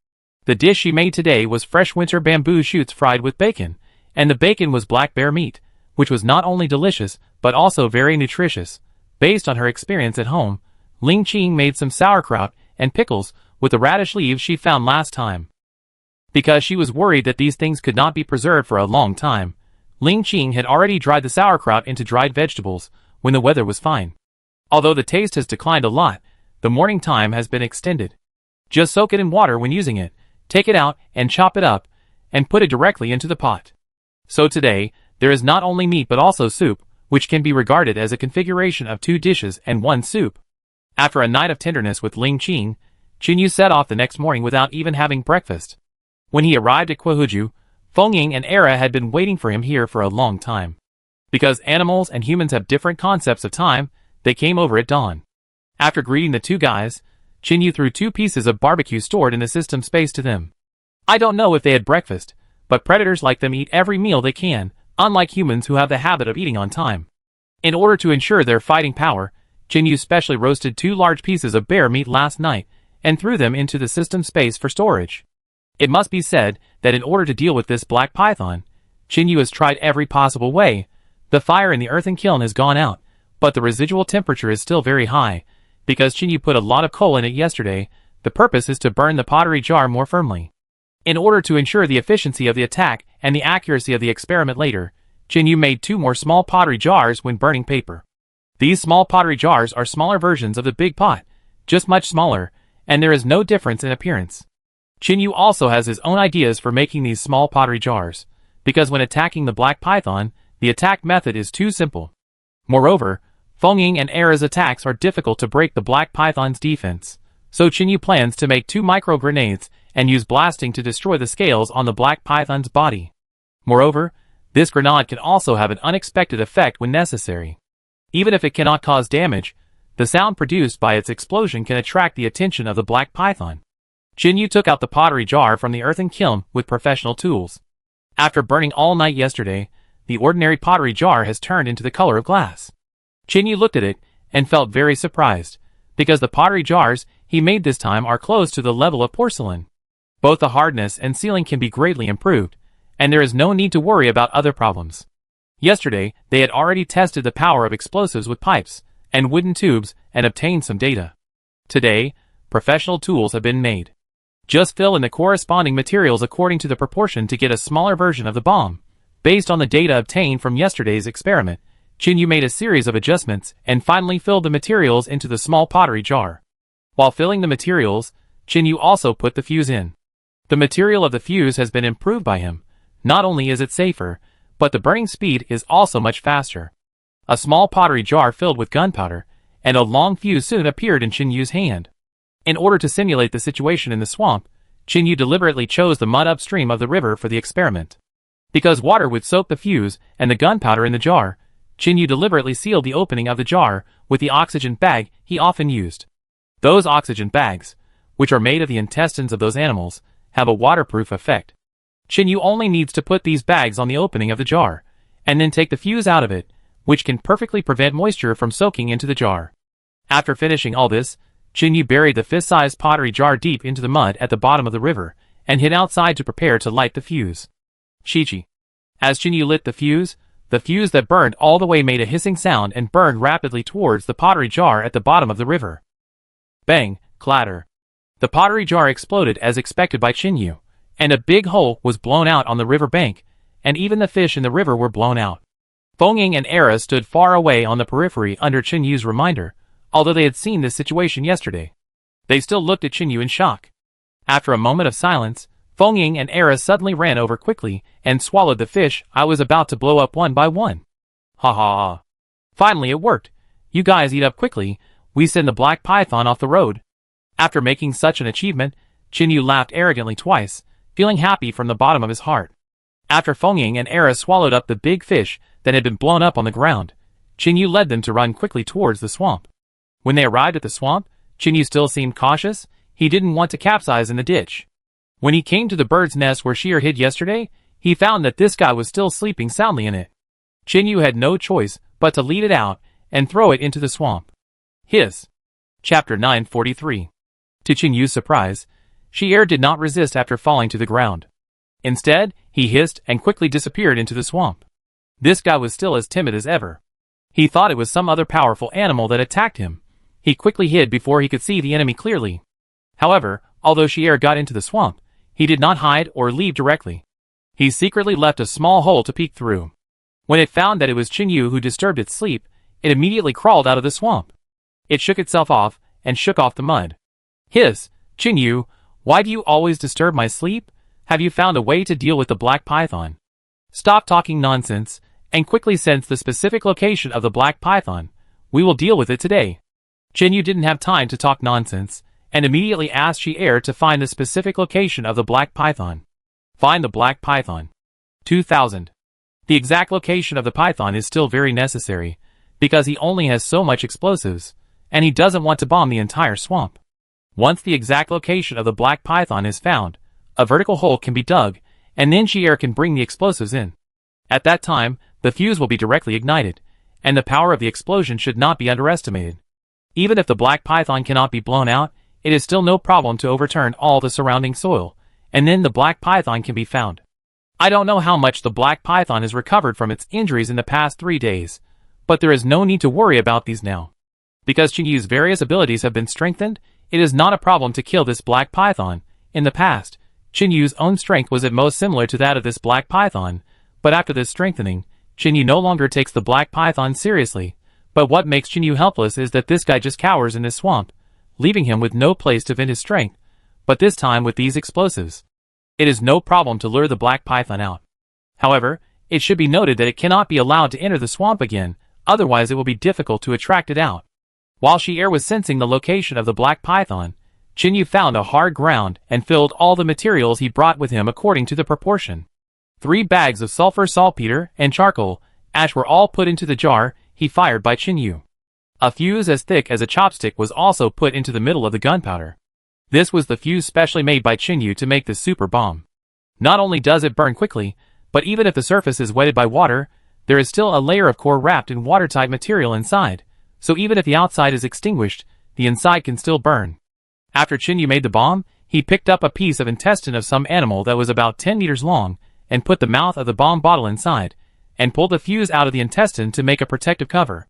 The dish she made today was fresh winter bamboo shoots fried with bacon, and the bacon was black bear meat, which was not only delicious, but also very nutritious. Based on her experience at home, Ling Qing made some sauerkraut and pickles with the radish leaves she found last time. Because she was worried that these things could not be preserved for a long time, Ling Qing had already dried the sauerkraut into dried vegetables when the weather was fine. Although the taste has declined a lot, the morning time has been extended. Just soak it in water when using it, take it out and chop it up, and put it directly into the pot. So today, there is not only meat but also soup, which can be regarded as a configuration of 2 dishes and 1 soup. After a night of tenderness with Ling Qing, Chin-Yu set off the next morning without even having breakfast. When he arrived at Kwahuju, Fengying and Era had been waiting for him here for a long time. Because animals and humans have different concepts of time, they came over at dawn. After greeting the 2 guys, Chin-Yu threw 2 pieces of barbecue stored in the system space to them. I don't know if they had breakfast, but predators like them eat every meal they can, unlike humans who have the habit of eating on time. In order to ensure their fighting power, Chin-Yu specially roasted 2 large pieces of bear meat last night, and threw them into the system space for storage. It must be said that in order to deal with this black python, Chin-Yu has tried every possible way. The fire in the earthen kiln has gone out, but the residual temperature is still very high. Because Chin-Yu put a lot of coal in it yesterday, the purpose is to burn the pottery jar more firmly. In order to ensure the efficiency of the attack and the accuracy of the experiment later, Chin-Yu made 2 more small pottery jars when burning paper. These small pottery jars are smaller versions of the big pot, just much smaller, and there is no difference in appearance. Chin-Yu also has his own ideas for making these small pottery jars, because when attacking the black python, the attack method is too simple. Moreover, Feng and Era's attacks are difficult to break the Black Python's defense, so Chinyu plans to make 2 micro-grenades and use blasting to destroy the scales on the Black Python's body. Moreover, this grenade can also have an unexpected effect when necessary. Even if it cannot cause damage, the sound produced by its explosion can attract the attention of the Black Python. Chinyu took out the pottery jar from the earthen kiln with professional tools. After burning all night yesterday, the ordinary pottery jar has turned into the color of glass. Chinyu looked at it and felt very surprised, because the pottery jars he made this time are close to the level of porcelain. Both the hardness and sealing can be greatly improved, and there is no need to worry about other problems. Yesterday, they had already tested the power of explosives with pipes and wooden tubes and obtained some data. Today, professional tools have been made. Just fill in the corresponding materials according to the proportion to get a smaller version of the bomb. Based on the data obtained from yesterday's experiment, Chinyu made a series of adjustments and finally filled the materials into the small pottery jar. While filling the materials, Chinyu also put the fuse in. The material of the fuse has been improved by him. Not only is it safer, but the burning speed is also much faster. A small pottery jar filled with gunpowder and a long fuse soon appeared in Chinyu's hand. In order to simulate the situation in the swamp, Chinyu deliberately chose the mud upstream of the river for the experiment. Because water would soak the fuse and the gunpowder in the jar, Chinyu deliberately sealed the opening of the jar with the oxygen bag he often used. Those oxygen bags, which are made of the intestines of those animals, have a waterproof effect. Chinyu only needs to put these bags on the opening of the jar, and then take the fuse out of it, which can perfectly prevent moisture from soaking into the jar. After finishing all this, Chinyu buried the fist-sized pottery jar deep into the mud at the bottom of the river, and hid outside to prepare to light the fuse. Chi-chi. As Chinyu lit the fuse that burned all the way made a hissing sound and burned rapidly towards the pottery jar at the bottom of the river. Bang, clatter. The pottery jar exploded as expected by Chinyu, and a big hole was blown out on the river bank, and even the fish in the river were blown out. Feng and Era stood far away on the periphery under Chinyu's reminder, although they had seen this situation yesterday. They still looked at Chinyu in shock. After a moment of silence, Feng and Era suddenly ran over quickly and swallowed the fish I was about to blow up one by one. Ha ha ha. Finally it worked. You guys eat up quickly, we send the Black Python off the road. After making such an achievement, Chinyu laughed arrogantly twice, feeling happy from the bottom of his heart. After Feng and Era swallowed up the big fish that had been blown up on the ground, Chinyu led them to run quickly towards the swamp. When they arrived at the swamp, Chinyu still seemed cautious. He didn't want to capsize in the ditch. When he came to the bird's nest where Sheer hid yesterday, he found that this guy was still sleeping soundly in it. Chinyu had no choice but to lead it out and throw it into the swamp. Hiss. Chapter 943. To Chinyu's surprise, Sheer did not resist after falling to the ground. Instead, he hissed and quickly disappeared into the swamp. This guy was still as timid as ever. He thought it was some other powerful animal that attacked him. He quickly hid before he could see the enemy clearly. However, although Sheer got into the swamp, he did not hide or leave directly. He secretly left a small hole to peek through. When it found that it was Chinyu who disturbed its sleep, it immediately crawled out of the swamp. It shook itself off and shook off the mud. Hiss, Chinyu, why do you always disturb my sleep? Have you found a way to deal with the Black Python? Stop talking nonsense, and quickly sense the specific location of the Black Python. We will deal with it today. Chinyu didn't have time to talk nonsense, and immediately asked Sheer to find the specific location of the Black Python. Find the Black Python. 2000. The exact location of the python is still very necessary, because he only has so much explosives, and he doesn't want to bomb the entire swamp. Once the exact location of the Black Python is found, a vertical hole can be dug, and then Sheer can bring the explosives in. At that time, the fuse will be directly ignited, and the power of the explosion should not be underestimated. Even if the Black Python cannot be blown out, it is still no problem to overturn all the surrounding soil, and then the Black Python can be found. I don't know how much the Black Python has recovered from its injuries in the past 3 days, but there is no need to worry about these now. Because Chinyu's various abilities have been strengthened, it is not a problem to kill this Black Python. In the past, Chinyu's own strength was at most similar to that of this Black Python, but after this strengthening, Chinyu no longer takes the Black Python seriously. But what makes Chinyu helpless is that this guy just cowers in this swamp, leaving him with no place to vent his strength, but this time with these explosives. It is no problem to lure the Black Python out. However, it should be noted that it cannot be allowed to enter the swamp again, otherwise it will be difficult to attract it out. While Shi'er was sensing the location of the black python, Chinyu found a hard ground and filled all the materials he brought with him according to the proportion. 3 bags of sulfur saltpeter and charcoal ash were all put into the jar he fired by Chinyu. A fuse as thick as a chopstick was also put into the middle of the gunpowder. This was the fuse specially made by Chinyu to make the super bomb. Not only does it burn quickly, but even if the surface is wetted by water, there is still a layer of core wrapped in watertight material inside, so even if the outside is extinguished, the inside can still burn. After Chinyu made the bomb, he picked up a piece of intestine of some animal that was about 10 meters long, and put the mouth of the bomb bottle inside, and pulled the fuse out of the intestine to make a protective cover.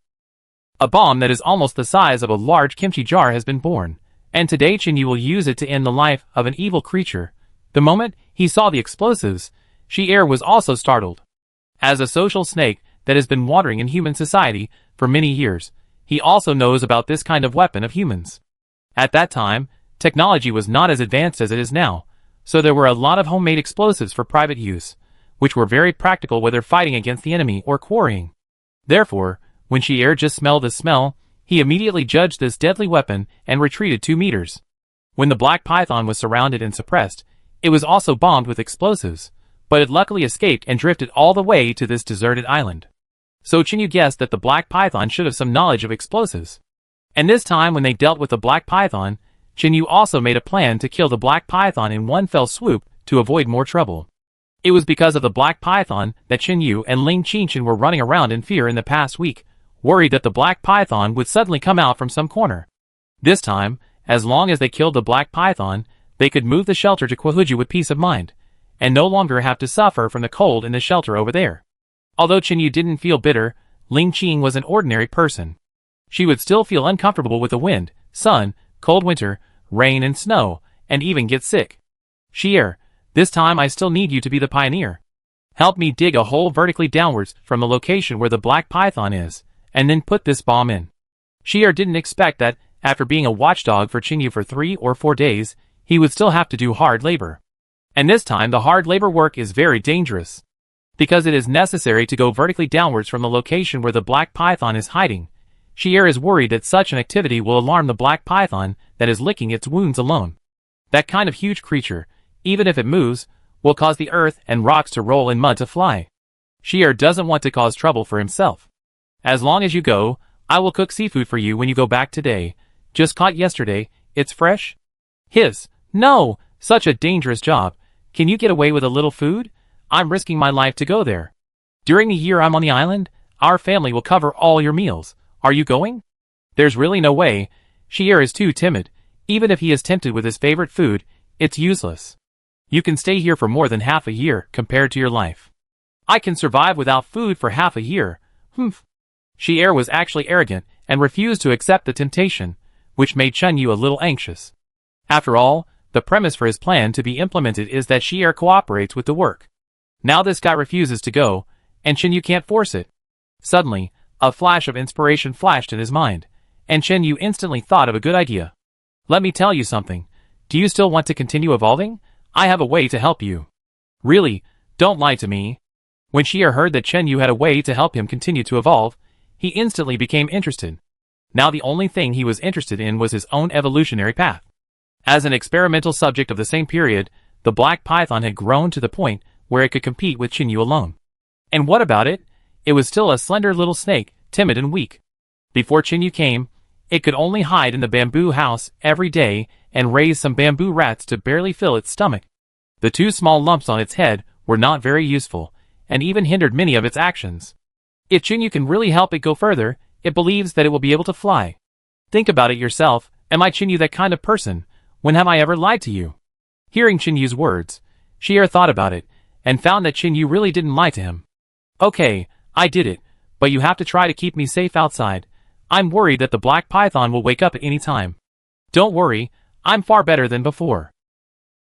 A bomb that is almost the size of a large kimchi jar has been born, and today Chinyu will use it to end the life of an evil creature. The moment he saw the explosives, Shi'er was also startled. As a social snake that has been wandering in human society for many years, he also knows about this kind of weapon of humans. At that time, technology was not as advanced as it is now, so there were a lot of homemade explosives for private use, which were very practical whether fighting against the enemy or quarrying. Therefore, when Shi'er just smelled the smell, he immediately judged this deadly weapon and retreated 2 meters. When the black python was surrounded and suppressed, it was also bombed with explosives, but it luckily escaped and drifted all the way to this deserted island. So Chinyu guessed that the black python should have some knowledge of explosives. And this time when they dealt with the black python, Chinyu also made a plan to kill the black python in one fell swoop to avoid more trouble. It was because of the black python that Chinyu and Ling Qingshan were running around in fear in the past week, worried that the black python would suddenly come out from some corner. This time, as long as they killed the black python, they could move the shelter to Kwahuju with peace of mind, and no longer have to suffer from the cold in the shelter over there. Although Chinyu didn't feel bitter, Ling Qing was an ordinary person. She would still feel uncomfortable with the wind, sun, cold winter, rain and snow, and even get sick. Shi'er, this time I still need you to be the pioneer. Help me dig a hole vertically downwards from the location where the black python is, and then put this bomb in. Shi'er didn't expect that, after being a watchdog for Chinyu for 3 or 4 days, he would still have to do hard labor. And this time the hard labor work is very dangerous. Because it is necessary to go vertically downwards from the location where the black python is hiding, Shi'er is worried that such an activity will alarm the black python that is licking its wounds alone. That kind of huge creature, even if it moves, will cause the earth and rocks to roll and mud to fly. Shi'er doesn't want to cause trouble for himself. As long as you go, I will cook seafood for you when you go back today. Just caught yesterday, it's fresh? No, such a dangerous job. Can you get away with a little food? I'm risking my life to go there. During the year I'm on the island, our family will cover all your meals. Are you going? There's really no way. Shi'er is too timid. Even if he is tempted with his favorite food, it's useless. You can stay here for more than half a year compared to your life. I can survive without food for half a year. Shi'er was actually arrogant and refused to accept the temptation, which made Chinyu a little anxious. After all, the premise for his plan to be implemented is that Shi'er cooperates with the work. Now this guy refuses to go, and Chinyu can't force it. Suddenly, a flash of inspiration flashed in his mind, and Chinyu instantly thought of a good idea. Let me tell you something. Do you still want to continue evolving? I have a way to help you. Really, don't lie to me. When Shi'er heard that Chinyu had a way to help him continue to evolve, he instantly became interested. Now the only thing he was interested in was his own evolutionary path. As an experimental subject of the same period, the black python had grown to the point where it could compete with Chinyu alone. And what about it? It was still a slender little snake, timid and weak. Before Chinyu came, it could only hide in the bamboo house every day and raise some bamboo rats to barely fill its stomach. The 2 small lumps on its head were not very useful, and even hindered many of its actions. If Chinyu can really help it go further, it believes that it will be able to fly. Think about it yourself. Am I Chinyu that kind of person? When have I ever lied to you? Hearing Chinyu's words, Shi'er thought about it, and found that Chinyu really didn't lie to him. Okay, I did it, but you have to try to keep me safe outside. I'm worried that the black python will wake up at any time. Don't worry, I'm far better than before.